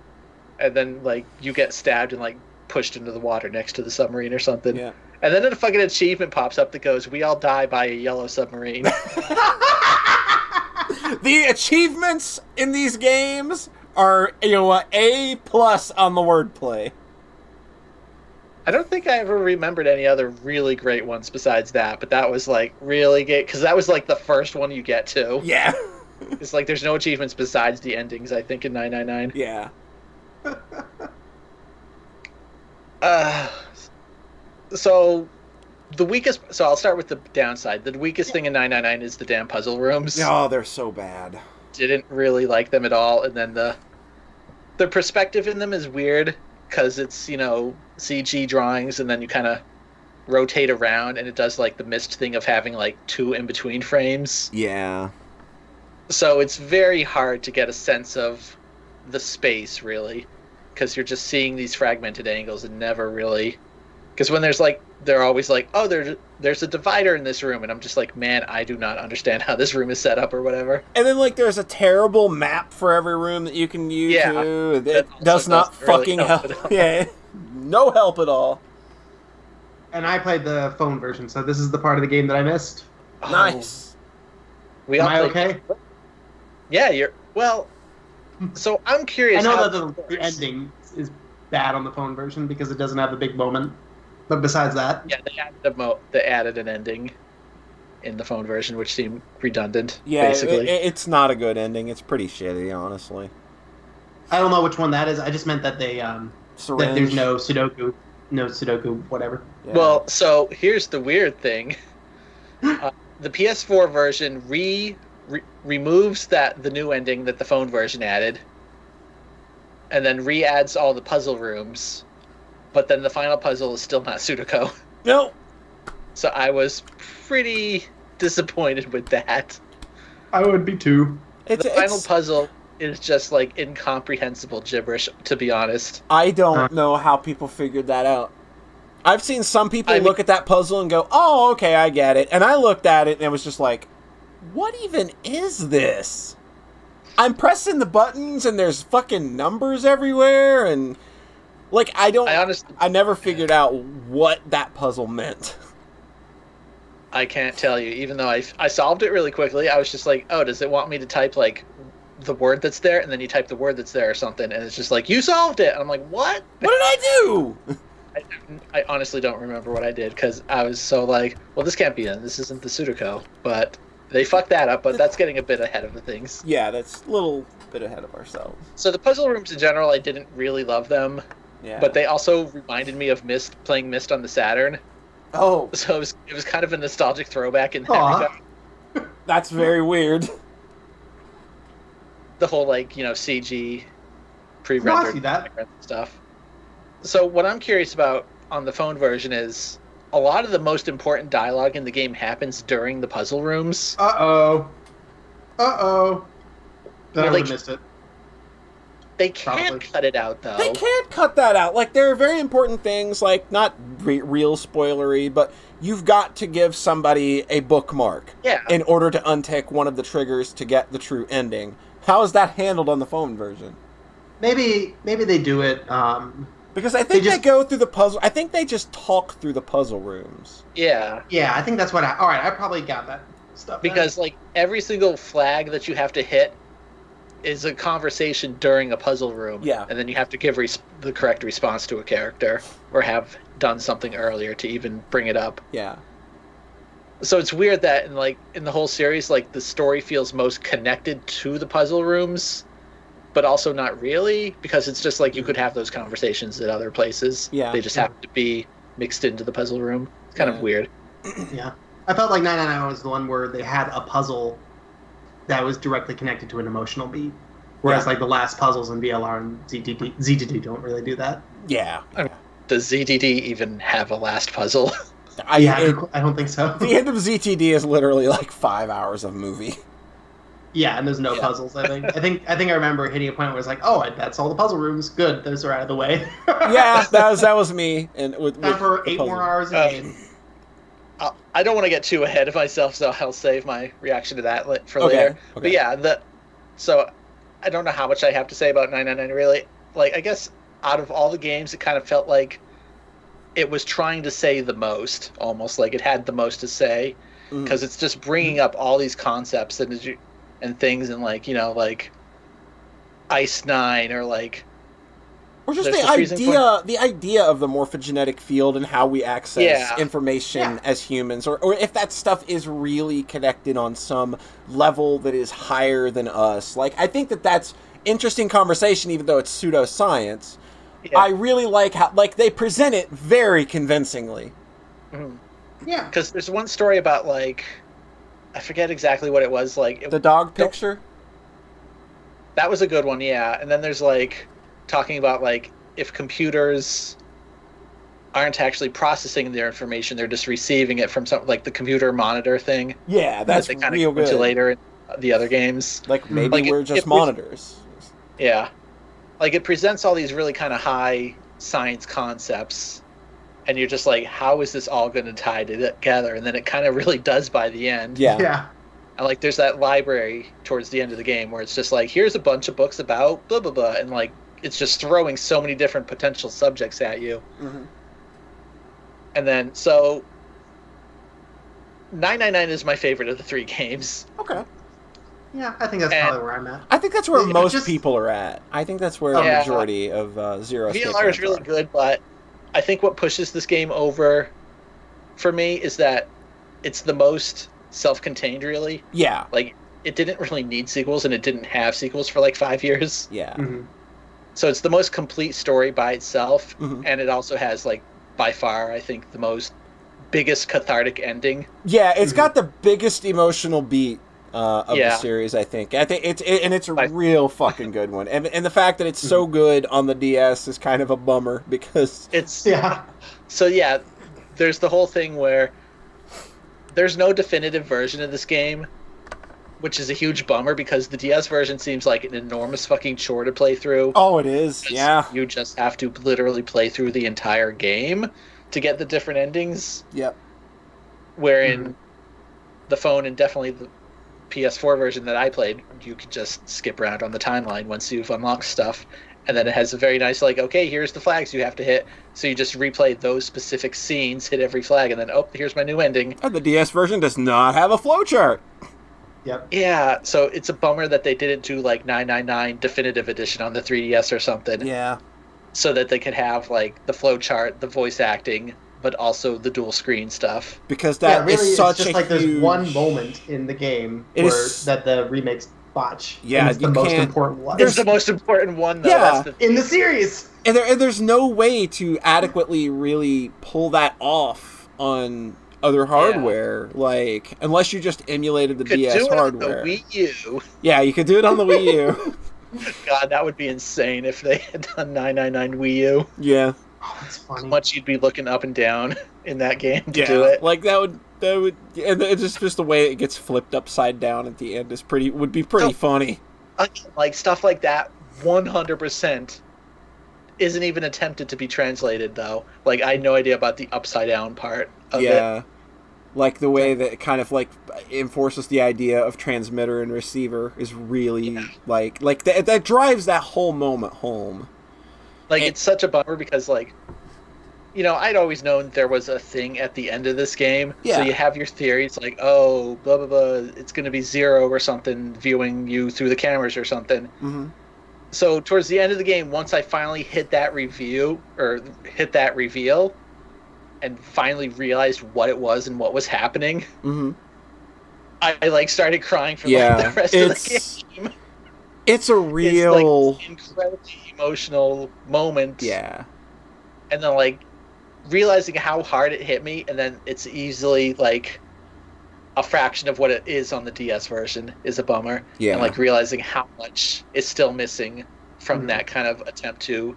And then like you get stabbed and like pushed into the water next to the submarine or something. Yeah. And then a fucking achievement pops up that goes, "We all die by a yellow submarine." The achievements in these games are, A+ on the wordplay. I don't think I ever remembered any other really great ones besides that, but that was like really good because that was like the first one you get to. Yeah. It's like there's no achievements besides the endings, I think, in 999. Yeah. So I'll start with the downside. The weakest thing in 999 is the damn puzzle rooms. Oh, they're so bad. Didn't really like them at all, and then the perspective in them is weird because it's, CG drawings, and then you kind of rotate around, and it does like the missed thing of having like two in between frames. Yeah. So it's very hard to get a sense of the space, really, because you're just seeing these fragmented angles and never really. Because when they're always like, oh, there's a divider in this room, and I'm just like, man, I do not understand how this room is set up or whatever. And then there's a terrible map for every room that you can use. Yeah, too. It does not fucking really help. Yeah, no help at all. And I played the phone version, so this is the part of the game that I missed. Nice. Am I okay? Yeah, so I'm curious. I know that the ending is bad on the phone version because it doesn't have the big moment. But besides that... Yeah, they added an ending in the phone version, which seemed redundant, basically. It's not a good ending. It's pretty shitty, honestly. I don't know which one that is. I just meant that that there's no Sudoku, whatever. Yeah. Well, so here's the weird thing. The PS4 version removes the new ending that the phone version added, and then re-adds all the puzzle rooms, but then the final puzzle is still not Sudoku. No. So I was pretty disappointed with that. I would be too. The final puzzle is just like incomprehensible gibberish, to be honest. I don't know how people figured that out. I've seen some people look at that puzzle and go, oh, okay, I get it. And I looked at it and it was just like, what even is this? I'm pressing the buttons and there's fucking numbers everywhere and I never figured out what that puzzle meant. I can't tell you. Even though I solved it really quickly, I was just like, oh, does it want me to type like the word that's there? And then you type the word that's there or something, and it's just like, you solved it. And I'm like, what? What did I do? I honestly don't remember what I did because I was so like, well, this can't be it. This isn't the Sudoku. But they fucked that up, but that's getting a bit ahead of the things. Yeah, that's a little bit ahead of ourselves. So the puzzle rooms in general, I didn't really love them. Yeah. But they also reminded me of playing Myst on the Saturn. Oh. So it was kind of a nostalgic throwback in that regard. That's very weird. The whole, CG pre-rendered stuff. So what I'm curious about on the phone version is a lot of the most important dialogue in the game happens during the puzzle rooms. Uh-oh. Then I would have missed it. They can't cut it out, though. They can't cut that out. Like, there are very important things, like, not real spoilery, but you've got to give somebody a bookmark in order to untick one of the triggers to get the true ending. How is that handled on the phone version? Maybe they do it... because I think they go through the puzzle... I think they just talk through the puzzle rooms. Yeah. Yeah, I think that's what Alright, I probably got that stuff. Because, like, every single flag that you have to hit is a conversation during a puzzle room. Yeah. And then you have to give the correct response to a character, or have done something earlier to even bring it up. Yeah. So it's weird that in the whole series, like, the story feels most connected to the puzzle rooms, but also not really, because it's just like you could have those conversations at other places. Yeah. They just happen to be mixed into the puzzle room. It's kind of weird. Yeah. I felt like 999 was the one where they had a puzzle that was directly connected to an emotional beat. Whereas, like, the last puzzles in BLR and ZTD don't really do that. Yeah. Does ZTD even have a last puzzle? I don't think so. The end of ZTD is literally, like, 5 hours of movie. Yeah, and there's no puzzles, I think. I think I remember hitting a point where it was like, oh, that's all the puzzle rooms. Good, those are out of the way. Yeah, that was me. And Time for 8 more hours of game. I don't want to get too ahead of myself, so I'll save my reaction to that for later. Okay. But yeah, so I don't know how much I have to say about 999 really. Like, I guess out of all the games, it kind of felt like it was trying to say the most, almost like it had the most to say, because it's just bringing up all these concepts and things, and like, you know, like Ice 9 or like. Or just the idea of the morphogenetic field and how we access information as humans, or if that stuff is really connected on some level that is higher than us. Like, I think that's interesting conversation, even though it's pseudoscience. Yeah. I really like how, like, they present it very convincingly. Mm-hmm. Yeah, because there's one story about, like, I forget exactly what it was. Like, the dog picture. That was a good one, yeah. And then there's like talking about, like, if computers aren't actually processing their information, they're just receiving it from something like the computer monitor thing. Yeah, that's that they kind real of go good. To later in the other games. Like, maybe we're just monitors. Yeah. Like, it presents all these really kind of high science concepts, and you're just like, how is this all going to tie together? And then it kind of really does by the end. Yeah. And, like, there's that library towards the end of the game where it's just like, here's a bunch of books about blah, blah, blah. And, like, it's just throwing so many different potential subjects at you. Mm-hmm. And then, so 999 is my favorite of the 3 games. Okay. Yeah, I think that's probably where I'm at. I think that's where most people are at. I think that's where the majority of Zero Escape VLR is really good, but I think what pushes this game over for me is that it's the most self-contained, really. Yeah. Like, it didn't really need sequels, and it didn't have sequels for like 5 years. Yeah. Mm-hmm. So it's the most complete story by itself, and it also has, like, by far, I think, the biggest cathartic ending. Yeah, it's got the biggest emotional beat of the series, I think. It's a real fucking good one. And the fact that it's so good on the DS is kind of a bummer, because it's So yeah, there's the whole thing where there's no definitive version of this game, which is a huge bummer, because the DS version seems like an enormous fucking chore to play through. Oh, it is. Yeah. You just have to literally play through the entire game to get the different endings. Yep. Wherein the phone, and definitely the PS4 version that I played, you could just skip around on the timeline once you've unlocked stuff. And then it has a very nice, like, okay, here's the flags you have to hit. So you just replay those specific scenes, hit every flag, and then, oh, here's my new ending. And the DS version does not have a flowchart. Yep. Yeah, so it's a bummer that they didn't do, like, 999 Definitive Edition on the 3DS or something. Yeah. So that they could have, like, the flowchart, the voice acting, but also the dual screen stuff. Because that really, is such it's just a like huge... there's one moment in the game that the remakes botch. Yeah, and it's the most important one. It's the most important one, though. Yeah. In the series. And there's no way to adequately really pull that off on other hardware, like, unless you just emulated the DS hardware. On the Wii U. Yeah, you could do it on the Wii U. God, that would be insane if they had done 999 Wii U. Yeah. Oh, that's funny. How much you'd be looking up and down in that game to do it. Like, that would, and it's just the way it gets flipped upside down at the end would be pretty funny. Like, stuff like that 100% isn't even attempted to be translated, though. Like, I had no idea about the upside down part of it. Like the way that it kind of like enforces the idea of transmitter and receiver is really like that drives that whole moment home. Like, it's such a bummer because, like, you know, I'd always known there was a thing at the end of this game. Yeah. So you have your theories like, oh, blah, blah, blah, it's going to be Zero or something viewing you through the cameras or something. Mm-hmm. So towards the end of the game, once I finally hit that reveal, and finally realized what it was and what was happening, I like started crying for like the rest of the game. It's a real, it's like incredibly emotional moment. Yeah. And then like realizing how hard it hit me, and then it's easily like a fraction of what it is on the DS version is a bummer. Yeah. And like realizing how much is still missing from that kind of attempt to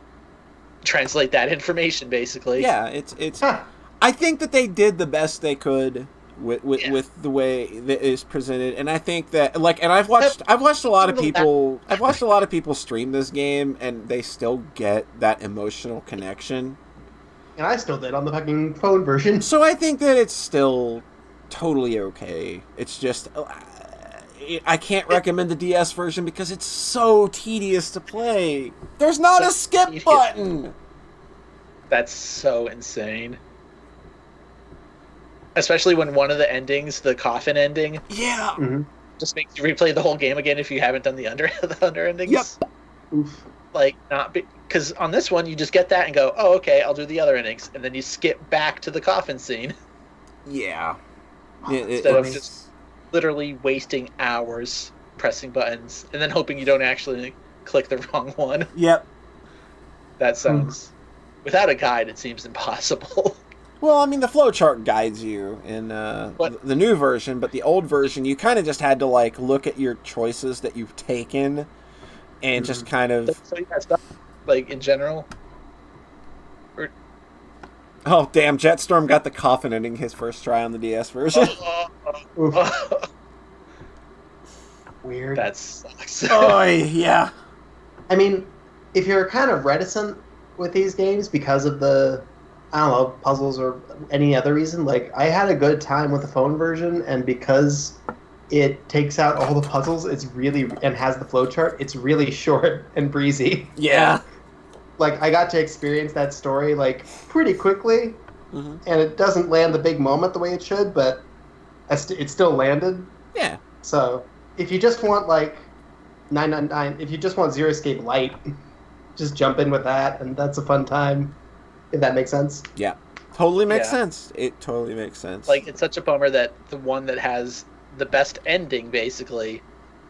translate that information, basically. Yeah, it's. I think that they did the best they could with the way that it is presented, and I think that and I've watched a lot of people stream this game, and they still get that emotional connection. And I still did on the fucking phone version. So I think that it's still totally okay. It's just I can't recommend the DS version because it's so tedious to play. There's not a skip button. That's so insane. Especially when one of the endings, the coffin ending, just makes you replay the whole game again if you haven't done the under endings. Yep. Oof. Like, not because on this one you just get that and go, oh, okay, I'll do the other endings, and then you skip back to the coffin scene. Yeah. Instead of just literally wasting hours pressing buttons and then hoping you don't actually click the wrong one. Yep. That sounds, without a guide, it seems impossible. Well, I mean, the flowchart guides you in the new version, but the old version, you kind of just had to, like, look at your choices that you've taken and just kind of... So you got stuff, like, in general? Oh, damn, Jetstorm got the coffin ending his first try on the DS version. Weird. That sucks. Oh, yeah. I mean, if you're kind of reticent with these games because of the... I don't know, puzzles or any other reason. Like, I had a good time with the phone version, and because it takes out all the puzzles, it's really, and has the flowchart, it's really short and breezy. Yeah. Like, I got to experience that story, like, pretty quickly, and it doesn't land the big moment the way it should, but it still landed. Yeah. So, if you just want, like, 999, if you just want Zero Escape Light, just jump in with that, and that's a fun time. If that makes sense. Yeah. Totally makes sense. It totally makes sense. Like, it's such a bummer that the one that has the best ending, basically,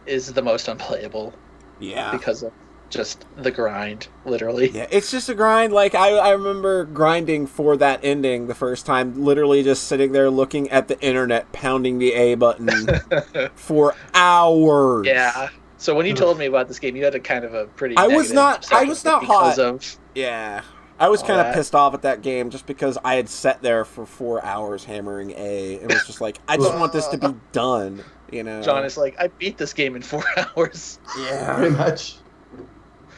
is the most unplayable. Yeah. Because of just the grind, literally. Yeah, it's just a grind. Like, I remember grinding for that ending the first time, literally just sitting there looking at the internet, pounding the A button for hours. Yeah. So when you told me about this game, you had a kind of a pretty I was not hot. Of yeah. I was kind of pissed off at that game just because I had sat there for 4 hours hammering A and was just like, I just want this to be done, you know? John is like, I beat this game in 4 hours. Yeah. Pretty much.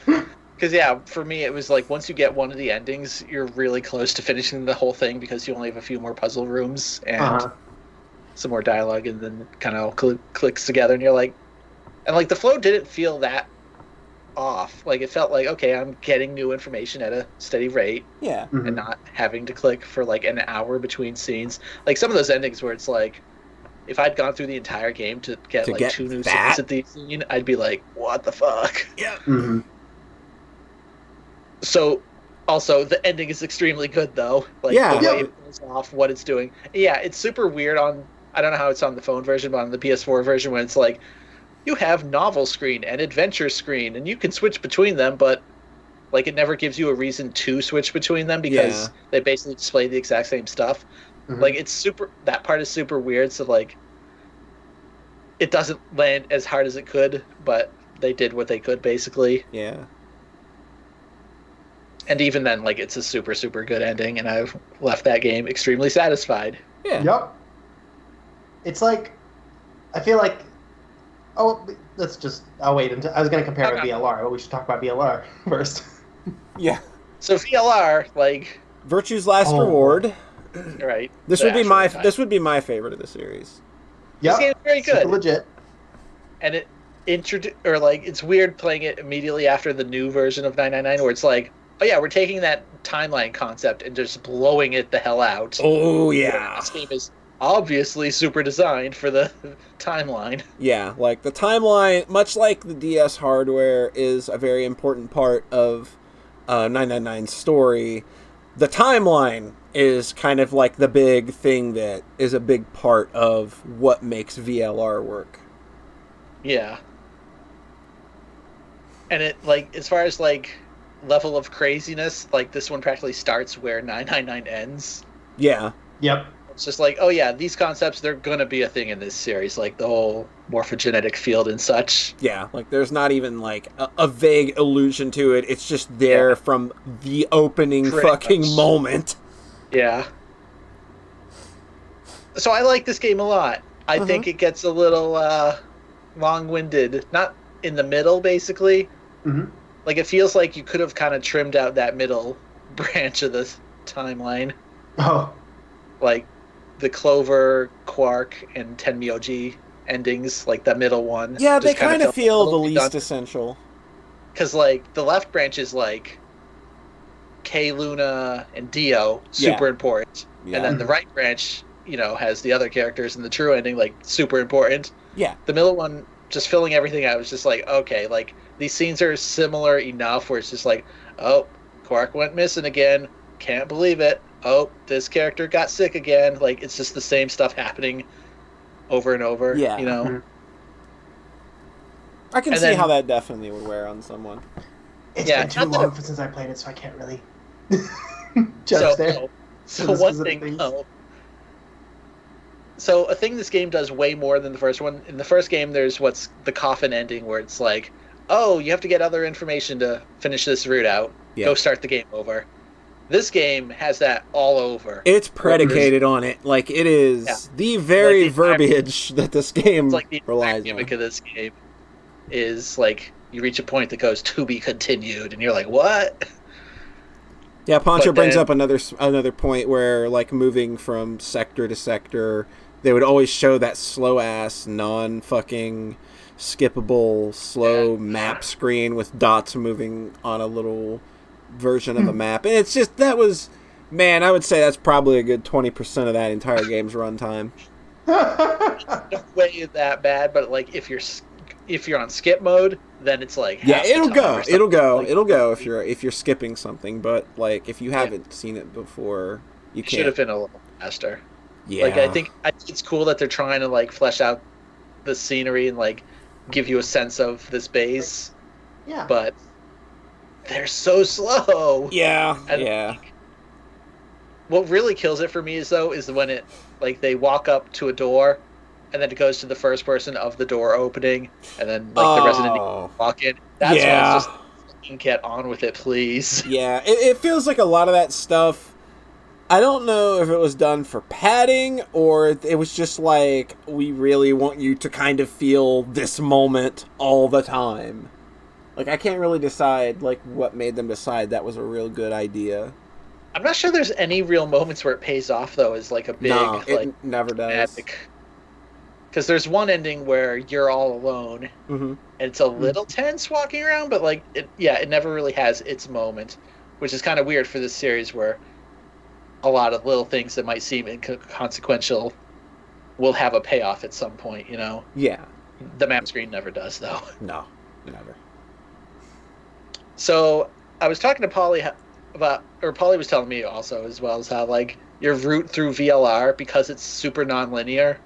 Because, yeah, for me, it was like, once you get one of the endings, you're really close to finishing the whole thing because you only have a few more puzzle rooms and some more dialogue, and then it kind of clicks together, and you're like... And, like, the flow didn't feel that off. Like, it felt like, okay, I'm getting new information at a steady rate. Yeah. And not having to click for like an hour between scenes. Like some of those endings where it's like, if I'd gone through the entire game to get 2 new scenes at the scene, I'd be like, what the fuck? Yeah. Mm-hmm. So, also, the ending is extremely good, though. Like, the way it pulls off what it's doing. Yeah, it's super weird on, I don't know how it's on the phone version, but on the PS4 version, when it's like, you have novel screen and adventure screen, and you can switch between them, but like it never gives you a reason to switch between them because they basically display the exact same stuff. Like, it's super, that part is super weird, so like it doesn't land as hard as it could, but they did what they could, basically. Yeah. And even then, like, it's a super, super good ending, and I've left that game extremely satisfied. Yeah. Yep. It's like, I feel like Oh, I'll wait until I was going to compare it Okay. with VLR, but we should talk about VLR first. Yeah. So VLR, like, Virtue's Last Reward. right? This would be my favorite of the series. This game's very good. Super legit. And it it's weird playing it immediately after the new version of 999, where it's like, oh yeah, we're taking that timeline concept and just blowing it the hell out. Oh yeah. This game is obviously super designed for the timeline. Yeah, like the timeline, much like the DS hardware, is a very important part of 999's story. The timeline is kind of like the big thing that is a big part of what makes VLR work. Yeah. And it, like, as far as, like, level of craziness, like, this one practically starts where 999 ends. Yeah. Yep. It's just like, oh yeah, these concepts, they're gonna be a thing in this series, like the whole morphogenetic field and such. Yeah, like there's not even like a vague allusion to it. It's just there from the opening moment. Yeah. So I like this game a lot. I think it gets a little long-winded. Not in the middle, basically. Mm-hmm. Like, it feels like you could have kind of trimmed out that middle branch of the timeline. Oh. Like, the Clover, Quark, and Tenmyoji endings, like the middle one. Yeah, they kind of feel the least essential. Because, like, the left branch is, like, K, Luna, and Dio, super important. Yeah. And then the right branch, you know, has the other characters, and the true ending, like, super important. Yeah. The middle one, just filling everything out, was just like, okay, like, these scenes are similar enough where it's just like, oh, Quark went missing again. Can't believe it. Oh, this character got sick again. Like, it's just the same stuff happening over and over. Yeah. You know? Mm-hmm. I can see how that definitely would wear on someone. It's been too long since I played it, so I can't really judge there. So one thing, though. So a thing this game does way more than the first one. In the first game, there's what's the coffin ending, where it's like, oh, you have to get other information to finish this route out. Yeah. Go start the game over. This game has that all over. It's predicated on it. Like, it is the very verbiage that this game relies on. The gimmick of this game is, like, you reach a point that goes, to be continued, and you're like, what? Yeah, Poncho brings up another point where, like, moving from sector to sector, they would always show that slow-ass, non-fucking skippable, slow map screen with dots moving on a little version of a map. And it's just, that was, man, I would say that's probably a good 20% of that entire game's runtime. No way that bad, but, like, if you're on skip mode, then it's like it'll go if you're skipping something, but, like, if you haven't seen it before, you can't. Should have been a little faster. Yeah. Like, I think it's cool that they're trying to, like, flesh out the scenery and, like, give you a sense of this base. Yeah. But they're so slow. Yeah. Like, what really kills it for me is when it, like, they walk up to a door, and then it goes to the first person of the door opening, and then, like, the resident Evil walk in. That's when it's just, get on with it, please. Yeah, it feels like a lot of that stuff, I don't know if it was done for padding, or it was just like, we really want you to kind of feel this moment all the time. Like, I can't really decide, like, what made them decide that was a real good idea. I'm not sure there's any real moments where it pays off, though, as, like, a big, it never does. Because there's one ending where you're all alone, and it's a little tense walking around, but, like, it never really has its moment, which is kind of weird for this series where a lot of little things that might seem inconsequential will have a payoff at some point, you know? Yeah. The map screen never does, though. No, never. So, I was talking to Polly Polly was telling me also, as well, as how, like, your route through VLR, because it's super non-linear,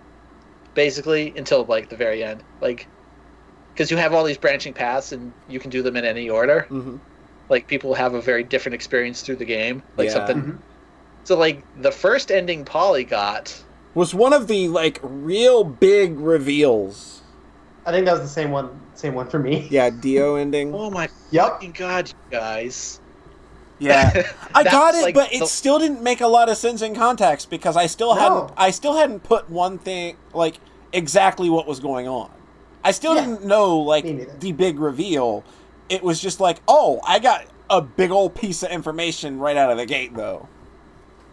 basically, until, like, the very end. Like, because you have all these branching paths, and you can do them in any order. Mm-hmm. Like, people have a very different experience through the game. Like, something... Mm-hmm. So, like, the first ending Polly got... was one of the, like, real big reveals. I think that was the same one for me. Yeah, Dio ending. Oh my fucking god, you guys. Yeah. I got it, like, but it still didn't make a lot of sense in context, because I still hadn't put one thing, like, exactly what was going on. I still didn't know, like, the big reveal. It was just like, oh, I got a big old piece of information right out of the gate, though.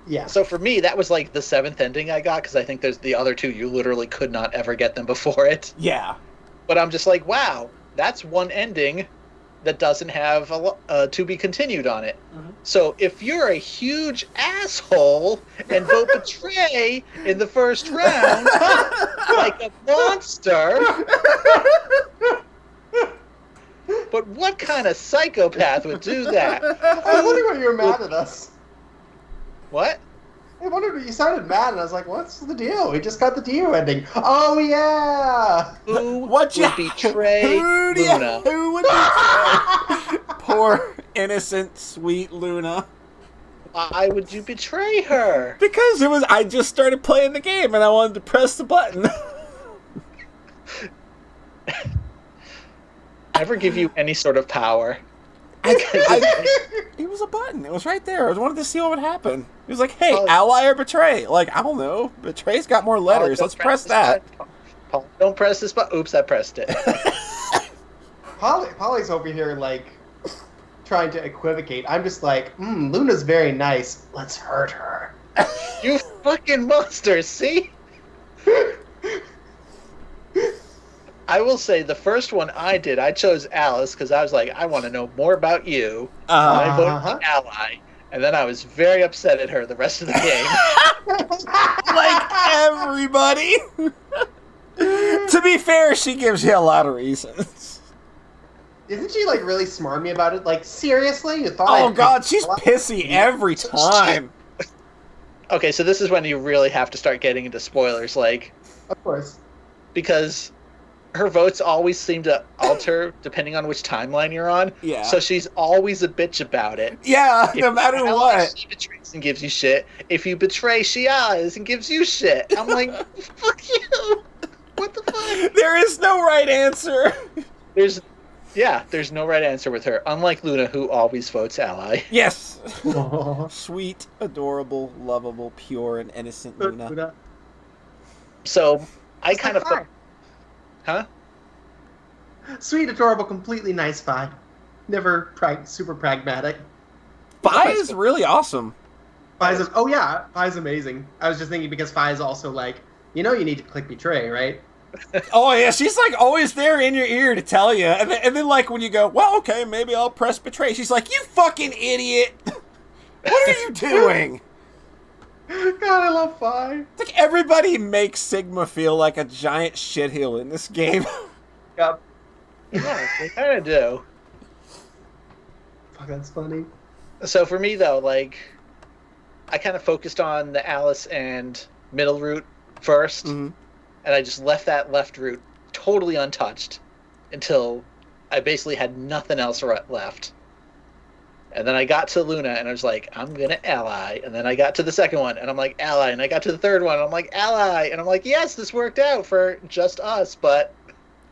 Yeah. So for me, that was like the 7th ending I got, because I think there's the other 2, you literally could not ever get them before it. Yeah. But I'm just like, wow, that's one ending that doesn't have a to be continued on it. Mm-hmm. So if you're a huge asshole and vote betray in the first round like a monster, but what kind of psychopath would do that? I was wondering why you were mad at us. What? I wondered, you sounded mad, and I was like, what's the deal? We just got the Dio ending. Oh, yeah! Who would betray Luna? Who would betray? Poor, innocent, sweet Luna. Why would you betray her? Because I just started playing the game, and I wanted to press the button. Never give you any sort of power. It was a button. It was right there. I wanted to see what would happen. It was like, hey, ally or betray? Like, I don't know. Betray's got more letters. Let's press that. Paul, don't press this button. Oops, I pressed it. Polly's over here, like, trying to equivocate. I'm just like, Luna's very nice. Let's hurt her. You fucking monsters, see? I will say the first one I did, I chose Alice because I was like, I want to know more about you. I voted for Ally, and then I was very upset at her the rest of the game. Like everybody. To be fair, she gives you a lot of reasons. Isn't she, like, really smarmy about it? Like, seriously? You thought? Oh, God, she's pissy every time. Okay, so this is when you really have to start getting into spoilers, like... Of course. Because her votes always seem to alter depending on which timeline you're on. Yeah. So she's always a bitch about it. Yeah, no matter what. She betrays and gives you shit. If you betray, she allies and gives you shit. I'm like, fuck you. What the fuck? There is no right answer. There's no right answer with her. Unlike Luna, who always votes ally. Yes. Sweet, adorable, lovable, pure, and innocent Luna. So, I kind of... Huh? Sweet, adorable, completely nice Vi. Never super pragmatic. Vi is really awesome. Vi's amazing. I was just thinking because Vi is also like, you need to click betray, right? Oh yeah, she's like always there in your ear to tell you, and then like when you go, well, okay, maybe I'll press betray. She's like, you fucking idiot! What are you doing? God, I love Vi. It's like everybody makes Sigma feel like a giant shitheel in this game. Yep. Yeah, they kind of do. Fuck, that's funny. So for me though, like, I kind of focused on the Alice and middle route first. Mm-hmm. And I just left that left route totally untouched until I basically had nothing else left. And then I got to Luna, and I was like, I'm going to ally. And then I got to the second one, and I'm like, ally. And I got to the third one, and I'm like, ally. And I'm like, yes, this worked out for just us, but...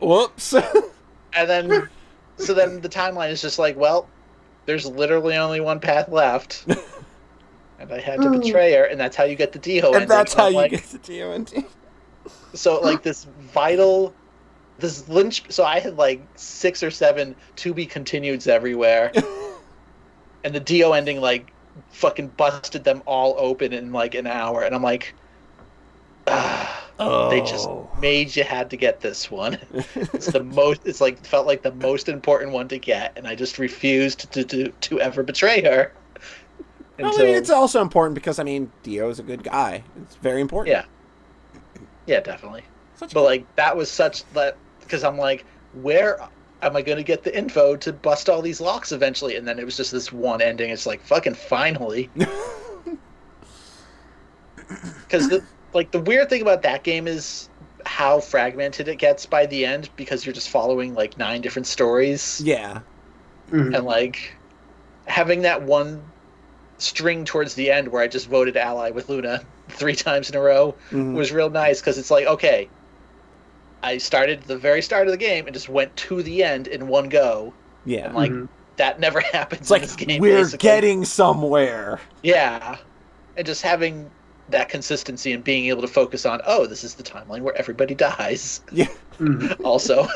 Whoops. And then... So then the timeline is just like, well, there's literally only one path left. And I had to betray her, and that's how you get the Dio ending. And that's how you get the Dio ending. So, like, this lynch... So I had, like, 6 or 7 to-be-continueds everywhere. And the Dio ending, like, fucking busted them all open in, like, an hour. And I'm like, they just made you had to get this one. It's like, felt like the most important one to get. And I just refused to ever betray her. I mean, it's also important because, I mean, Dio is a good guy. It's very important. Yeah. Yeah, definitely. That was such that, because I'm like, where am I going to get the info to bust all these locks eventually? And then it was just this one ending. It's like, fucking finally. Because the weird thing about that game is how fragmented it gets by the end, because you're just following like 9 different stories. Yeah. Mm-hmm. And like having that one string towards the end where I just voted ally with Luna 3 times in a row was real nice, because it's like, okay, I started at the very start of the game and just went to the end in one go. Yeah. And like that never happens it's like, in this game. We're basically. Getting somewhere. Yeah. And just having that consistency and being able to focus on, oh, this is the timeline where everybody dies. Yeah. Also,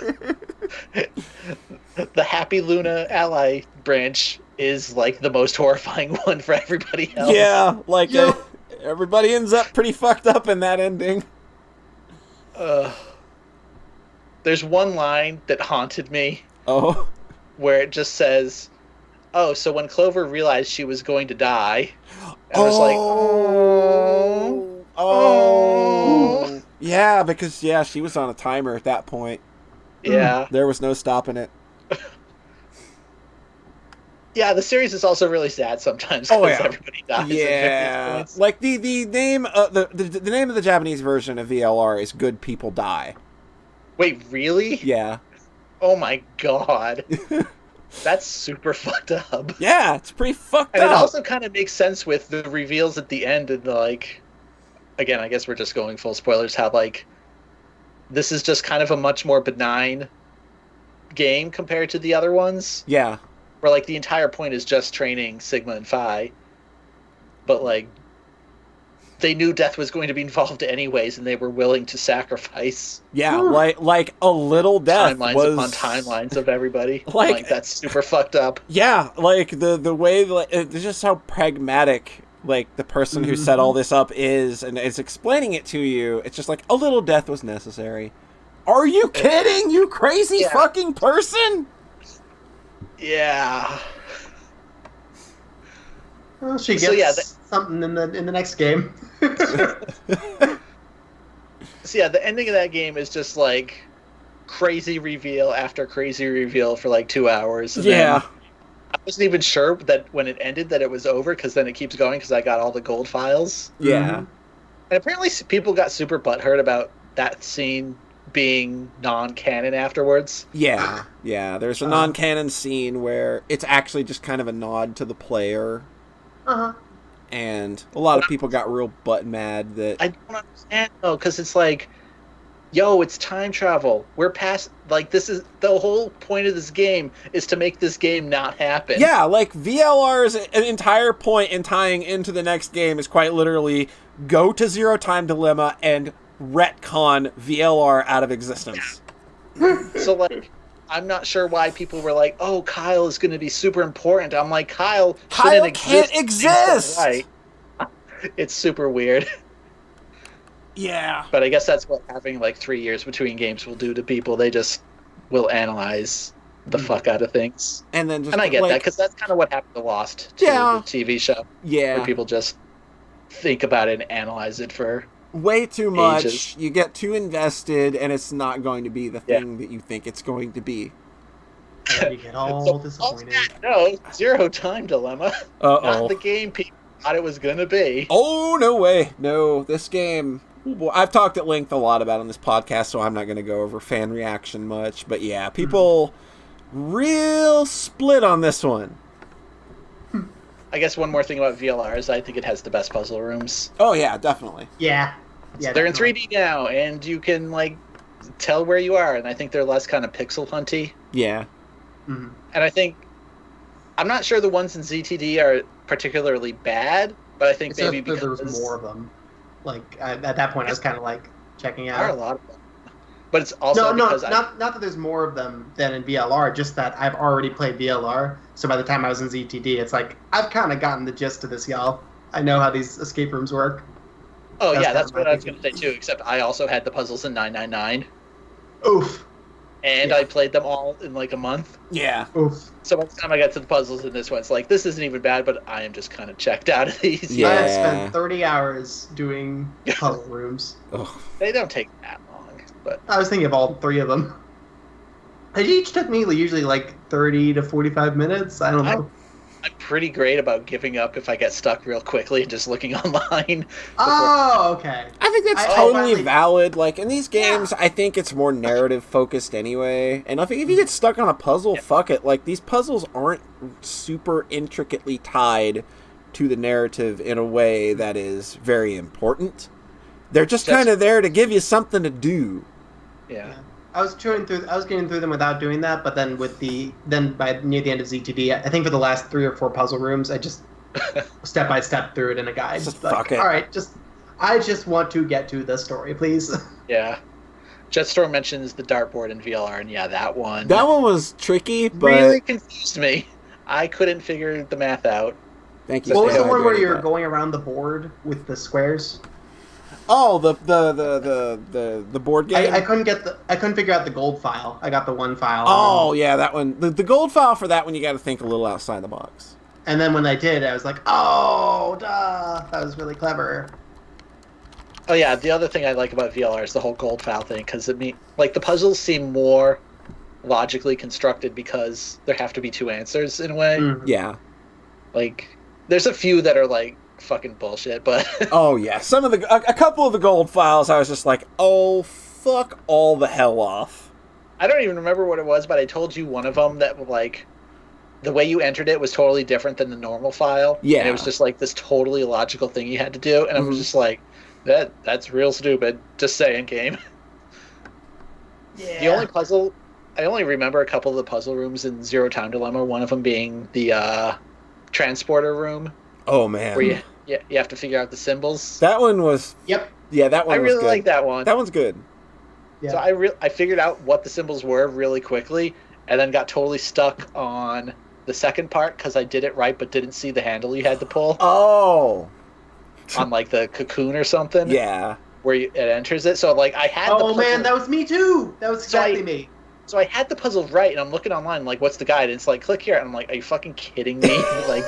the Happy Luna ally branch is like the most horrifying one for everybody else. Yeah, like everybody ends up pretty fucked up in that ending. There's one line that haunted me. Oh. Where it just says, oh, so when Clover realized she was going to die, I was like, oh. Yeah, because, she was on a timer at that point. Yeah. There was no stopping it. Yeah, the series is also really sad sometimes because everybody dies. Yeah. Like, the name the name of the Japanese version of VLR is Good People Die. Wait, really? Yeah. Oh my god. That's super fucked up. Yeah, it's pretty fucked up. And it also kind of makes sense with the reveals at the end and like, again, I guess we're just going full spoilers, how like this is just kind of a much more benign game compared to the other ones. Yeah. Where like the entire point is just training Sigma and Phi. But like they knew death was going to be involved anyways, and they were willing to sacrifice. Yeah, like a little death timelines upon timelines of everybody. Like that's super fucked up. Yeah, like the way it's just how pragmatic like the person who set all this up is, and is explaining it to you. It's just like a little death was necessary. Are you kidding? You crazy fucking person? Yeah. Well, she gets something in the next game. So the ending of that game is just like crazy reveal after crazy reveal for like 2 hours. And then I wasn't even sure that when it ended that it was over, because then it keeps going because I got all the gold files. Yeah. And apparently people got super butthurt about that scene being non-canon afterwards. Yeah. There's a non-canon scene where it's actually just kind of a nod to the player. And a lot of people got real butt mad that... I don't understand, though, because it's like, yo, it's time travel. We're past... Like, this is... The whole point of this game is to make this game not happen. Yeah, like, VLR's entire point in tying into the next game is quite literally go to Zero Time Dilemma and retcon VLR out of existence. So, like... I'm not sure why people were like, "Oh, Kyle is going to be super important." I'm like, Kyle can't exist. Right? It's super weird. Yeah. But I guess that's what having like 3 years between games will do to people. They just will analyze the fuck out of things. And then I get that because that's kind of what happened to Lost, the TV show. Yeah. Where people just think about it and analyze it for way too much. Ages. You get too invested, and it's not going to be the thing that you think it's going to be. And you get all disappointed. No, Zero Time Dilemma. Not the game people thought it was going to be. Oh, no way. No, this game... I've talked at length a lot about it on this podcast, so I'm not going to go over fan reaction much. But yeah, people real split on this one. I guess one more thing about VLR is I think it has the best puzzle rooms. Oh, yeah, definitely. Yeah. So they're definitely in 3D now, and you can, like, tell where you are, and I think they're less kind of pixel hunty. Yeah. And I think... I'm not sure the ones in ZTD are particularly bad, but I think maybe because... there was more of them. Like, at that point, I was kind of, like, checking out. There are a lot of them. But it's also because... Not that there's more of them than in VLR, just that I've already played VLR, so by the time I was in ZTD, it's like, I've kind of gotten the gist of this, y'all. I know how these escape rooms work. Oh, that's what I was going to say, too, except I also had the puzzles in 999. Oof. And I played them all in, like, a month. Yeah. Oof. So by the time I got to the puzzles in this one, it's like, this isn't even bad, but I am just kind of checked out of these. Yeah. I have spent 30 hours doing puzzle rooms. They don't take that long. But I was thinking of all 3 of them. They each took me usually like 30 to 45 minutes. I don't know. I'm pretty great about giving up if I get stuck real quickly and just looking online. Oh, okay. I think that's totally valid. Like, in these games, I think it's more narrative-focused anyway. And I think if you get stuck on a puzzle, fuck it. Like, these puzzles aren't super intricately tied to the narrative in a way that is very important. They're just kind of there to give you something to do. Yeah. I was getting through them without doing that, but then by near the end of ZTD, I think for the last 3 or 4 puzzle rooms, I just step by step through it in a guide. Just fuck it. All right, just I just want to get to the story, please. Yeah. Jetstorm mentions the dartboard in VLR, and yeah, that one. That one was tricky, but really confused me. I couldn't figure the math out. Thank you. What was the one where you're going around the board with the squares? Oh, the board game. I couldn't figure out the gold file. I got the one file. Oh yeah, that one. The gold file for that one, you got to think a little outside the box. And then when I did, I was like, oh, duh, that was really clever. Oh yeah, the other thing I like about VLR is the whole gold file thing, because the puzzles seem more logically constructed because there have to be two answers in a way. Mm-hmm. Yeah. Like, there's a few that are like fucking bullshit, but oh yeah, a couple of the gold files, I was just like, oh fuck all the hell off. I don't even remember what it was, but I told you one of them that like the way you entered it was totally different than the normal file. Yeah. And it was just like this totally illogical thing you had to do, and I was just like, that's real stupid. Just saying, game. Yeah. The only puzzle I only remember a couple of the puzzle rooms in Zero Time Dilemma. One of them being the transporter room. Oh man, where you have to figure out the symbols. That one was. Yep. Yeah, that one. I was really good. like that one. That one's good. Yeah. So I figured out what the symbols were really quickly, and then got totally stuck on the second part because I did it right but didn't see the handle you had to pull. Oh. On like the cocoon or something. Yeah. Where it enters it. So like I had. Oh man, that was me too. That was exactly me. So I had the puzzle right, and I'm looking online like, what's the guide? And it's like, click here, and I'm like, are you fucking kidding me? Like.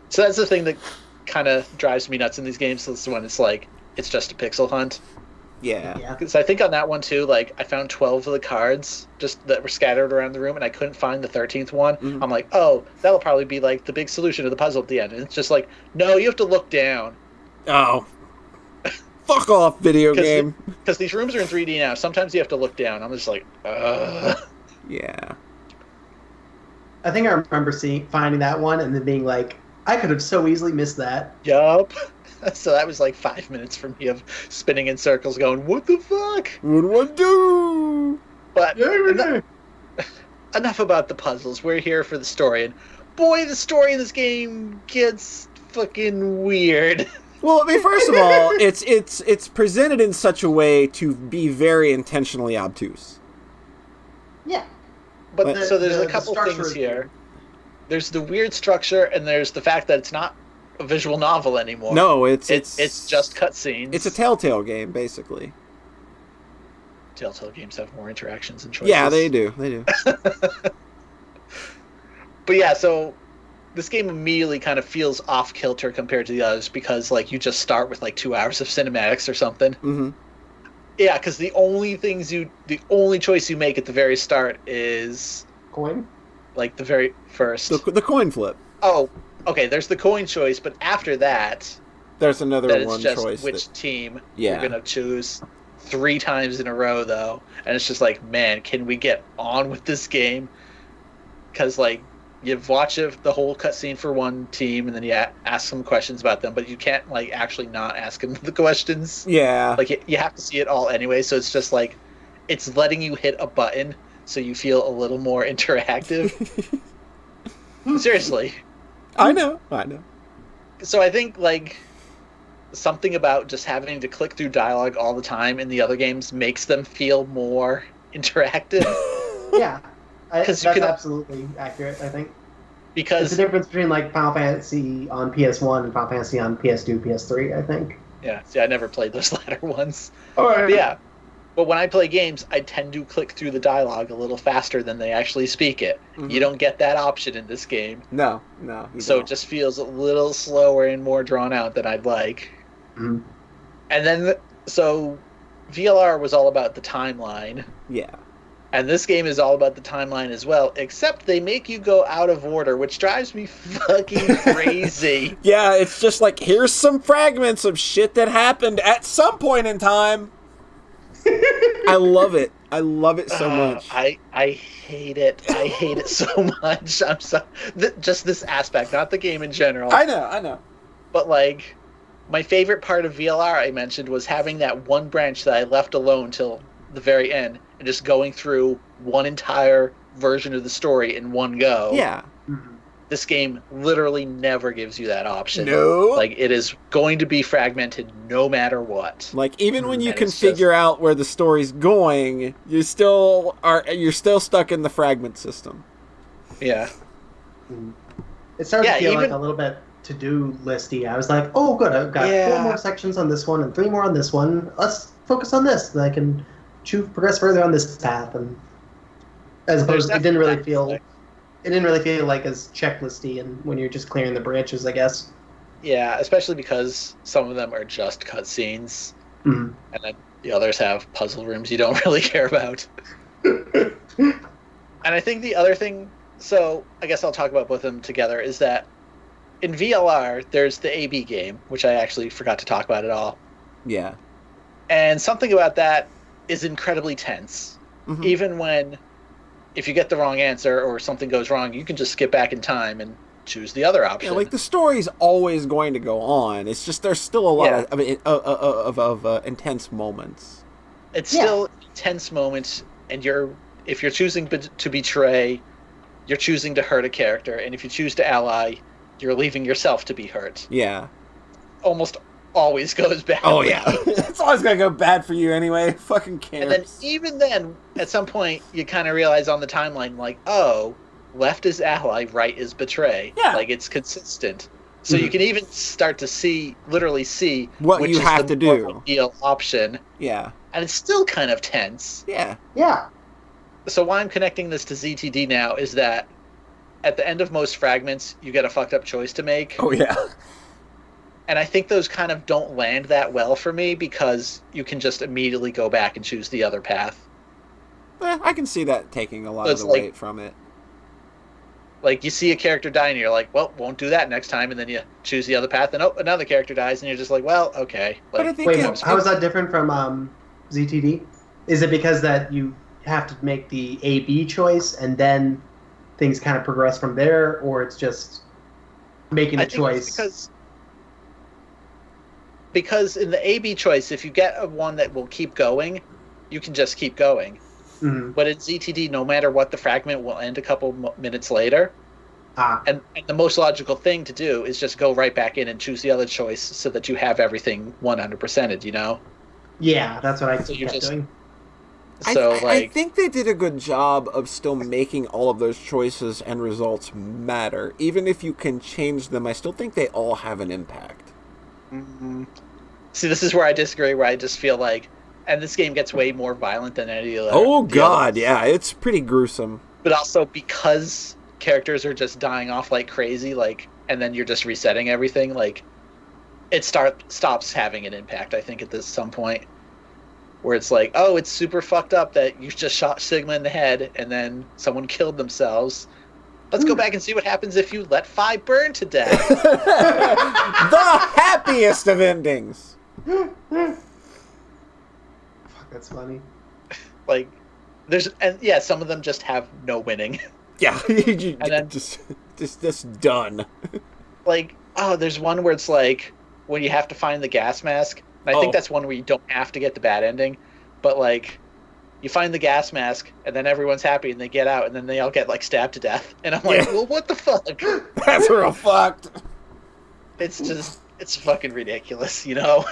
So that's the thing that kind of drives me nuts in these games. So this is when it's like, it's just a pixel hunt. Yeah. Because I think on that one too, like I found 12 of the cards just that were scattered around the room, and I couldn't find the 13th one. Mm-hmm. I'm like, oh, that'll probably be like the big solution to the puzzle at the end. And it's just like, no, you have to look down. Oh. Fuck off, video game. Because these rooms are in 3D now. Sometimes you have to look down. I'm just like, ugh. Yeah. I think I remember finding that one and then being like, I could have so easily missed that. Yup. So that was like 5 minutes for me of spinning in circles going, what the fuck? What do I do? But enough about the puzzles. We're here for the story. And boy, the story in this game gets fucking weird. Well, I mean, first of all, it's presented in such a way to be very intentionally obtuse. Yeah. But so there's a couple things here. There's the weird structure, and there's the fact that it's not a visual novel anymore. No, it's just cutscenes. It's a Telltale game, basically. Telltale games have more interactions and choices. Yeah, they do. They do. But yeah, so this game immediately kind of feels off kilter compared to the others because like you just start with like 2 hours of cinematics or something. Mm-hmm. Yeah, because the only choice you make at the very start is coin. Like the very first. The coin flip. Oh, okay. There's the coin choice, but after that, there's another one just choice. Which team you're gonna choose 3 times in a row, though, and it's just like, man, can we get on with this game? Because like you watch the whole cutscene for one team, and then you ask some questions about them, but you can't like actually not ask them the questions. Yeah. Like you have to see it all anyway, so it's just like it's letting you hit a button. So you feel a little more interactive. Seriously. I know. So I think, like, something about just having to click through dialogue all the time in the other games makes them feel more interactive. Yeah. That's absolutely accurate, I think. Because it's the difference between, like, Final Fantasy on PS1 and Final Fantasy on PS2, PS3, I think. Yeah. See, I never played those latter ones. All right. But yeah. But when I play games, I tend to click through the dialogue a little faster than they actually speak it. Mm-hmm. You don't get that option in this game. No. So it just feels a little slower and more drawn out than I'd like. Mm-hmm. And then, so VLR was all about the timeline. Yeah. And this game is all about the timeline as well, except they make you go out of order, which drives me fucking crazy. Yeah, it's just like, here's some fragments of shit that happened at some point in time. I love it. I love it so much. I hate it. I hate it so much. I'm so just this aspect, not the game in general. I know. But like, my favorite part of VLR I mentioned was having that one branch that I left alone till the very end, and just going through one entire version of the story in one go. Yeah. Mm-hmm. This game literally never gives you that option. No. Like, it is going to be fragmented no matter what. Like, even when you can figure out where the story's going, you're still stuck in the fragment system. Yeah. It started to feel like a little bit to-do listy. I was like, oh, good, I've got 4 more sections on this one and 3 more on this one. Let's focus on this. Then I can progress further on this path. And as opposed, it didn't really feel like as checklisty and when you're just clearing the branches, I guess. Yeah, especially because some of them are just cutscenes, and then the others have puzzle rooms you don't really care about. And I think the other thing, so I guess I'll talk about both of them together, is that in VLR, there's the AB game, which I actually forgot to talk about at all. Yeah. And something about that is incredibly tense. Even when, if you get the wrong answer or something goes wrong, you can just skip back in time and choose the other option. Yeah, like, the story's always going to go on. It's just there's still a lot of intense moments. It's still intense moments, and if you're choosing to betray, you're choosing to hurt a character, and if you choose to ally, you're leaving yourself to be hurt. Yeah. Almost always goes bad. Oh, yeah. It's always going to go bad for you anyway. Fucking cares. And then, even then, at some point, you kind of realize on the timeline, like, oh, left is ally, right is betray. Yeah. Like, it's consistent. So you can even start to literally see what which you is have the to more do. ideal option. Yeah. And it's still kind of tense. Yeah. Yeah. So why I'm connecting this to ZTD now is that at the end of most fragments, you get a fucked up choice to make. Oh, yeah. And I think those kind of don't land that well for me because you can just immediately go back and choose the other path. I can see that taking a lot of the weight from it. Like, you see a character die and you're like, well, won't do that next time, and then you choose the other path, and another character dies, and you're just like, well, okay. Like, but I think how is that different from ZTD? Is it because that you have to make the A-B choice and then things kind of progress from there, or it's just making a choice? Because in the A-B choice, if you get one that will keep going, you can just keep going. But in ZTD, no matter what, the fragment will end a couple minutes later. And the most logical thing to do is just go right back in and choose the other choice so that you have everything 100%ed, you know? Yeah, that's what I kept doing. So, I think they did a good job of still making all of those choices and results matter. Even if you can change them, I still think they all have an impact. See, this is where I disagree, where I just feel like, and this game gets way more violent than any other. Oh, God, yeah, it's pretty gruesome. But also because characters are just dying off like crazy, like, and then you're just resetting everything, like, it stops having an impact, I think, at some point. Where it's like, oh, it's super fucked up that you just shot Sigma in the head and then someone killed themselves. Let's go back and see what happens if you let 5 burn to death. The happiest of endings. Fuck, that's funny. Like, some of them just have no winning. Yeah, and then just done. Like, oh, there's one where it's like when you have to find the gas mask. And I think that's one where you don't have to get the bad ending, but like, you find the gas mask, and then everyone's happy, and they get out, and then they all get like stabbed to death. And I'm like, well, what the fuck? That's real fucked. It's fucking ridiculous, you know?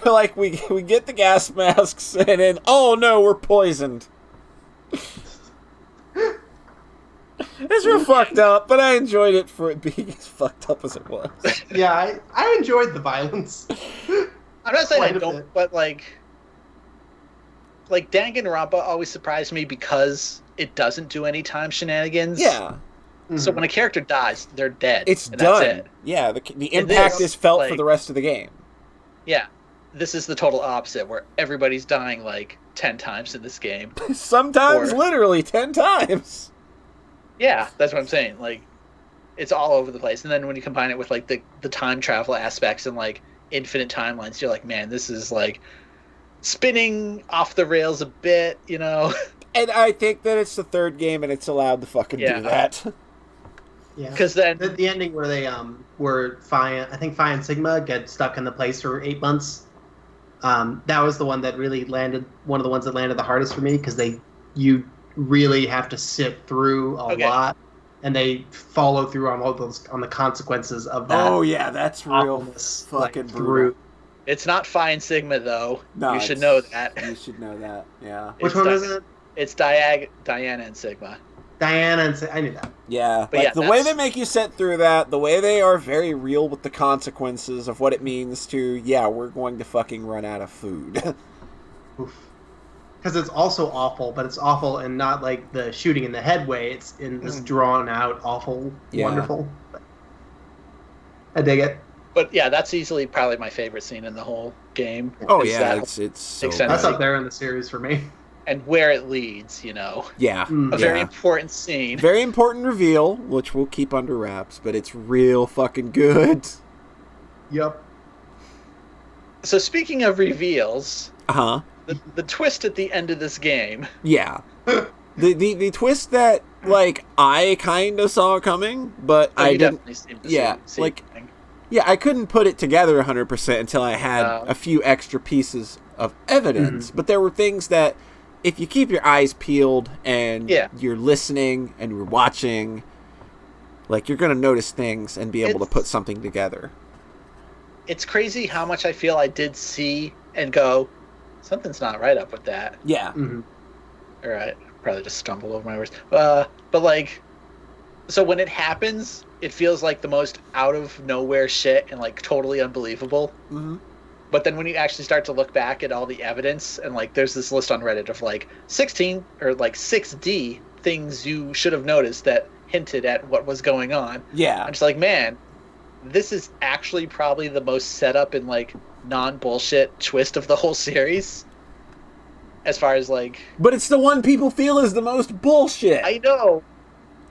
Like, we get the gas masks, and then, oh no, we're poisoned. It's real fucked up, but I enjoyed it for it being as fucked up as it was. Yeah, I enjoyed the violence. I'm not saying I don't, but like Danganronpa always surprised me because it doesn't do any time shenanigans. Yeah. So when a character dies, they're dead. It's done. That's it. Yeah, the impact is felt for the rest of the game. Yeah. This is the total opposite, where everybody's dying like 10 times in this game. Sometimes literally 10 times. Yeah, that's what I'm saying. Like, it's all over the place. And then when you combine it with like the time travel aspects and like infinite timelines, you're like, man, this is like spinning off the rails a bit, you know? And I think that it's the third game and it's allowed to fucking do that. Yeah, because then the ending where they were Phi and Sigma get stuck in the place for 8 months. That was the one that really landed. One of the ones that landed the hardest for me because you really have to sit through a lot. and they follow through on all those on the consequences of that. Oh yeah, that's real fucking brutal. It's not Phi and Sigma though. No, you should know that. You should know that. Yeah. Which one is it? It's Diana and Sigma. Diana and Sigma. I knew that. Yeah, but like the way they make you sit through that, the way they are very real with the consequences of what it means to, we're going to fucking run out of food. Because it's also awful, but it's awful and not like the shooting in the head way. It's in this drawn out, awful, wonderful. I dig it. But yeah, that's easily probably my favorite scene in the whole game. Oh yeah, it's so that's up there in the series for me. And where it leads, Yeah. A very important scene. Very important reveal, which we'll keep under wraps, but it's real fucking good. Yep. So speaking of reveals, the twist at the end of this game. Yeah. the twist that I kind of saw coming, but I didn't. I couldn't put it together 100% until I had a few extra pieces of evidence. But there were things that, if you keep your eyes peeled and you're listening and you're watching, you're going to notice things and be able to put something together. It's crazy how much I feel I did see and go, something's not right up with that. Yeah. Mm-hmm. All right. Probably just stumbled over my words. So when it happens, it feels like the most out of nowhere shit and totally unbelievable. Mm-hmm. But then when you actually start to look back at all the evidence and there's this list on Reddit of 16 or 6D things you should have noticed that hinted at what was going on. Yeah. I'm just man, this is actually probably the most set up and non-bullshit twist of the whole series. As far as But it's the one people feel is the most bullshit. I know.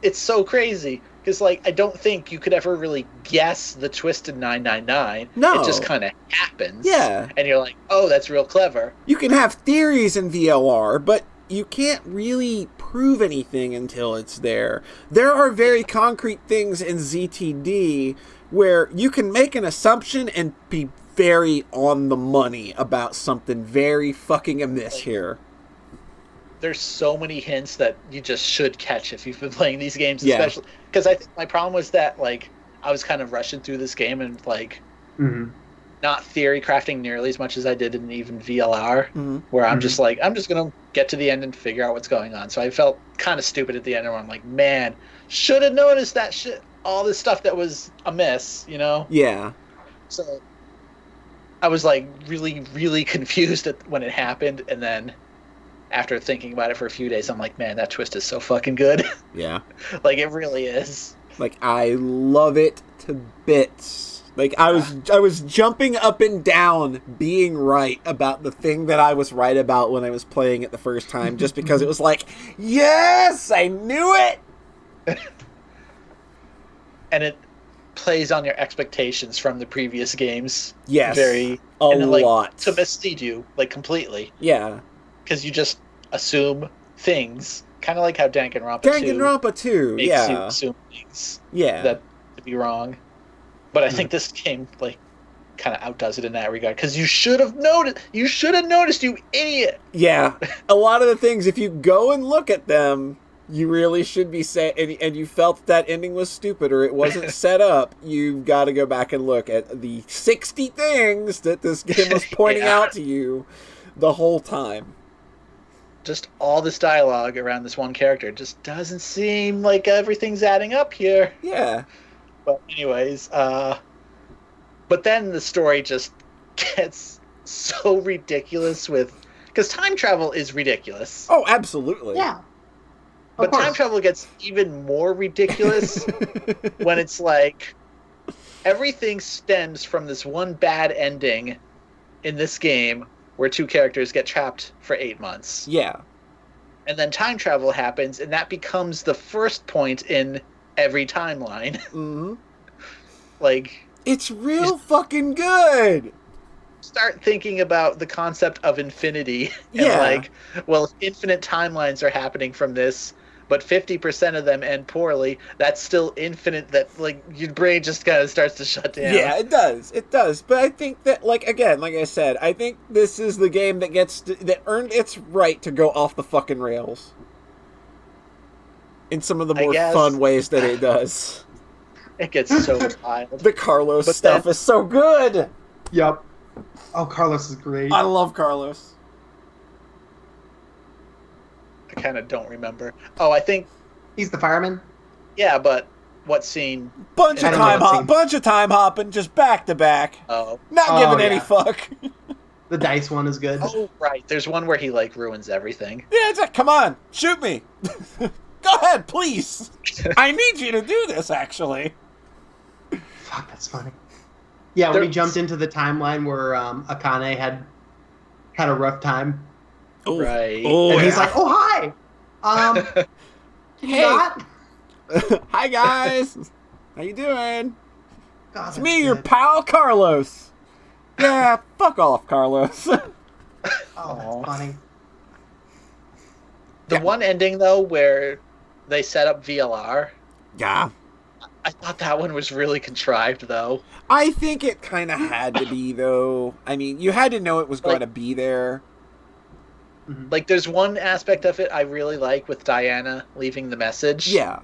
It's so crazy. Because, I don't think you could ever really guess the twist in 999. No. It just kind of happens. Yeah. And you're oh, that's real clever. You can have theories in VLR, but you can't really prove anything until it's there. There are very concrete things in ZTD where you can make an assumption and be very on the money about something very fucking amiss here. There's so many hints that you just should catch if you've been playing these games, especially because I think my problem was that I was kind of rushing through this game and not theory crafting nearly as much as I did in even VLR, where I'm just I'm just gonna get to the end and figure out what's going on. So I felt kind of stupid at the end, where I'm man, should have noticed that shit, all this stuff that was amiss, Yeah. So I was really, really confused when it happened, and then after thinking about it for a few days, I'm man, that twist is so fucking good. Yeah. It really is. I love it to bits. I was jumping up and down being right about the thing that I was right about when I was playing it the first time, just because it was yes, I knew it! And it plays on your expectations from the previous games. Yes. A lot. To mislead you, completely. Yeah. Because you just assume things, kind of like how Danganronpa 2 makes you assume things that to be wrong. But I think this game kind of outdoes it in that regard, because you should have noticed, you idiot. Yeah, a lot of the things, if you go and look at them, you really should be saying, and you felt that ending was stupid or it wasn't set up, you've got to go back and look at the 60 things that this game was pointing out to you the whole time. Just all this dialogue around this one character just doesn't seem like everything's adding up here. Yeah. But anyways, but then the story just gets so ridiculous because time travel is ridiculous. Oh, absolutely. Yeah. But time travel gets even more ridiculous when it's everything stems from this one bad ending in this game where two characters get trapped for 8 months. Yeah. And then time travel happens, and that becomes the first point in every timeline. Mm-hmm. It's real fucking good. Start thinking about the concept of infinity. And if infinite timelines are happening from this, but 50% of them end poorly, that's still infinite. That your brain just kind of starts to shut down. Yeah, it does. But I think that again, like I said, I think this is the game that that earned its right to go off the fucking rails. in some of the more fun ways that it does. It gets so wild. The Carlos stuff is so good. Yep. Oh, Carlos is great. I love Carlos. I kind of don't remember. Oh, I think he's the fireman. Yeah, but what scene? Bunch of time hopping, just back to back. Oh, not giving any fuck. The dice one is good. Oh, right. There's one where he like ruins everything. Yeah, it's like, come on, shoot me. Go ahead, please. I need you to do this, actually. Fuck, that's funny. Yeah, when he jumped into the timeline where Akane had a rough time. Oh, right. Oh, and he's like, "Oh, hi. Can you not?" Hi, guys. How you doing? God, it's me, your pal Carlos. Yeah, fuck off, Carlos. Oh, that's funny. The one ending, though, where they set up VLR. Yeah. I thought that one was really contrived, though. I think it kind of had to be, though. I mean, you had to know it was going to be there. Like, there's one aspect of it I really like with Diana leaving the message. Yeah.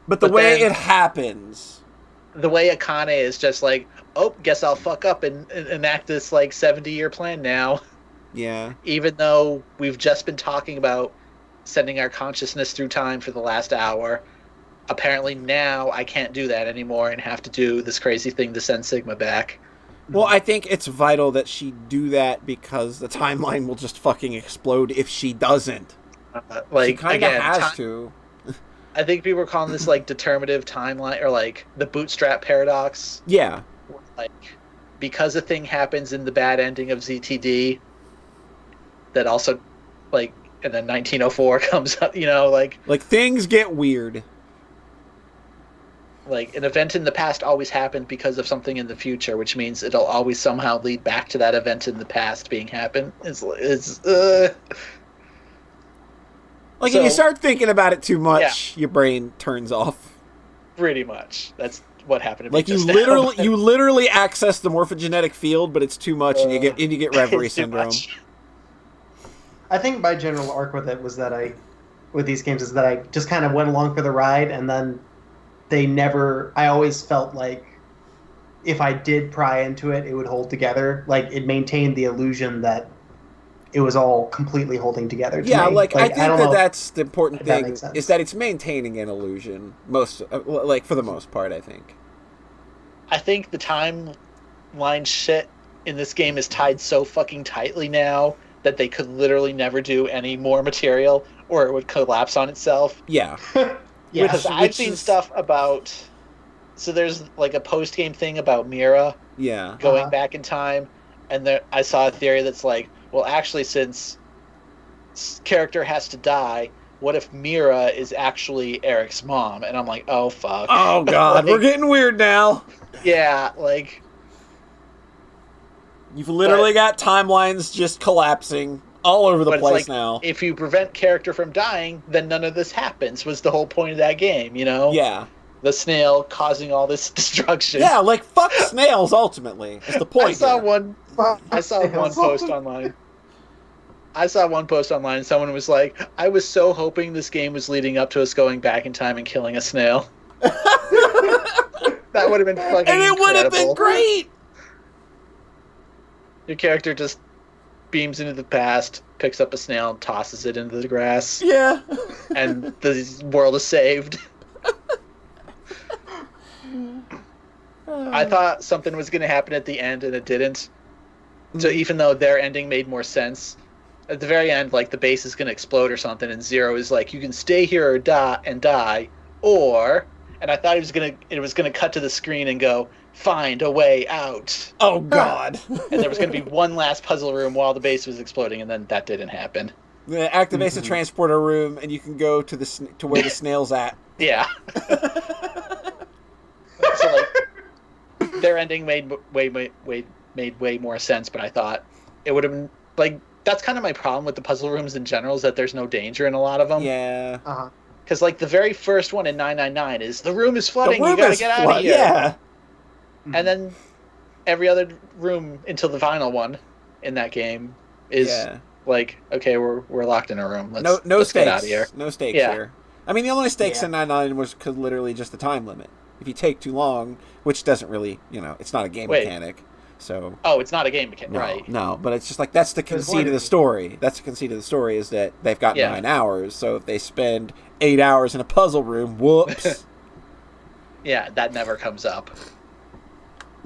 But the way it happens. The way Akane is just like, oh, guess I'll fuck up and enact this, like, 70-year plan now. Yeah. Even though we've just been talking about sending our consciousness through time for the last hour, apparently now I can't do that anymore and have to do this crazy thing to send Sigma back. Well, I think it's vital that she do that because the timeline will just fucking explode if she doesn't. Like, she kind of has to. I think people were calling this, like, determinative timeline, or, like, the bootstrap paradox. Yeah. Like, because a thing happens in the bad ending of ZTD, that also, like, and then 1904 comes up, you know, like... Like, things get weird. Like, an event in the past always happened because of something in the future, which means it'll always somehow lead back to that event in the past being happened. Like, if you start thinking about it too much, your brain turns off. Pretty much. That's what happened to me. Like, you literally access the morphogenetic field, but it's too much, and you get reverie syndrome. I think my general arc with it was that with these games is that I just kind of went along for the ride, and then I always felt like if I did pry into it, it would hold together. Like, it maintained the illusion that it was all completely holding together. Yeah, like I think that's the important thing, is that it's maintaining an illusion, for the most part, I think. I think the timeline shit in this game is tied so fucking tightly now that they could literally never do any more material, or it would collapse on itself. Yeah. Yeah, because I've seen stuff about... So there's, like, a post-game thing about Mira going back in time, and I saw a theory that's like, well, actually, since character has to die, what if Mira is actually Eric's mom? And I'm like, oh, fuck. Oh, God, we're getting weird now. Yeah, like... You've literally got timelines just collapsing all over the place now. If you prevent character from dying, then none of this happens, was the whole point of that game, you know? Yeah. The snail causing all this destruction. Yeah, like, fuck snails, ultimately. That's the point. I saw one post online. Someone was like, I was so hoping this game was leading up to us going back in time and killing a snail. That would have been fucking incredible. And it would have been great! Your character just beams into the past, picks up a snail, and tosses it into the grass. Yeah. And the world is saved. I thought something was going to happen at the end, and it didn't. So even though their ending made more sense, at the very end, like, the base is going to explode or something, and Zero is like, you can stay here or die, or... And I thought it was gonna cut to the screen and go, find a way out. Oh, God. And there was going to be one last puzzle room while the base was exploding, and then that didn't happen. It activates the transporter room, and you can go to where the snail's at. Yeah. So, like, their ending made way more sense, but I thought it would have been, like, that's kind of my problem with the puzzle rooms in general, is that there's no danger in a lot of them. Yeah. Uh-huh. Because, like, the very first one in 999 is, the room is flooding, you gotta get out of here. Yeah. And then every other room until the final one in that game is like, okay, we're locked in a room. Let's stakes. get out of here. No stakes here. I mean, the only stakes in 9-9 was literally just the time limit. If you take too long, which doesn't really, it's not a game mechanic. So. Oh, it's not a game mechanic, right? No, but it's just like that's the conceit of the story. That's the conceit of the story is that they've got 9 hours. So if they spend 8 hours in a puzzle room, whoops. Yeah, that never comes up.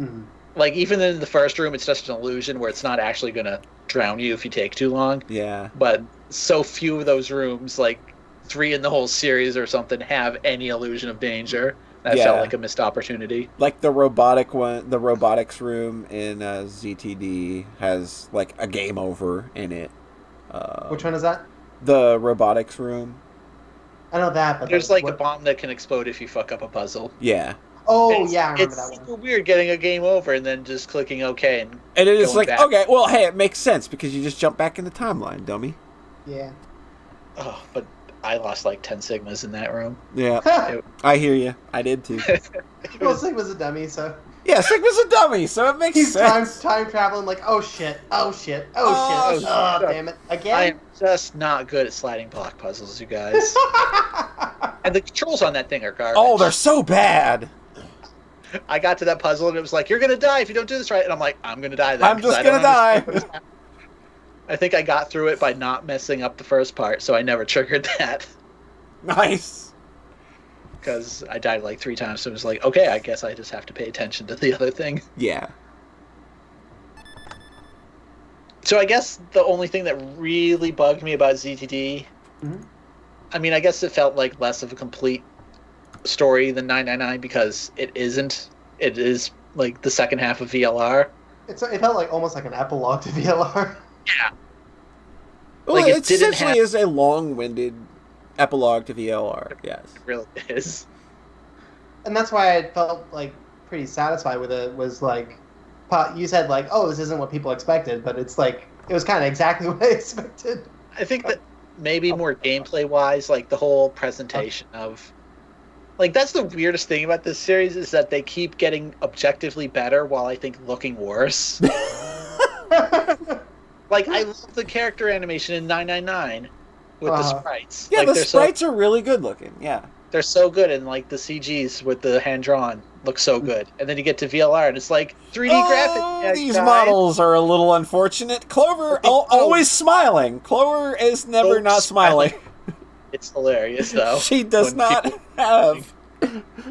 Mm-hmm. Like, even in the first room, it's just an illusion where it's not actually going to drown you if you take too long. Yeah. But so few of those rooms, like 3 in the whole series or something, have any illusion of danger. That felt like a missed opportunity. Like the robotics room in ZTD has like a game over in it. Which one is that? The robotics room. I know that, but there's a bomb that can explode if you fuck up a puzzle. Yeah. Oh, I remember that one. It's super weird getting a game over and then just clicking OK. And it is like, back. okay, well, hey, it makes sense because you just jump back in the timeline, dummy. Yeah. Oh, but I lost like 10 Sigmas in that room. Yeah. I hear you. I did too. Well, Sigma's a dummy, so. Yeah, Sigma's a dummy, so it makes sense. He's time traveling like, oh shit. Damn it. Again? I am just not good at sliding block puzzles, you guys. And the controls on that thing are garbage. Oh, they're so bad. I got to that puzzle and it was like, you're going to die if you don't do this right. And I'm like, I'm going to die then. I'm just going to die. I think I got through it by not messing up the first part, so I never triggered that. Nice. Because I died like 3 times, so it was like, okay, I guess I just have to pay attention to the other thing. Yeah. So I guess the only thing that really bugged me about ZTD, I mean, I guess it felt like less of a complete story than 999 because it isn't. It is like the second half of VLR. It felt like almost like an epilogue to VLR. Yeah. Well, like it essentially is a long-winded epilogue to VLR. Yes, it really is. And that's why I felt like pretty satisfied with it. Was like, you said like, oh, this isn't what people expected, but it's like it was kind of exactly what I expected. I think that maybe more gameplay-wise, like the whole presentation of. Like, that's the weirdest thing about this series is that they keep getting objectively better while I think looking worse. Like, I love the character animation in 999 with the sprites. Yeah, like, the sprites are really good looking, yeah. They're so good, and, like, the CGs with the hand-drawn look so good. And then you get to VLR, and it's like 3D graphics. These models are a little unfortunate. Clover, always smiling. Clover is never not smiling. It's hilarious, though. She does not have...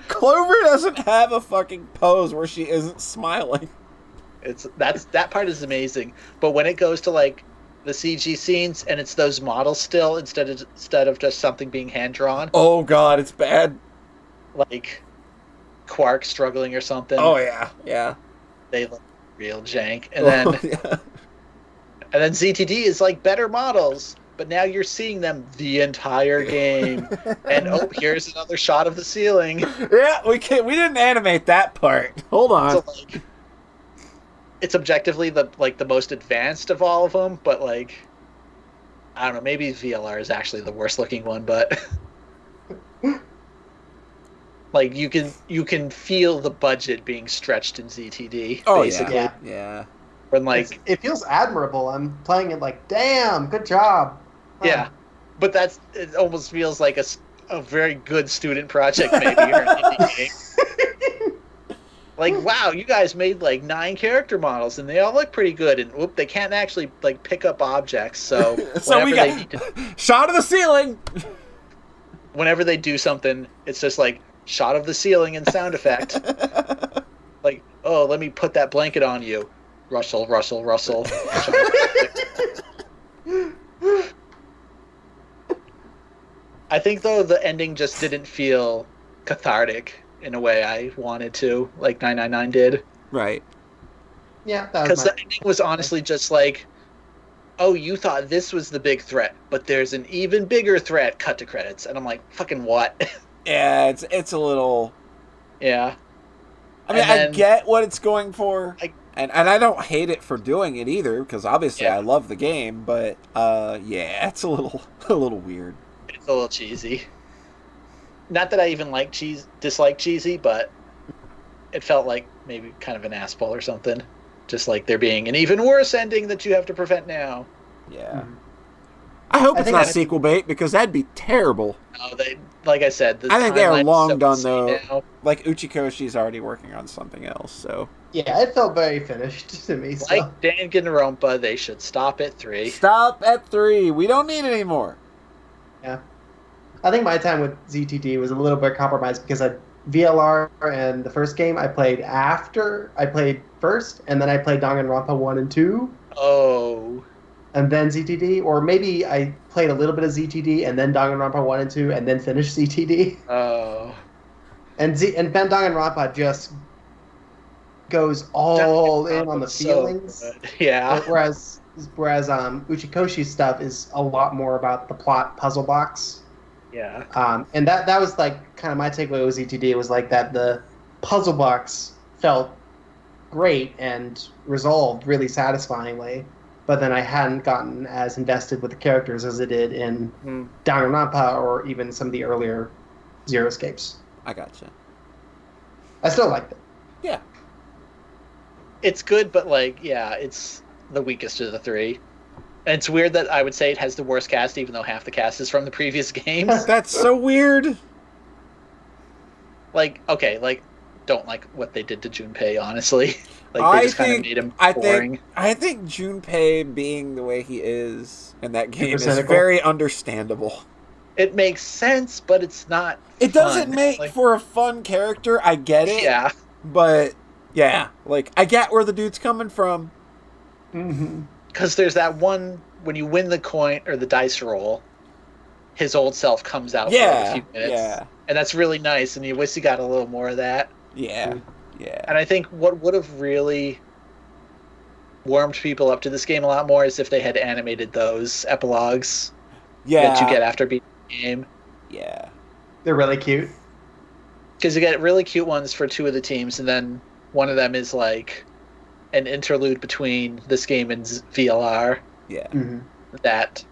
Clover doesn't have a fucking pose where she isn't smiling. That part is amazing. But when it goes to, like, the CG scenes, and it's those models still, instead of just something being hand-drawn. Oh, God, it's bad. Like, Quark struggling or something. Oh, yeah. They look real jank. And then ZTD is, like, better models. But now you're seeing them the entire game, and here's another shot of the ceiling. Yeah, we didn't animate that part. Hold on. So, like, it's objectively the most advanced of all of them, but like, I don't know. Maybe VLR is actually the worst looking one, but like you can feel the budget being stretched in ZTD. Oh basically. Yeah. When like it feels admirable. I'm playing it like, damn, good job. Yeah, but it almost feels like a very good student project, maybe, or an indie game. Like, wow, you guys made like 9 character models, and they all look pretty good. And they can't actually like pick up objects, so we got shot of the ceiling. Whenever they do something, it's just like shot of the ceiling and sound effect. Like, oh, let me put that blanket on you. Rustle, rustle, rustle. I think, though, the ending just didn't feel cathartic in a way I wanted to, like 999 did. Right. Yeah, because the ending was honestly just like, oh, you thought this was the big threat, but there's an even bigger threat. Cut to credits, and I'm like, fucking what? Yeah, it's a little. Yeah. I mean, I get what it's going for, and I don't hate it for doing it either, because obviously I love the game, but yeah, it's a little weird. It's a little cheesy. Not that I even dislike cheesy, but it felt like maybe kind of an ass pull or something. Just like there being an even worse ending that you have to prevent now. Yeah. I hope it's not sequel bait, because that'd be terrible. No, like I said, I think they are long done though. Now. Like Uchikoshi's already working on something else, so yeah, it felt very finished to me. So. Like Danganronpa, they should stop at 3. Stop at 3. We don't need it anymore. Yeah, I think my time with ZTD was a little bit compromised because VLR and the first game I played first, and then I played Danganronpa 1 and 2. Oh. And then ZTD, or maybe I played a little bit of ZTD and then Danganronpa 1 and 2, and then finished ZTD. Oh. And Danganronpa just goes all in on the feelings. So yeah. Whereas Uchikoshi's stuff is a lot more about the plot puzzle box. Yeah. And that was like kind of my takeaway with ZTD was like that the puzzle box felt great and resolved really satisfyingly, but then I hadn't gotten as invested with the characters as I did in Danganronpa or even some of the earlier Zero Escapes. I gotcha. I still liked it. Yeah. It's good, but it's the weakest of the 3. And it's weird that I would say it has the worst cast, even though half the cast is from the previous games. That's so weird. Don't like what they did to Junpei, honestly. They just kind of made him boring. I think Junpei being the way he is in that game is cynical. very understandable. It makes sense, but it's not It doesn't make for a fun character, I get it. Yeah. But, yeah, I get where the dude's coming from. Mm-hmm. Because there's that one, when you win the coin or the dice roll, his old self comes out for a few minutes. Yeah. And that's really nice, and you wish you got a little more of that. Yeah, yeah. And I think what would have really warmed people up to this game a lot more is if they had animated those epilogues that you get after beating the game. Yeah. They're really cute. Because you get really cute ones for 2 of the teams, and then one of them is like an interlude between this game and VLR. Yeah. Mm-hmm. That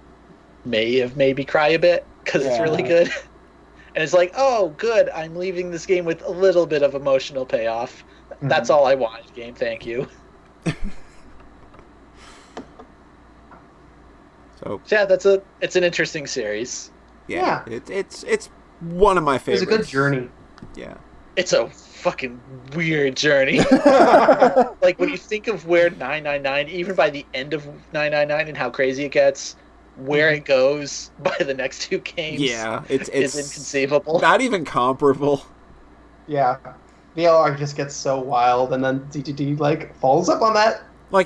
may have made me cry a bit, because it's really good. And it's like, oh, good, I'm leaving this game with a little bit of emotional payoff. Mm-hmm. That's all I wanted, game, thank you. So yeah, it's an interesting series. Yeah. It's one of my favorites. It's a good journey. Yeah. It's a fucking weird journey. When you think of where 999, even by the end of 999 and how crazy it gets, where it goes by the next 2 games it's inconceivable. Not even comparable. Yeah. VLR just gets so wild, and then ZTD follows up on that.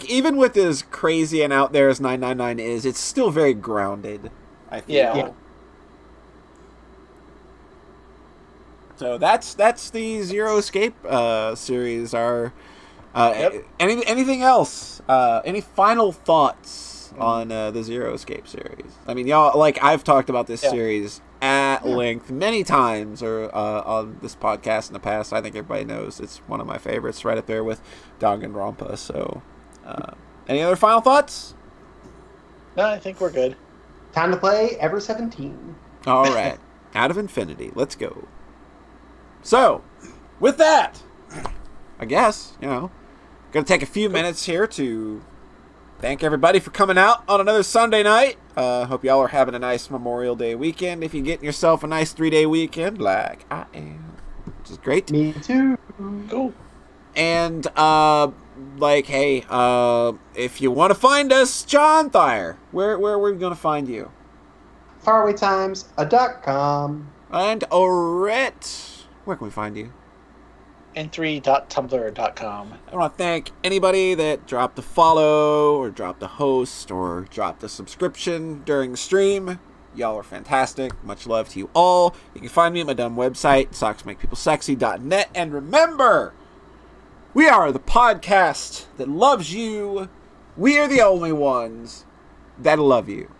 Even with as crazy and out there as 999 is, it's still very grounded, I feel. Yeah. So that's the Zero Escape series. Anything else? Any final thoughts on the Zero Escape series? I mean, y'all, I've talked about this series at length many times on this podcast in the past. I think everybody knows it's one of my favorites, right up there with Danganronpa. So, any other final thoughts? No, I think we're good. Time to play Ever 17. All right. Out of Infinity. Let's go. So, with that, I guess, going to take a few minutes here to thank everybody for coming out on another Sunday night. Hope y'all are having a nice Memorial Day weekend. If you're getting yourself a nice 3-day weekend, like I am, which is great. Me too. Cool. And, hey, if you want to find us, John Thayer, where are we going to find you? farawaytimes.com. And Orette, where can we find you? n3.tumblr.com. I want to thank anybody that dropped a follow or dropped a host or dropped a subscription during the stream. Y'all are fantastic. Much love to you all. You can find me at my dumb website, socksmakepeoplesexy.net. And remember, we are the podcast that loves you. We are the only ones that love you.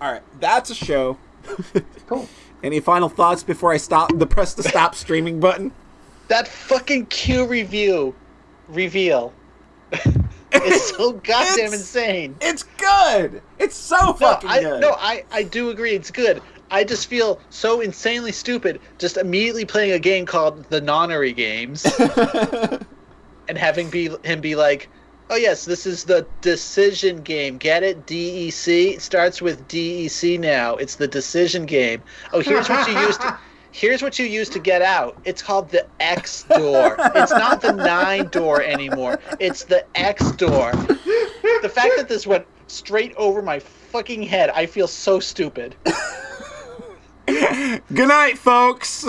All right, that's a show. Cool. Any final thoughts before I press the stop streaming button? That fucking Q reveal is so goddamn insane. It's good. It's so fucking good. I do agree it's good. I just feel so insanely stupid just immediately playing a game called The Nonnery Games and having him be like, Oh, yes, this is the decision game. Get it? DEC? It starts with DEC now. It's the decision game. Oh, here's what you used to... Here's what you use to get out. It's called the X door. It's not the 9 door anymore. It's the X door. The fact that this went straight over my fucking head, I feel so stupid. Good night, folks.